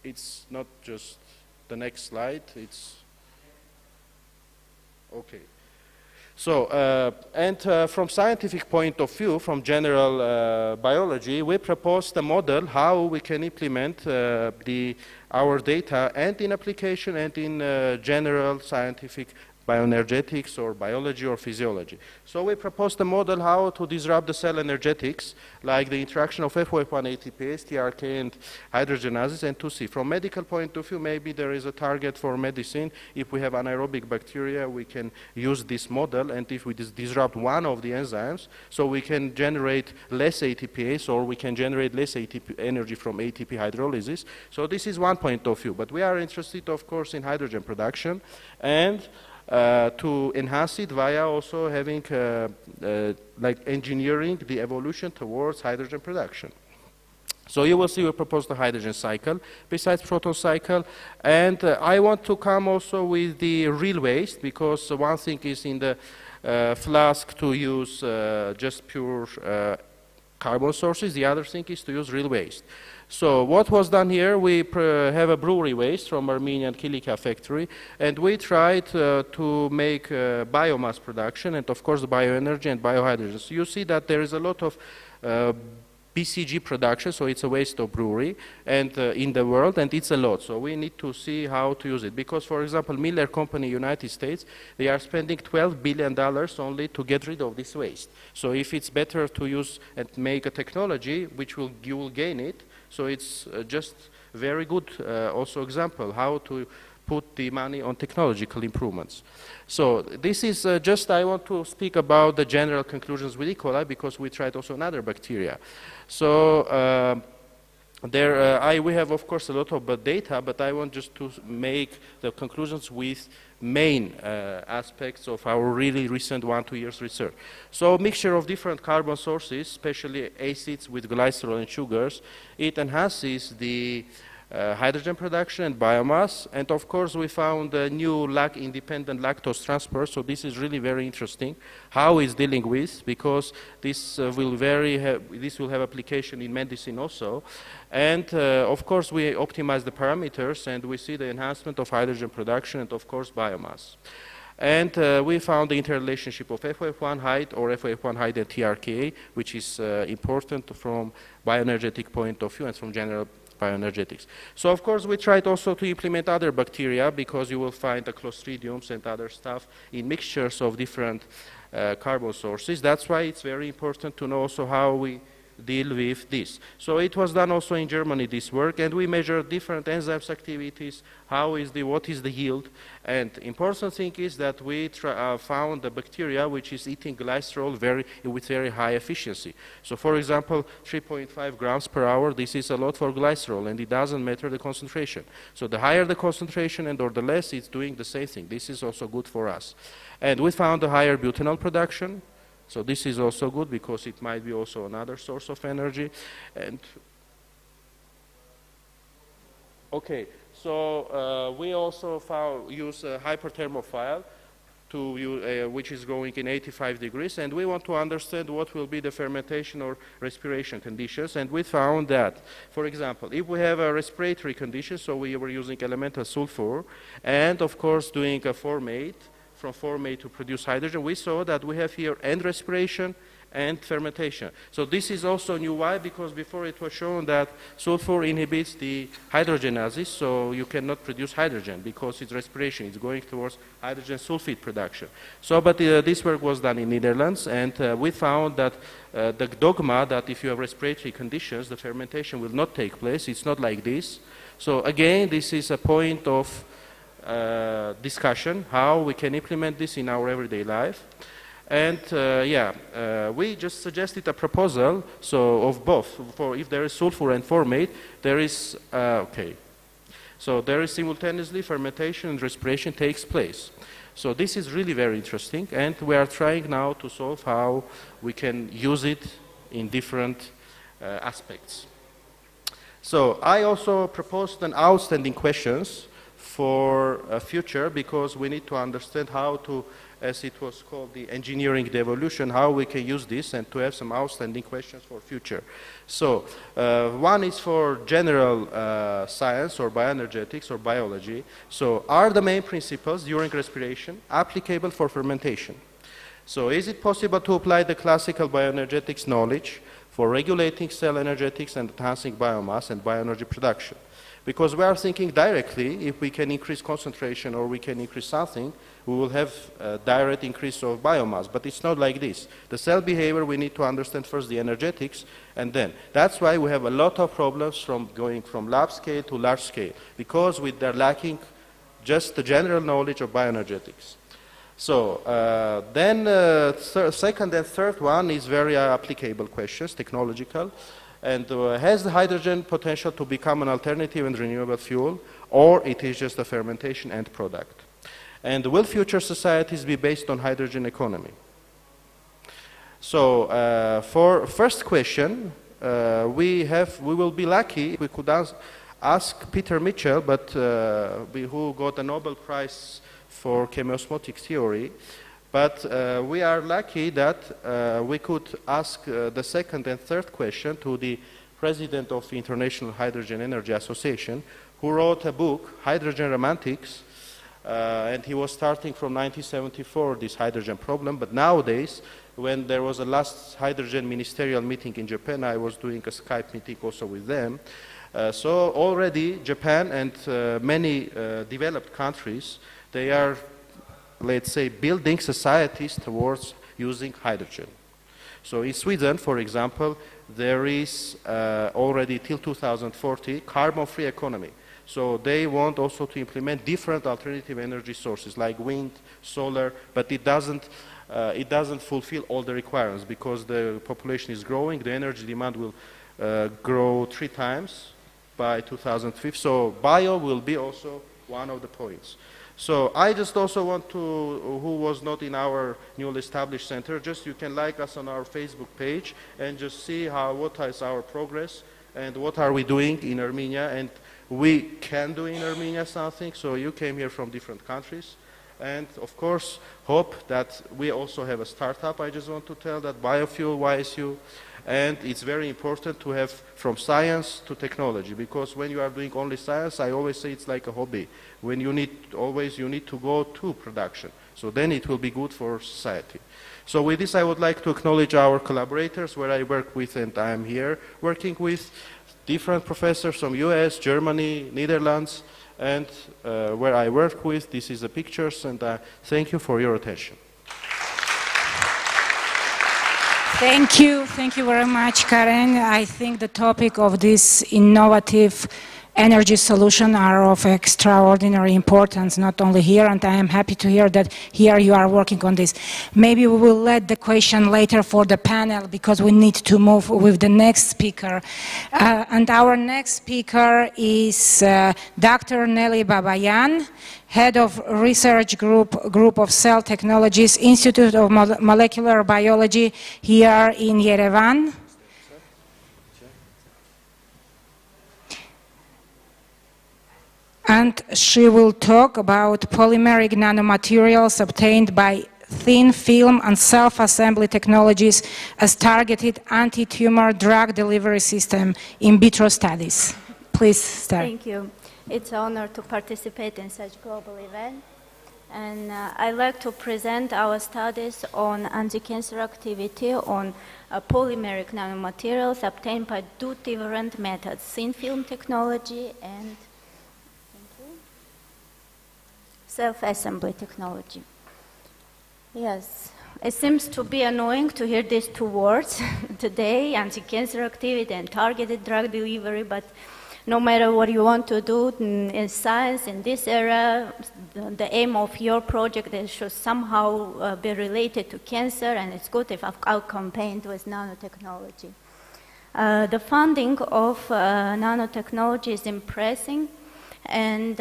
It's not just the next slide, it's okay. So, from scientific point of view, from general biology, we proposed a model how we can implement our data and in application and in general scientific bioenergetics or biology or physiology. So we proposed a model how to disrupt the cell energetics, like the interaction of FOF1 ATPase, TRK, and hydrogenases, and to see. From medical point of view, maybe there is a target for medicine. If we have anaerobic bacteria, we can use this model, and if we disrupt one of the enzymes, so we can generate less ATPase, or we can generate less ATP energy from ATP hydrolysis. So this is one point of view. But we are interested, of course, in hydrogen production, and to enhance it via also having like engineering the evolution towards hydrogen production. So you will see we proposed the hydrogen cycle besides proton cycle, and I want to come also with the real waste, because one thing is in the flask to use just pure carbon sources, the other thing is to use real waste. So what was done here, we have a brewery waste from Armenia and Kilika factory, and we tried to make biomass production and of course bioenergy and biohydrogen. So you see that there is a lot of BCG production, so it's a waste of brewery and in the world, and it's a lot. So we need to see how to use it, because for example, Miller Company, United States, they are spending $12 billion only to get rid of this waste. So if it's better to use and make a technology which you will gain it, so it's just very good also example how to put the money on technological improvements. So this is just, I want to speak about the general conclusions with E. coli, because we tried also another bacteria. So we have of course a lot of data, but I want just to make the conclusions with main aspects of our really recent 1-2 years research. So mixture of different carbon sources, especially acids with glycerol and sugars, it enhances the hydrogen production and biomass. And of course, we found a new independent lactose transport. So this is really very interesting. How is dealing with, because this will have application in medicine also. And of course, we optimize the parameters, and we see the enhancement of hydrogen production and of course biomass. And we found the interrelationship of FOF1 height or FOF1 height and TRKA, which is important from bioenergetic point of view and from general bioenergetics. So of course we tried also to implement other bacteria, because you will find the Clostridiums and other stuff in mixtures of different carbon sources. That's why it's very important to know also how we deal with this. So it was done also in Germany, this work, and we measured different enzymes activities, what is the yield. And important thing is that we found the bacteria which is eating glycerol with very high efficiency. So for example, 3.5 grams per hour, this is a lot for glycerol, and it doesn't matter the concentration. So the higher the concentration or the less, it's doing the same thing. This is also good for us. And we found a higher butanol production. So this is also good, because it might be also another source of energy. And okay, so we also use a hyperthermophile which is going in 85 degrees, and we want to understand what will be the fermentation or respiration conditions. And we found that, for example, if we have a respiratory condition, so we were using elemental sulfur, and of course doing a formate, from formate to produce hydrogen, we saw that we have here end respiration and fermentation. So this is also new. Why? Because before it was shown that sulfur inhibits the hydrogenases, so you cannot produce hydrogen because it's respiration. It's going towards hydrogen sulfide production. So, but this work was done in Netherlands, and we found that the dogma that if you have respiratory conditions, the fermentation will not take place. It's not like this. So again, this is a point of discussion, how we can implement this in our everyday life. And we just suggested a proposal, so of both, for if there is sulfur and formate, there is, so there is simultaneously fermentation and respiration takes place. So this is really very interesting, and we are trying now to solve how we can use it in different aspects. So I also proposed an outstanding questions for future, because we need to understand how to, as it was called, the engineering the evolution, how we can use this, and to have some outstanding questions for future. So one is for general science or bioenergetics or biology. So are the main principles during respiration applicable for fermentation? So is it possible to apply the classical bioenergetics knowledge for regulating cell energetics and enhancing biomass and bioenergy production? Because we are thinking directly, if we can increase concentration or we can increase something, we will have a direct increase of biomass. But it's not like this. The cell behavior, we need to understand first the energetics, and then. That's why we have a lot of problems from going from lab scale to large scale, because they're lacking just the general knowledge of bioenergetics. So then second and third one is very applicable questions, technological. And has the hydrogen potential to become an alternative and renewable fuel, or it is just a fermentation end product? And will future societies be based on hydrogen economy? So for first question, we will be lucky if we could ask Peter Mitchell, but who got a Nobel Prize for chemiosmotic theory. But we are lucky that we could ask the second and third question to the president of the International Hydrogen Energy Association, who wrote a book, Hydrogen Romantics, and he was starting from 1974, this hydrogen problem. But nowadays, when there was a last hydrogen ministerial meeting in Japan, I was doing a Skype meeting also with them. So already Japan and many developed countries, they are, let's say, building societies towards using hydrogen. So in Sweden, for example, there is already till 2040 carbon-free economy. So they want also to implement different alternative energy sources like wind, solar, but it doesn't fulfill all the requirements because the population is growing. The energy demand will grow 3 times by 2050. So bio will be also one of the points. So I just also want to, who was not in our newly established center, just you can like us on our Facebook page and just see what is our progress and what are we doing in Armenia. And we can do in Armenia something. So you came here from different countries. And of course, hope that we also have a startup. I just want to tell that biofuel YSU. And it's very important to have from science to technology, because when you are doing only science, I always say it's like a hobby. When you need to go to production. So then it will be good for society. So with this, I would like to acknowledge our collaborators where I work with, and I am here working with different professors from US, Germany, Netherlands, and where I work with. This is the pictures, and thank you for your attention. Thank you very much, Karen. I think the topic of this innovative energy solution are of extraordinary importance, not only here, and I am happy to hear that here you are working on this. Maybe we will let the question later for the panel, because we need to move with the next speaker. And our next speaker is Dr. Nelly Babayan, Head of Research Group of Cell Technologies, Institute of Molecular Biology here in Yerevan. And she will talk about polymeric nanomaterials obtained by thin film and self-assembly technologies as targeted anti-tumor drug delivery system in vitro studies. Please start. Thank you. It's an honor to participate in such global event. And I'd like to present our studies on anti-cancer activity on polymeric nanomaterials obtained by two different methods, thin film technology and self-assembly technology. Yes, it seems to be annoying to hear these two words today, anti-cancer activity and targeted drug delivery, but no matter what you want to do in science in this era, the aim of your project is should somehow be related to cancer, and it's good if accompanied with nanotechnology. The funding of nanotechnology is impressive, and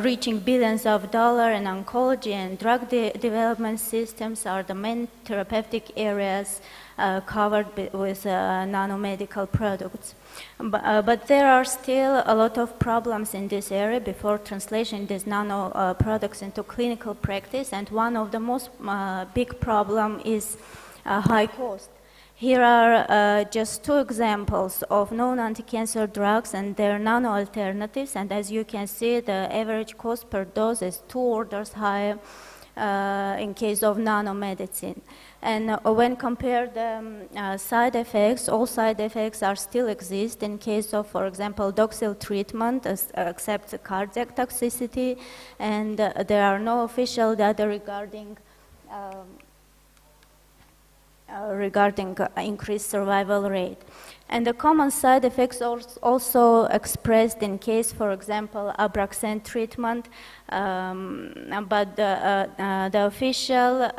reaching billions of dollars in oncology and drug development systems are the main therapeutic areas covered with nanomedical products. But there are still a lot of problems in this area before translating these nano products into clinical practice, and one of the most big problem is high cost. Here are just two examples of known anti-cancer drugs and their nano alternatives, and as you can see, the average cost per dose is 2 orders higher in case of nanomedicine. And when compared the side effects, all side effects are still exist in case of, for example, doxil treatment, except cardiac toxicity, and there are no official data regarding increased survival rate. And the common side effects also expressed in case, for example, Abraxane treatment, but the official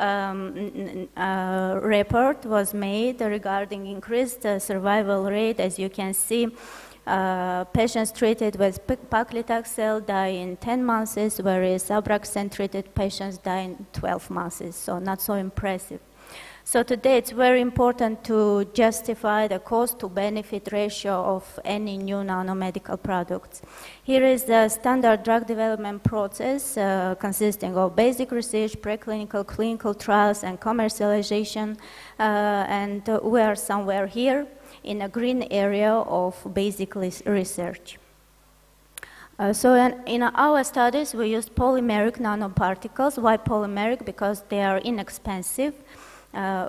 report was made regarding increased survival rate. As you can see, patients treated with paclitaxel die in 10 months, whereas Abraxane treated patients die in 12 months, so not so impressive. So today it's very important to justify the cost-to-benefit ratio of any new nanomedical products. Here is the standard drug development process consisting of basic research, preclinical, clinical trials, and commercialization. And we are somewhere here in a green area of basic research. So in our studies, we used polymeric nanoparticles. Why polymeric? Because they are inexpensive.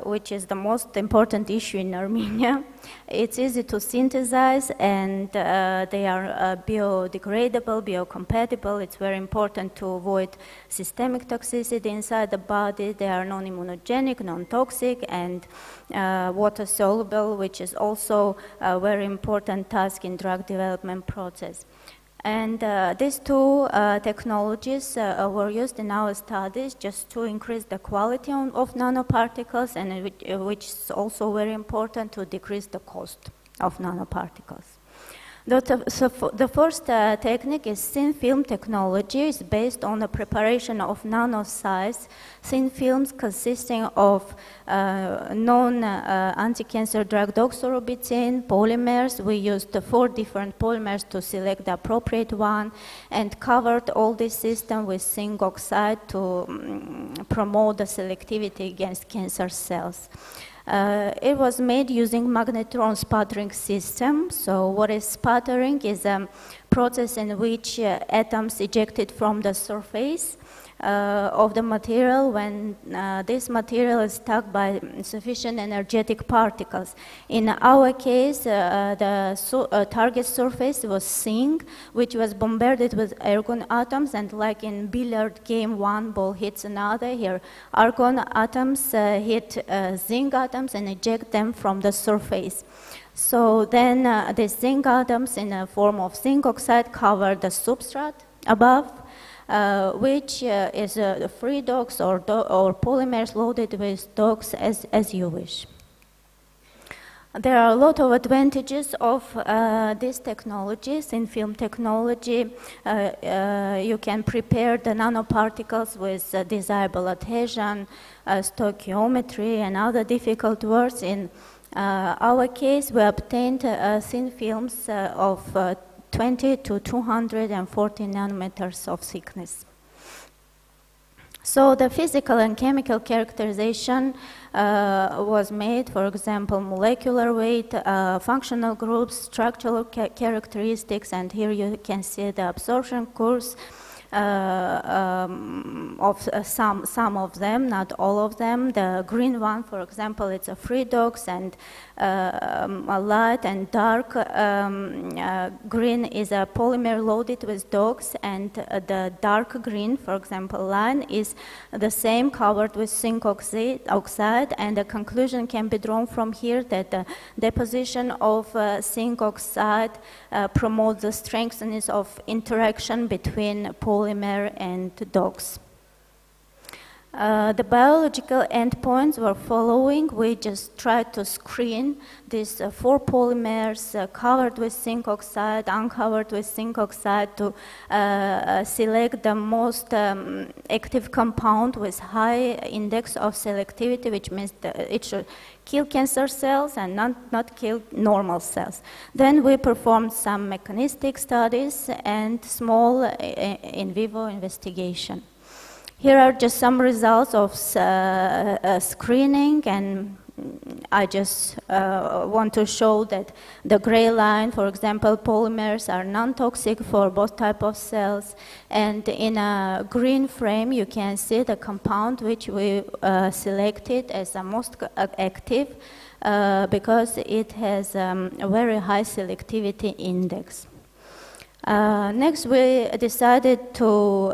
Which is the most important issue in Armenia. It's easy to synthesize, and they are biodegradable, biocompatible. It's very important to avoid systemic toxicity inside the body. They are non-immunogenic, non-toxic, and water-soluble, which is also a very important task in drug development process. And these two technologies were used in our studies just to increase the quality of nanoparticles, and which is also very important to decrease the cost of nanoparticles. The first technique is thin film technology. It's based on the preparation of nano-size thin films consisting of known anti-cancer drug doxorubicin polymers. We used 4 different polymers to select the appropriate one and covered all this system with zinc oxide to promote the selectivity against cancer cells. It was made using magnetron sputtering system. So what is sputtering is a process in which atoms ejected from the surface of the material when this material is stuck by sufficient energetic particles. In our case, the target surface was zinc, which was bombarded with argon atoms, and like in billiard game, one ball hits another. Here, argon atoms hit zinc atoms and eject them from the surface. So then the zinc atoms in the form of zinc oxide cover the substrate above, which is free DOCs or polymers loaded with DOCs as you wish. There are a lot of advantages of these technologies. In film technology, you can prepare the nanoparticles with desirable adhesion, stoichiometry, and other difficult words. In our case, we obtained thin films of 20 to 240 nanometers of thickness. So the physical and chemical characterization was made, for example, molecular weight, functional groups, structural characteristics, and here you can see the absorption curves of some of them, not all of them. The green one, for example, it's a free DOCs, and a light and dark green is a polymer loaded with DOCs, and the dark green, for example, line is the same covered with zinc oxide, and the conclusion can be drawn from here that the deposition of zinc oxide promotes the strengthening of interaction between polymer and DOCs. The biological endpoints were following. We just tried to screen these 4 polymers covered with zinc oxide, uncovered with zinc oxide, to select the most active compound with high index of selectivity, which means that it should kill cancer cells and not kill normal cells. Then we performed some mechanistic studies and small in vivo investigation. Here are just some results of screening, and I just want to show that the gray line, for example, polymers are non-toxic for both types of cells, and in a green frame you can see the compound which we selected as the most active because it has a very high selectivity index. Next, we decided to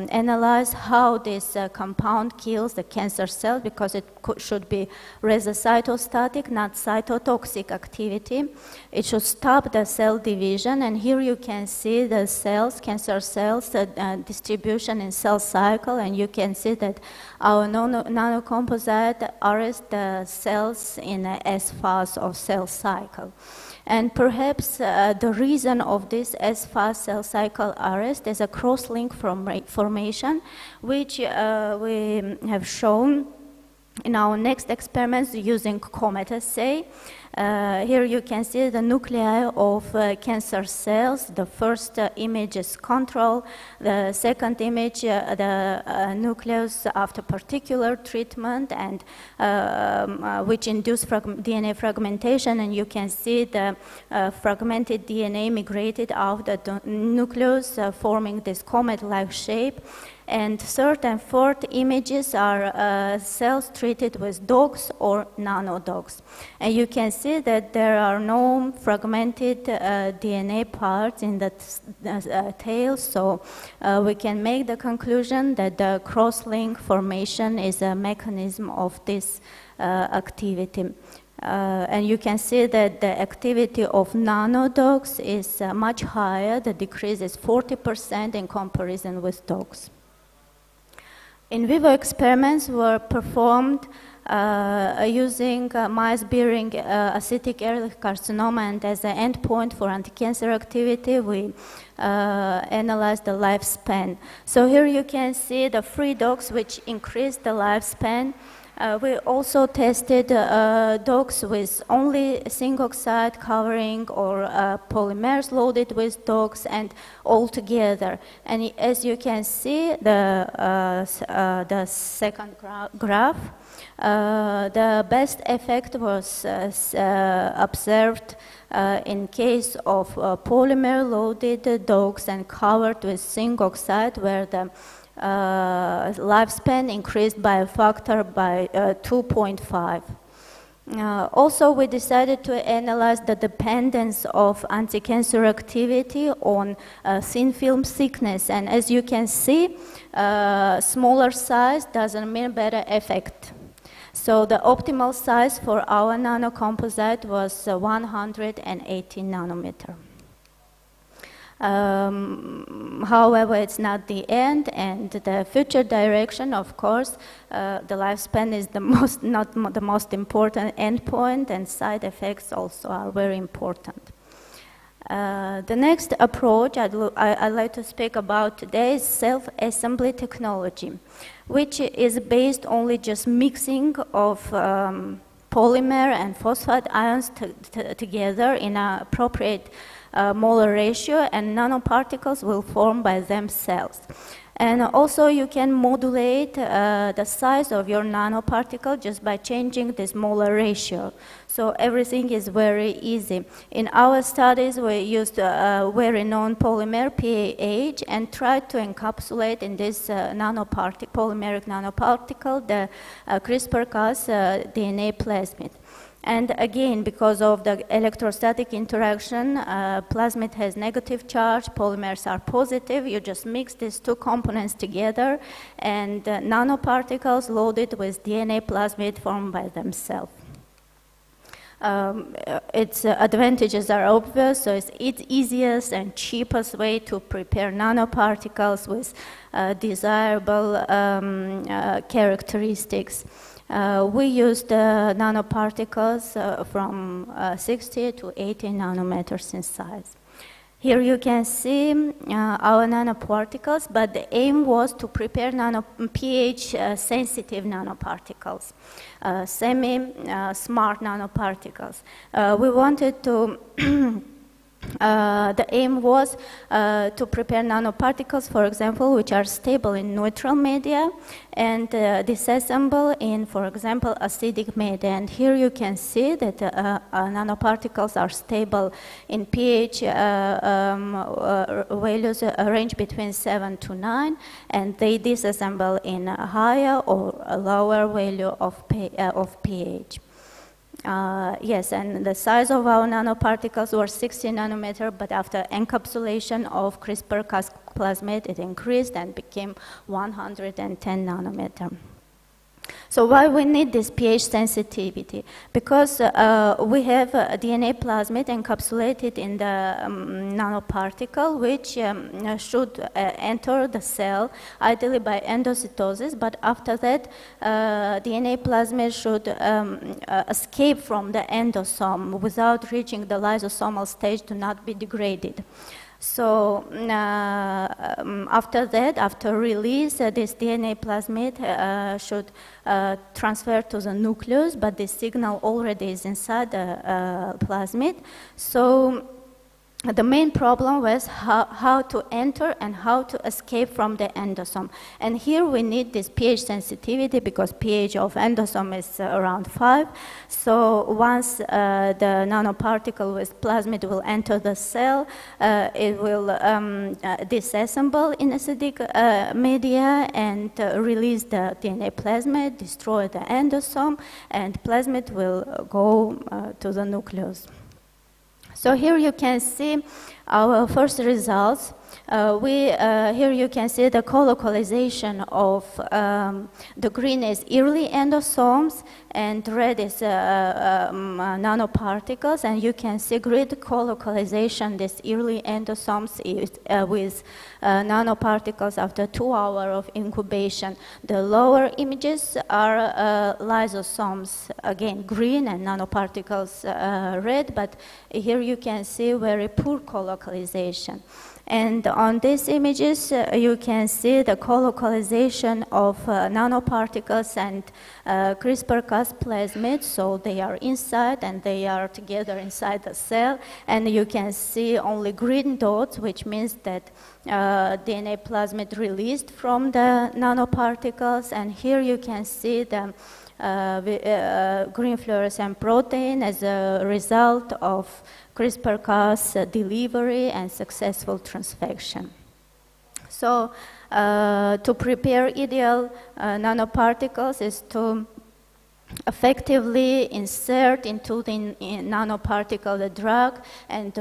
analyze how this compound kills the cancer cell, because it should be resocytostatic, not cytotoxic activity. It should stop the cell division, and here you can see the cells, cancer cells, distribution in cell cycle, and you can see that our nanocomposite arrests the cells in a S-phase of cell cycle. And perhaps the reason of this S-phase cell cycle arrest is a cross-link formation, which we have shown in our next experiments using COMET assay. Here you can see the nuclei of cancer cells. The first image is control. The second image, the nucleus after particular treatment, and which induced DNA fragmentation. And you can see the fragmented DNA migrated out of the nucleus, forming this comet-like shape. And third and fourth images are cells treated with DOCs or nano-DOCs. And you can see that there are no fragmented DNA parts in the tail, so we can make the conclusion that the cross-link formation is a mechanism of this activity. And you can see that the activity of nano-DOCs is much higher. The decrease is 40% in comparison with DOCs. In vivo experiments were performed using mice bearing acidic early carcinoma, and as an endpoint for anti-cancer activity, we analyzed the lifespan. So here you can see the free dogs which increased the lifespan. We also tested dogs with only zinc oxide covering or polymers loaded with dogs and all together. And as you can see, the second graph, the best effect was observed in case of polymer-loaded dogs and covered with zinc oxide, where the lifespan increased by a factor by 2.5. Also, we decided to analyze the dependence of anti-cancer activity on thin film thickness. And as you can see, smaller size doesn't mean better effect. So the optimal size for our nanocomposite was 180 nanometer. However, it's not the end, and the future direction, of course, the lifespan is not the most important endpoint, and side effects also are very important. The next approach I'd like to speak about today is self-assembly technology, which is based only just mixing of polymer and phosphate ions together in an appropriate molar ratio, and nanoparticles will form by themselves. And also you can modulate the size of your nanoparticle just by changing this molar ratio. So everything is very easy. In our studies, we used a very known polymer, PAH, and tried to encapsulate in this polymeric nanoparticle the CRISPR-Cas DNA plasmid. And again, because of the electrostatic interaction, plasmid has negative charge, polymers are positive. You just mix these two components together, and nanoparticles loaded with DNA plasmid form by themselves. Its advantages are obvious, so it's easiest and cheapest way to prepare nanoparticles with desirable characteristics. We used nanoparticles from 60 to 80 nanometers in size. Here you can see our nanoparticles, but the aim was to prepare pH-sensitive nanoparticles, semi-smart nanoparticles. We wanted to the aim was to prepare nanoparticles, for example, which are stable in neutral media and disassemble in, for example, acidic media. And here you can see that nanoparticles are stable in pH values range between 7 to 9, and they disassemble in a higher or a lower value of pH. Yes, and the size of our nanoparticles were 60 nanometer, but after encapsulation of CRISPR-Cas plasmid, it increased and became 110 nanometer. So why we need this pH sensitivity? Because we have a DNA plasmid encapsulated in the nanoparticle, which should enter the cell, ideally by endocytosis, but after that, DNA plasmid should escape from the endosome without reaching the lysosomal stage to not be degraded. So after that, after release, this DNA plasmid should transfer to the nucleus, but the signal already is inside the plasmid. So the main problem was how to enter and how to escape from the endosome. And here we need this pH sensitivity because pH of endosome is around 5. So once the nanoparticle with plasmid will enter the cell, it will disassemble in acidic media and release the DNA plasmid, destroy the endosome, and plasmid will go to the nucleus. So here you can see our first results. here you can see the colocalization of the green is early endosomes and red is nanoparticles, and you can see grid colocalization, this early endosomes with nanoparticles after 2 hours of incubation. The lower images are lysosomes, again green and nanoparticles red, but here you can see very poor colocalization. And on these images, you can see the colocalization of nanoparticles and CRISPR-Cas plasmids, so they are inside and they are together inside the cell, and you can see only green dots, which means that DNA plasmid released from the nanoparticles, and here you can see the green fluorescent protein as a result of CRISPR-Cas delivery and successful transfection. So to prepare ideal nanoparticles is to effectively insert into the nanoparticle the drug and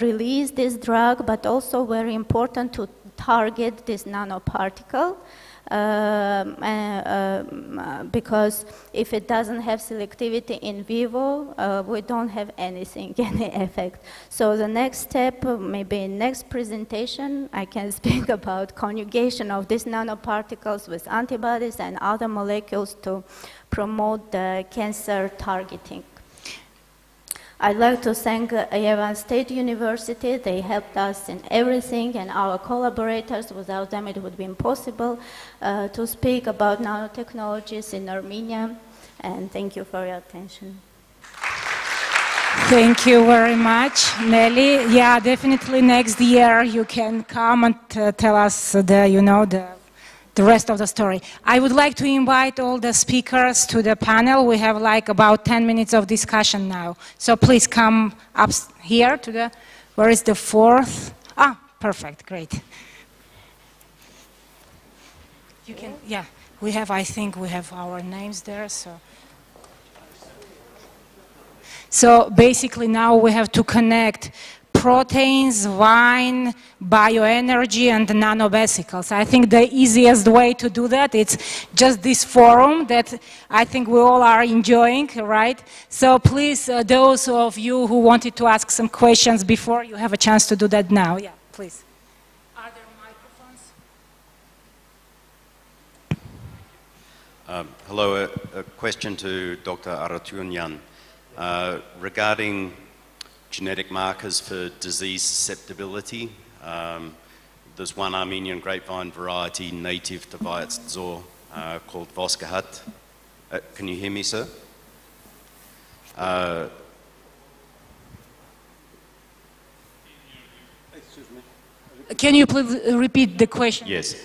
release this drug, but also very important to target this nanoparticle. Because if it doesn't have selectivity in vivo, we don't have anything, any effect. So the next step, maybe in next presentation, I can speak about conjugation of these nanoparticles with antibodies and other molecules to promote the cancer targeting. I'd like to thank Yerevan State University. They helped us in everything, and our collaborators. Without them, it would be impossible to speak about nanotechnologies in Armenia. And thank you for your attention. Thank you very much, Nelly. Yeah, definitely next year you can come and tell us the rest of the story. I would like to invite all the speakers to the panel. We have like about 10 minutes of discussion now. So please come up here to the, where is the fourth? Ah, perfect, great. You can, yeah, we have, I think we have our names there, so. So basically now we have to connect proteins, wine, bioenergy, and nanovesicles. I think the easiest way to do that, it's just this forum that I think we all are enjoying, right? So please, those of you who wanted to ask some questions before, you have a chance to do that now. Yeah, please. Are there microphones? Hello, a question to Dr. Aratunyan regarding genetic markers for disease susceptibility. There's one Armenian grapevine variety native to Vyacheslav called Voskahat. Can you hear me, sir? Excuse me. Can you please repeat the question? Yes.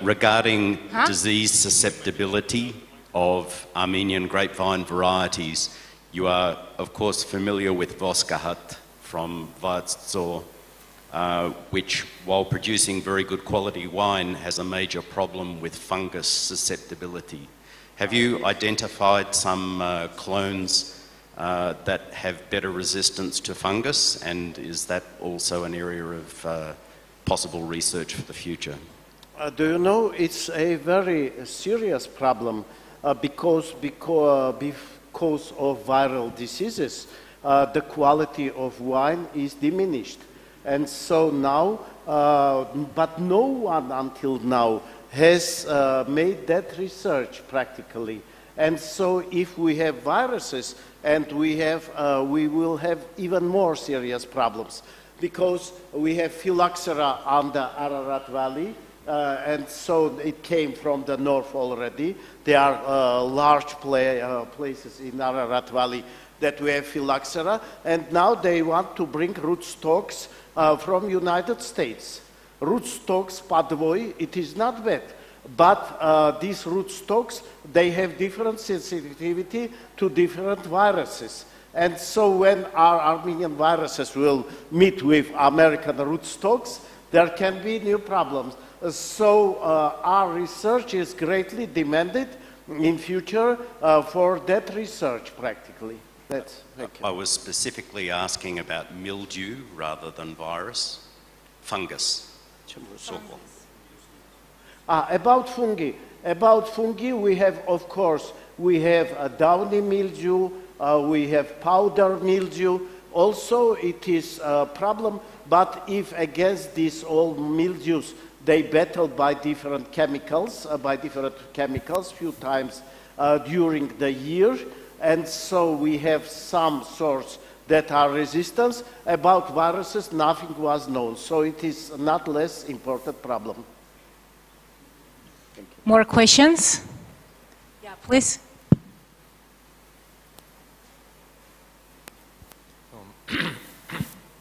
Regarding disease susceptibility of Armenian grapevine varieties, you are, of course, familiar with Voskahat from Vyacheslav, which, while producing very good quality wine, has a major problem with fungus susceptibility. Have you identified some clones that have better resistance to fungus, and is that also an area of possible research for the future? Do you know, it's a very serious problem because of viral diseases, the quality of wine is diminished. And so now, but no one until now has made that research practically. And so if we have viruses, and we will have even more serious problems, because we have phylloxera on the Ararat Valley, and so it came from the north already. There are large places in Ararat Valley that we have phylloxera, and now they want to bring rootstocks from United States. Rootstocks, padvoy, it is not bad, but these rootstocks, they have different sensitivity to different viruses. And so when our Armenian viruses will meet with American rootstocks, there can be new problems. So our research is greatly demanded in future for that research practically. That's, I was specifically asking about mildew rather than virus, fungus. About fungi, we have, of course, we have a downy mildew, we have powder mildew. Also, it is a problem, but if against these old mildews, they battle by different chemicals, few times during the year, and so we have some sorts that are resistant. About viruses, nothing was known, so it is not less important problem. More questions? Yeah, please.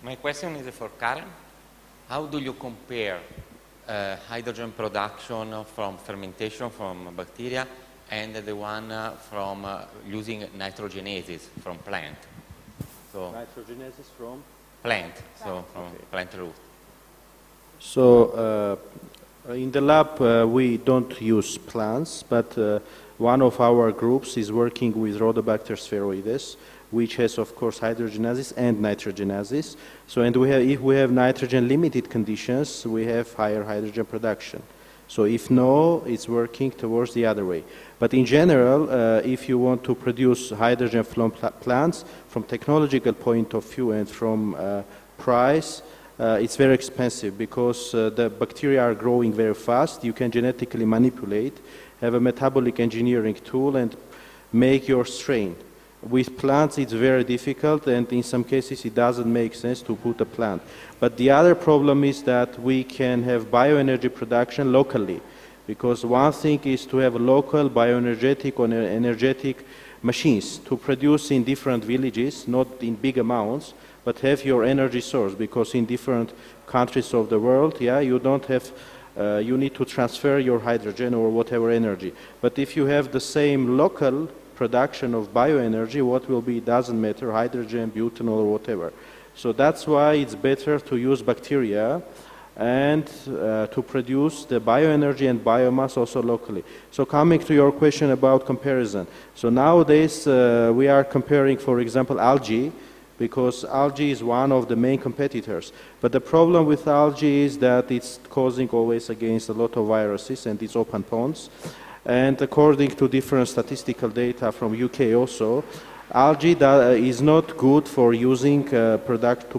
My question is for Karen. How do you compare hydrogen production from fermentation from bacteria and the one from using nitrogenesis from plant? So nitrogenesis from? Plant, so from plant root. So in the lab we don't use plants, but one of our groups is working with Rhodobacter spheroides, which has, of course, hydrogenases and nitrogenases. So, and if we have nitrogen-limited conditions, we have higher hydrogen production. So if no, it's working towards the other way. But in general, if you want to produce hydrogen from plants, from technological point of view and from price, it's very expensive because the bacteria are growing very fast. You can genetically manipulate, have a metabolic engineering tool, and make your strain. With plants, it's very difficult, and in some cases, it doesn't make sense to put a plant. But the other problem is that we can have bioenergy production locally, because one thing is to have local bioenergetic or energetic machines to produce in different villages, not in big amounts, but have your energy source, because in different countries of the world, yeah, you don't have, you need to transfer your hydrogen or whatever energy. But if you have the same local production of bioenergy, what will be, doesn't matter, hydrogen, butanol, or whatever. So that's why it's better to use bacteria and to produce the bioenergy and biomass also locally. So coming to your question about comparison. So nowadays we are comparing, for example, algae, because algae is one of the main competitors. But the problem with algae is that it's causing always against a lot of viruses, and it's open ponds. And according to different statistical data from UK also, algae is not good for using to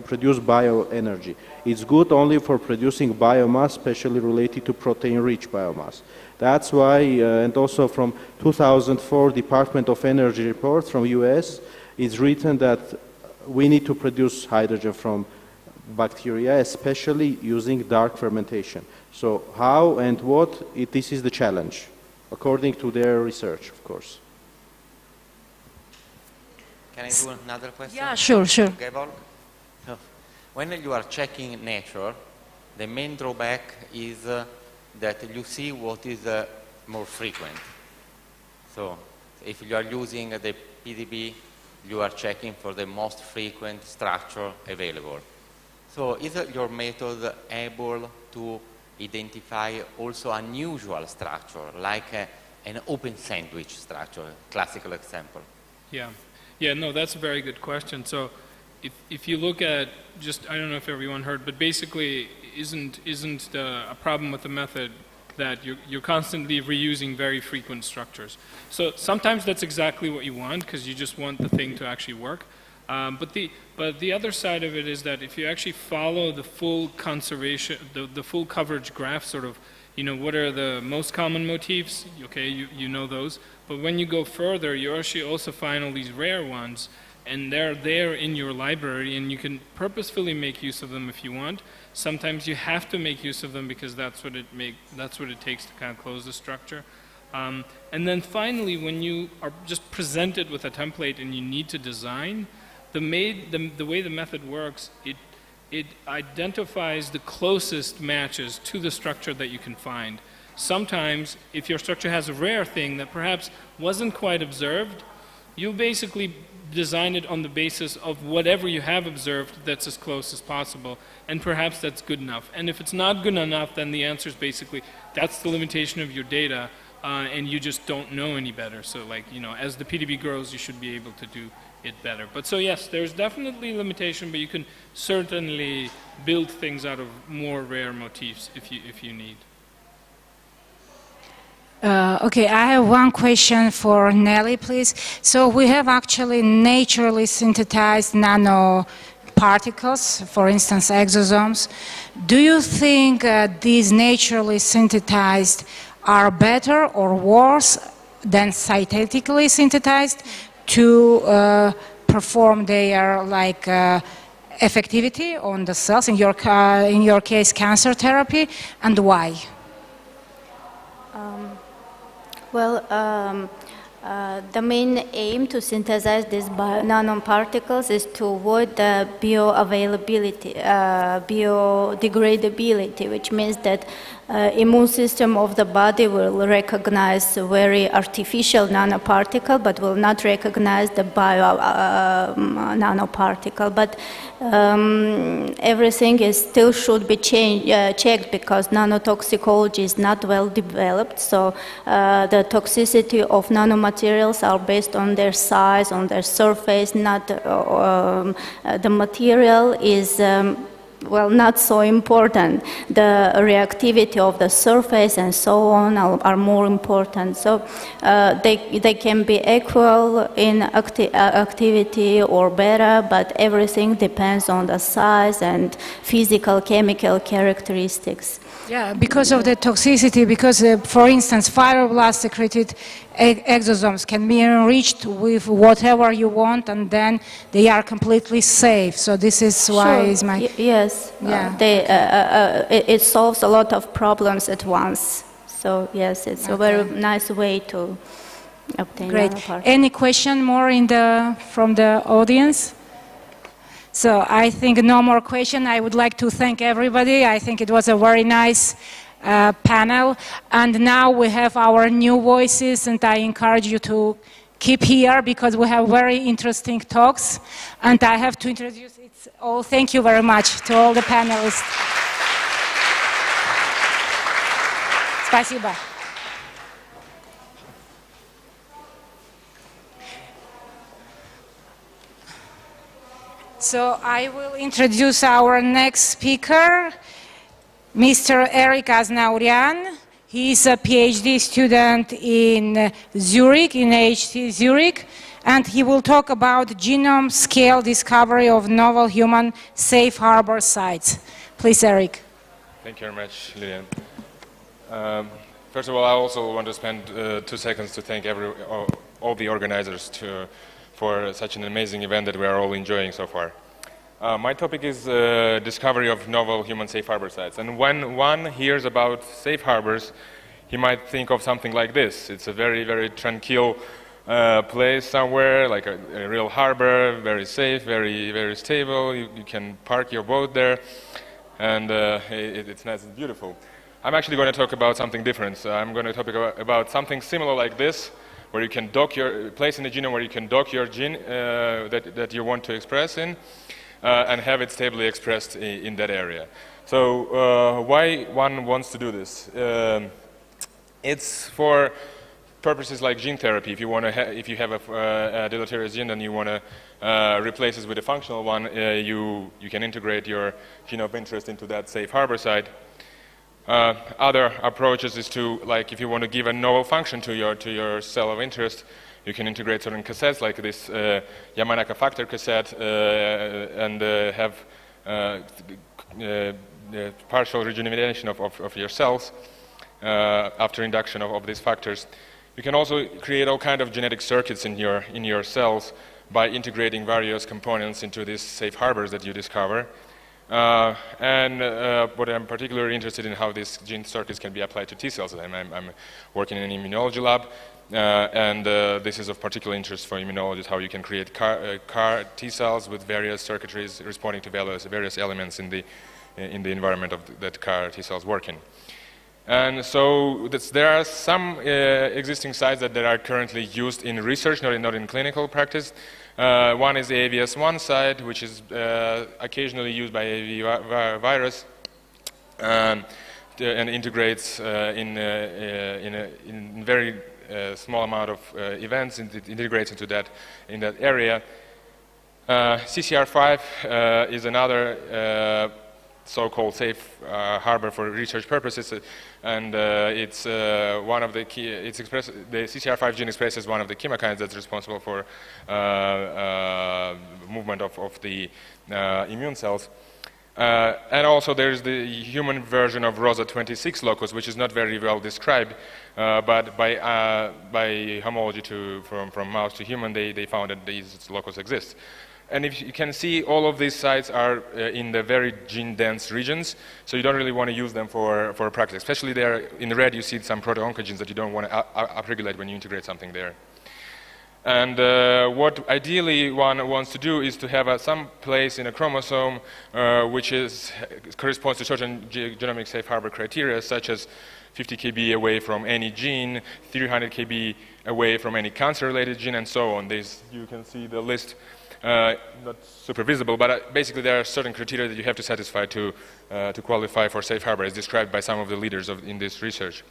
produce bioenergy. It's good only for producing biomass, especially related to protein-rich biomass. That's why, and also from 2004 Department of Energy report from US, it's written that we need to produce hydrogen from bacteria, especially using dark fermentation. So how and what, this is the challenge, according to their research, of course. Can I do another question? Yeah, sure. Gimble? When you are checking nature, the main drawback is that you see what is more frequent. So if you are using the PDB, you are checking for the most frequent structure available. So is your method able to identify also unusual structure, like an open sandwich structure, classical example? Yeah, no, that's a very good question. So if you look at just, I don't know if everyone heard, but basically isn't a problem with the method that you're constantly reusing very frequent structures. So sometimes that's exactly what you want, because you just want the thing to actually work. But the other side of it is that if you actually follow the full conservation, the full coverage graph, sort of, what are the most common motifs? Okay, you know those. But when you go further, you actually also find all these rare ones, and they're there in your library, and you can purposefully make use of them if you want. Sometimes you have to make use of them because that's what it takes to kind of close the structure. And then finally, when you are just presented with a template and you need to design, the way the method works, it identifies the closest matches to the structure that you can find. Sometimes, if your structure has a rare thing that perhaps wasn't quite observed, you basically design it on the basis of whatever you have observed that's as close as possible, and perhaps that's good enough. And if it's not good enough, then the answer is basically that's the limitation of your data, and you just don't know any better. So, like, as the PDB grows, you should be able to do it better. But so yes, there's definitely limitation, but you can certainly build things out of more rare motifs if you need. Okay, I have one question for Nelly, please. So we have actually naturally synthesized nanoparticles, for instance, exosomes. Do you think these naturally synthesized are better or worse than synthetically synthesized to perform their effectivity on the cells, in your case, cancer therapy, and why? The main aim to synthesize these nanoparticles is to avoid the biodegradability, which means that immune system of the body will recognize a very artificial nanoparticle, but will not recognize the nanoparticle. But everything still should be checked because nanotoxicology is not well developed. So the toxicity of nanomaterials are based on their size, on their surface. Not the material is not so important. The reactivity of the surface and so on are more important. So they can be equal in activity or better, but everything depends on the size and physical, chemical characteristics. Yeah, because of the toxicity, because, for instance, fibroblast-secreted exosomes can be enriched with whatever you want, and then they are completely safe. So this is why is my... Yes, yeah. It solves a lot of problems at once. So yes, it's a very nice way to obtain nanoparticles. Any question more from the audience? So I think no more question. I would like to thank everybody. I think it was a very nice panel. And now we have our new voices, and I encourage you to keep here because we have very interesting talks. And I have to introduce it all. Thank you very much to all the panelists. Спасибо. So I will introduce our next speaker, Mr. Eric Aznaurian. He is a PhD student in Zurich, in HT Zurich, and he will talk about genome scale discovery of novel human safe harbor sites. Please, Eric. Thank you very much, Lilian. First of all, I also want to spend 2 seconds to thank all the organizers for such an amazing event that we are all enjoying so far. My topic is discovery of novel human safe harbor sites. And when one hears about safe harbors, he might think of something like this. It's a very, very tranquil place somewhere, like a real harbor, very safe, very, very stable. You can park your boat there, and it's nice and beautiful. I'm actually going to talk about something different. So I'm going to talk about something similar like this, where you can dock your place in the genome where you can dock your gene that you want to express in, and have it stably expressed in that area. So why one wants to do this? It's for purposes like gene therapy. If you want to, if you have a deleterious gene and you want to replace it with a functional one, you can integrate your gene of interest into that safe harbor site. Other approaches is to, like, if you want to give a novel function to your cell of interest, you can integrate certain cassettes like this Yamanaka factor cassette and have partial rejuvenation of your cells after induction of these factors. You can also create all kind of genetic circuits in your cells by integrating various components into these safe harbors that you discover. What I'm particularly interested in how these gene circuits can be applied to T cells. I'm working in an immunology lab, and this is of particular interest for immunologists, how you can create CAR T cells with various circuitries responding to various elements in the environment that CAR T cells work in. And so there are some existing sites that are currently used in research, not in clinical practice. One is the AVS1 site, which is occasionally used by AV virus and integrates in very small amount of events. It integrates into in that area. CCR5 is another so-called safe harbor for research purposes, and it's one of the key. The CCR5 gene expresses one of the chemokines that's responsible for movement of the immune cells. And also there's the human version of ROSA26 locus, which is not very well described, but by homology from mouse to human, they found that these locus exist. And if you can see, all of these sites are in the very gene-dense regions, so you don't really want to use them for practice. Especially there, in the red, you see some proto-oncogenes that you don't want to upregulate when you integrate something there. And what ideally one wants to do is to have some place in a chromosome which corresponds to certain genomic safe harbor criteria, such as 50 kb away from any gene, 300 kb away from any cancer-related gene, and so on. You can see the list. Not super visible, but basically there are certain criteria that you have to satisfy to qualify for safe harbor, as described by some of the leaders in this research.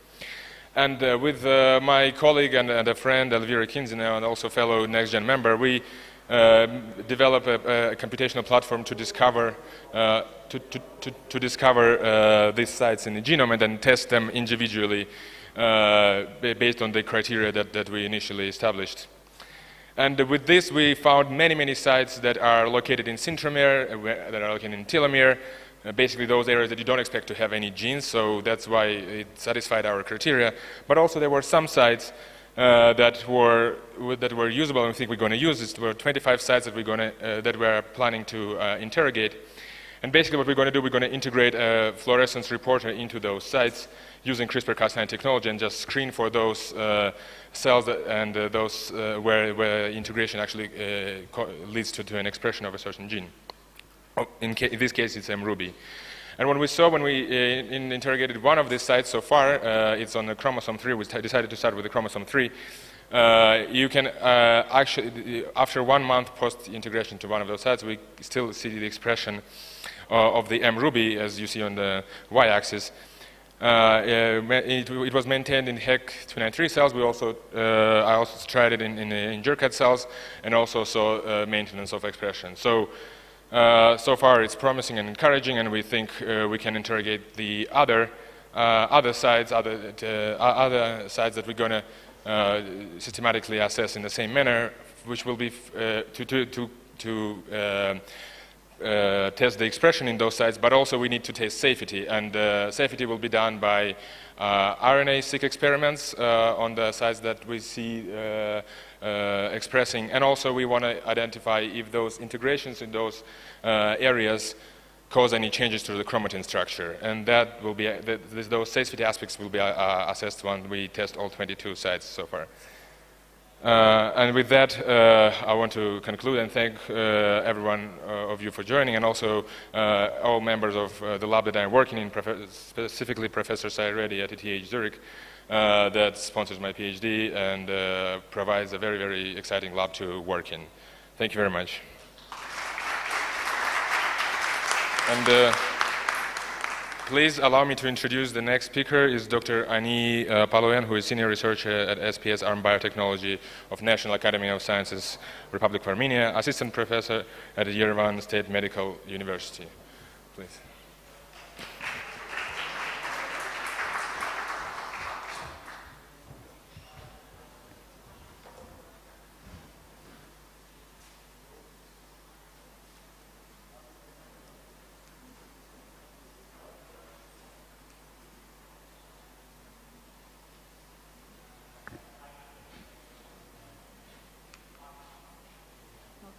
And with my colleague and a friend, Elvira Kinzen, and also fellow NextGen member, we develop a computational platform to discover these sites in the genome and then test them individually based on the criteria that we initially established. And with this, we found many sites that are located in centromere, that are located in telomere, basically those areas that you don't expect to have any genes, so that's why it satisfied our criteria. But also there were some sites that were usable, and I think we're going to use. There were 25 sites that we're planning to interrogate. And basically what we're going to do, we're going to integrate a fluorescence reporter into those sites using CRISPR-Cas9 technology and just screen for those cells and those where integration actually leads to an expression of a certain gene. In this case, it's mRuby. And when we interrogated one of these sites so far, it's on the chromosome 3. We decided to start with the chromosome 3. You can actually, after 1 month post-integration to one of those sites, we still see the expression of the mRuby, as you see on the y-axis. It was maintained in HEC293 cells. I also tried it in Jurkat cells, and also saw maintenance of expression. So far it's promising and encouraging, and we think we can interrogate the other sites that we're going to systematically assess in the same manner, which will be to test the expression in those sites, but also we need to test safety, and safety will be done by RNA-seq experiments on the sites that we see expressing, and also we want to identify if those integrations in those areas cause any changes to the chromatin structure, and that will be those safety aspects will be assessed when we test all 22 sites so far. And with that, I want to conclude and thank everyone of you for joining, and also all members of the lab that I'm working in, specifically Professor Sai Reddy at ETH Zurich, that sponsors my PhD and provides a very exciting lab to work in. Thank you very much. And please allow me to introduce the next speaker is Dr. Ani Paloyan, who is senior researcher at SPS Arm Biotechnology of National Academy of Sciences, Republic of Armenia, assistant professor at the Yerevan State Medical University. Please.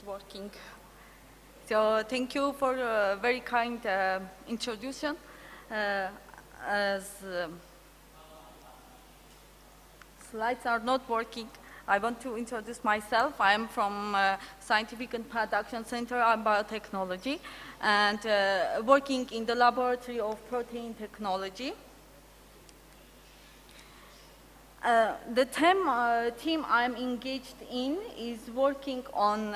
Working. So thank you for a very kind introduction. As slides are not working, I want to introduce myself. I am from Scientific and Production Center on Biotechnology, and working in the laboratory of protein technology. The team I'm engaged in is working on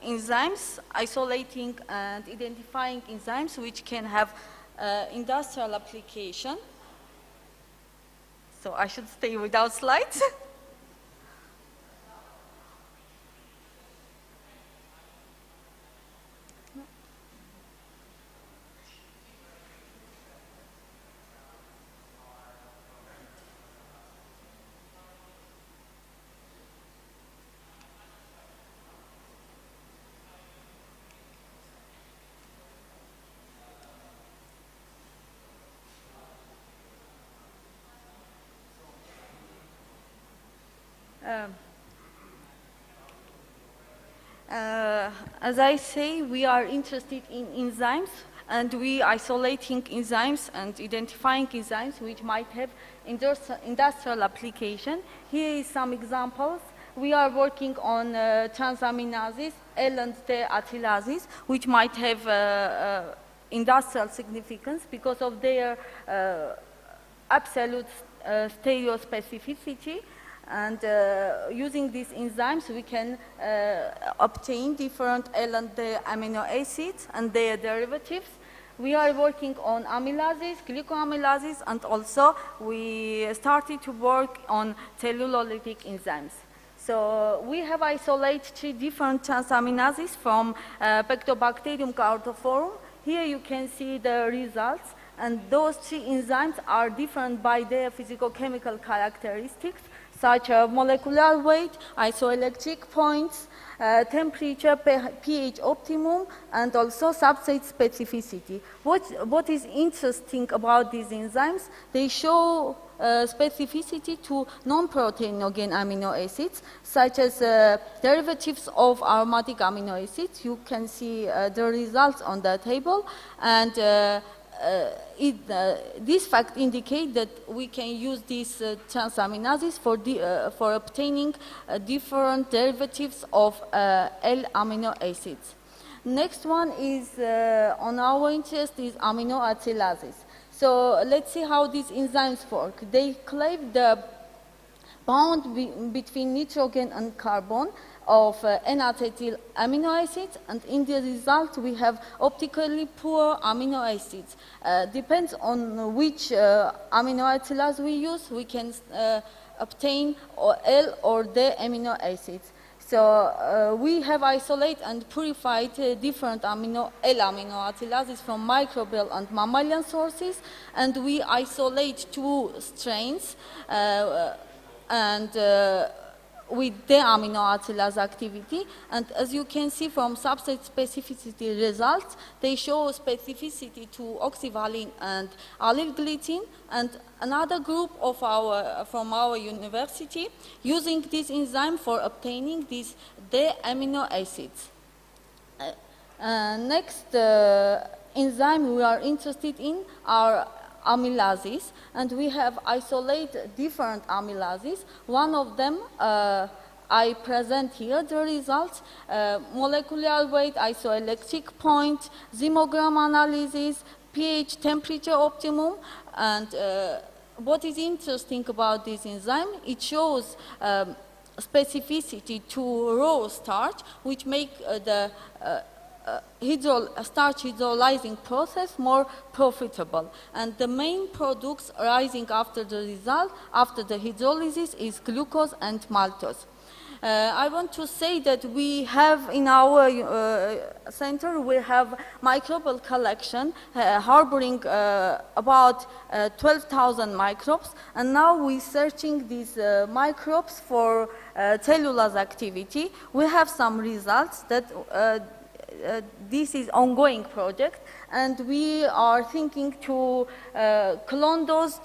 enzymes, isolating and identifying enzymes which can have industrial application. So I should stay without slides. As I say, we are interested in enzymes, and we isolating enzymes and identifying enzymes which might have industrial application. Here is some examples. We are working on transaminases, L and D acylases, which might have industrial significance because of their absolute stereospecificity. And using these enzymes, we can obtain different L and D amino acids and their derivatives. We are working on amylases, glycoamylases, and also we started to work on cellulolytic enzymes. So we have isolated 3 different transaminases from Pectobacterium carotiforum. Here you can see the results, and those 3 enzymes are different by their physicochemical characteristics, such as molecular weight, isoelectric points, temperature, pH optimum, and also substrate specificity. What is interesting about these enzymes, they show specificity to non-proteinogen amino acids, such as derivatives of aromatic amino acids. You can see the results on the table, and this fact indicates that we can use these transaminases for obtaining different derivatives of L amino acids. Next one is on our interest is amino acylases. So let's see how these enzymes work. They cleave the bond between nitrogen and carbon of N-acetyl amino acids, and in the result we have optically poor amino acids. Depends on which amino acylase we use, we can obtain L or D amino acids. So we have isolated and purified different L amino acylases from microbial and mammalian sources, and we isolate 2 strains with the amino acylase activity, and as you can see from substrate specificity results, they show specificity to oxyvaline and allyl glycine, and another group of from our university using this enzyme for obtaining these D amino acids. Next enzyme we are interested in are amylases, and we have isolated different amylases. One of them I present here the results, molecular weight, isoelectric point, zymogram analysis, pH, temperature optimum, and what is interesting about this enzyme, it shows specificity to raw starch, which make the starch hydrolyzing process more profitable. And the main products rising after the hydrolysis is glucose and maltose. I want to say that we have in our center, we have microbial collection harboring about 12,000 microbes, and now we're searching these microbes for cellulose activity. We have some results that this is ongoing project, and we are thinking to clone those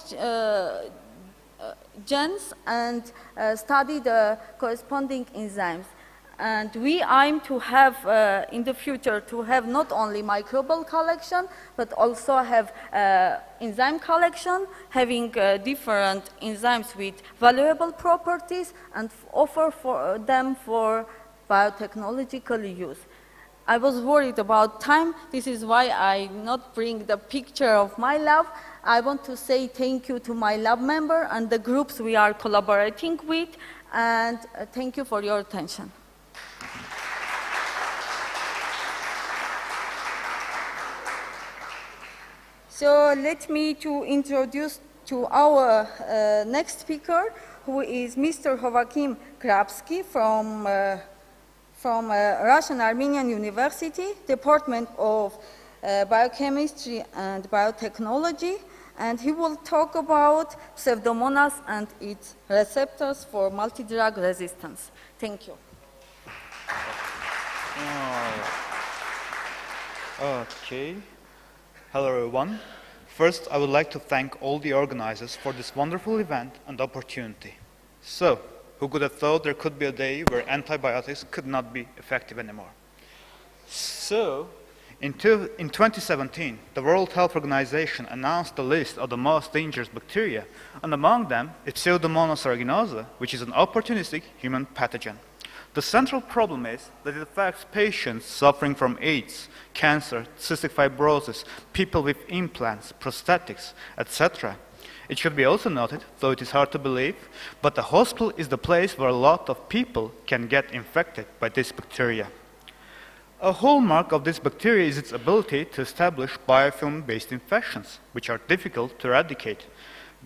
genes and study the corresponding enzymes. And we aim to have, in the future, to have not only microbial collection, but also have enzyme collection, having different enzymes with valuable properties, and offer them for biotechnological use. I was worried about time. This is why I not bring the picture of my lab. I want to say thank you to my lab member and the groups we are collaborating with, and thank you for your attention. So let me to introduce to our next speaker, who is Mr. Joachim Krapsky from Russian Armenian University, Department of Biochemistry and Biotechnology, and he will talk about Pseudomonas and its receptors for multi-drug resistance. Thank you. Okay. Hello, everyone. First, I would like to thank all the organizers for this wonderful event and opportunity. So, who could have thought there could be a day where antibiotics could not be effective anymore? So, in 2017, the World Health Organization announced the list of the most dangerous bacteria, and among them is Pseudomonas aeruginosa, which is an opportunistic human pathogen. The central problem is that it affects patients suffering from AIDS, cancer, cystic fibrosis, people with implants, prosthetics, etc. It should be also noted, though it is hard to believe, but the hospital is the place where a lot of people can get infected by this bacteria. A hallmark of this bacteria is its ability to establish biofilm-based infections, which are difficult to eradicate.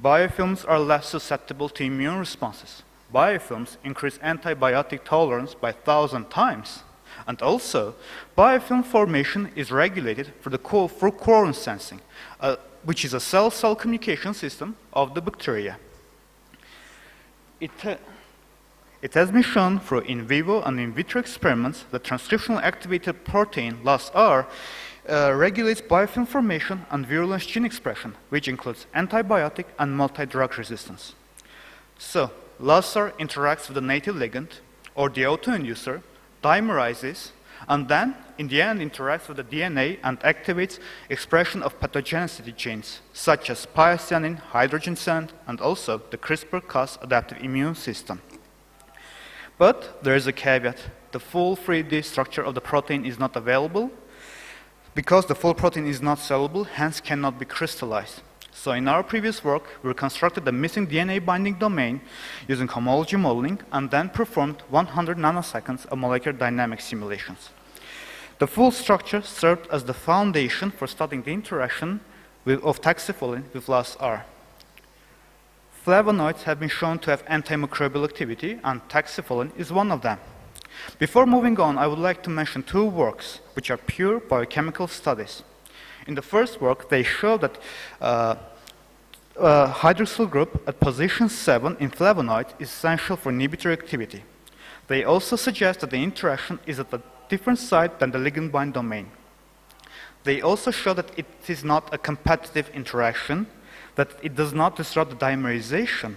Biofilms are less susceptible to immune responses. Biofilms increase antibiotic tolerance by 1,000 times. And also, biofilm formation is regulated for quorum sensing, which is a cell-cell communication system of the bacteria. It has been shown through in vivo and in vitro experiments that transcriptional activated protein, LAS-R, regulates biofilm formation and virulence gene expression, which includes antibiotic and multi-drug resistance. So, LAS-R interacts with the native ligand, or the autoinducer, dimerizes, and then, in the end, interacts with the DNA and activates expression of pathogenicity genes, such as pyacyanin, hydrogen sand, and also the CRISPR-Cas adaptive immune system. But there is a caveat. The full 3D structure of the protein is not available because the full protein is not soluble, hence cannot be crystallized. So in our previous work, we reconstructed the missing DNA binding domain using homology modeling and then performed 100 nanoseconds of molecular dynamic simulations. The full structure served as the foundation for studying the interaction of taxifolin with LAS-R. Flavonoids have been shown to have antimicrobial activity, and taxifolin is one of them. Before moving on, I would like to mention two works, which are pure biochemical studies. In the first work, they show that hydroxyl group at position 7 in flavonoid is essential for inhibitory activity. They also suggest that the interaction is at a different site than the ligand-bind domain. They also show that it is not a competitive interaction, that it does not disrupt the dimerization,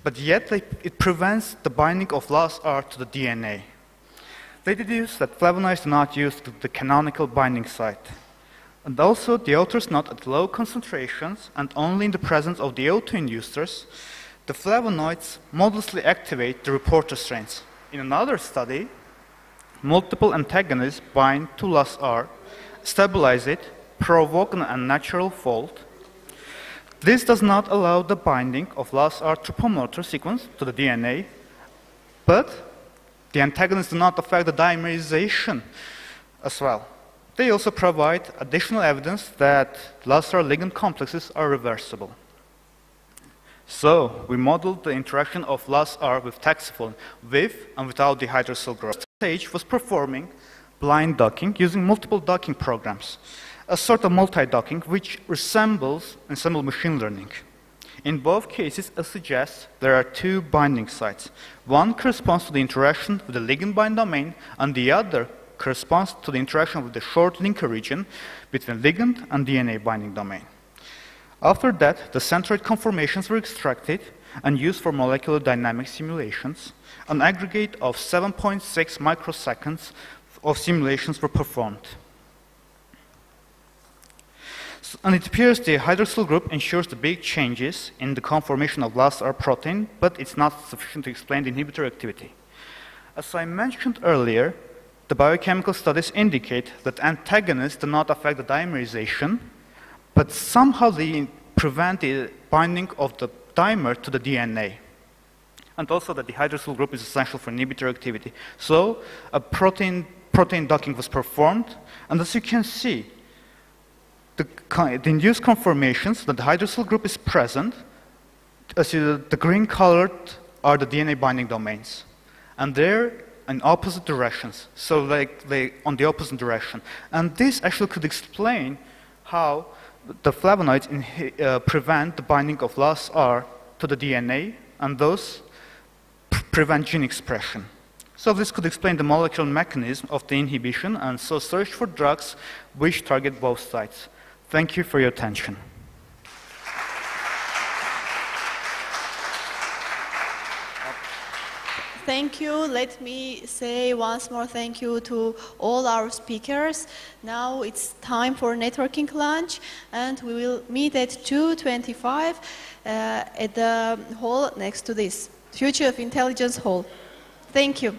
but yet it prevents the binding of LAS-R to the DNA. They deduce that flavonoids do not use the canonical binding site. And also, the authors note at low concentrations and only in the presence of the autoinducers, the flavonoids modestly activate the reporter strains. In another study, multiple antagonists bind to LAS-R, stabilize it, provoke an unnatural fault. This does not allow the binding of LAS-R promoter sequence to the DNA, but the antagonists do not affect the dimerization as well. They also provide additional evidence that LAS-R ligand complexes are reversible. So, we modeled the interaction of LAS-R with taxifolin with and without the hydroxyl group. The stage was performing blind docking using multiple docking programs, a sort of multi-docking which resembles machine learning. In both cases, as suggests, there are two binding sites. One corresponds to the interaction with the ligand-bind domain, and the other corresponds to the interaction with the short linker region between ligand and DNA binding domain. After that, the centroid conformations were extracted and used for molecular dynamic simulations. An aggregate of 7.6 microseconds of simulations were performed. And it appears the hydroxyl group ensures the big changes in the conformation of LAS-R protein, but it's not sufficient to explain the inhibitory activity. As I mentioned earlier, the biochemical studies indicate that antagonists do not affect the dimerization, but somehow they prevent the binding of the dimer to the DNA. And also that the hydroxyl group is essential for inhibitory activity. So a protein docking was performed, and as you can see, the induced conformations that the hydroxyl group is present, the green colored are the DNA binding domains. And they're in opposite directions, so they on the opposite direction. And this actually could explain how the flavonoids prevent the binding of LAS-R to the DNA, and those prevent gene expression. So this could explain the molecular mechanism of the inhibition, and so search for drugs which target both sites. Thank you for your attention. Thank you. Let me say once more thank you to all our speakers. Now it's time for networking lunch, and we will meet at 2:25 at the hall next to this, Future of Intelligence Hall. Thank you.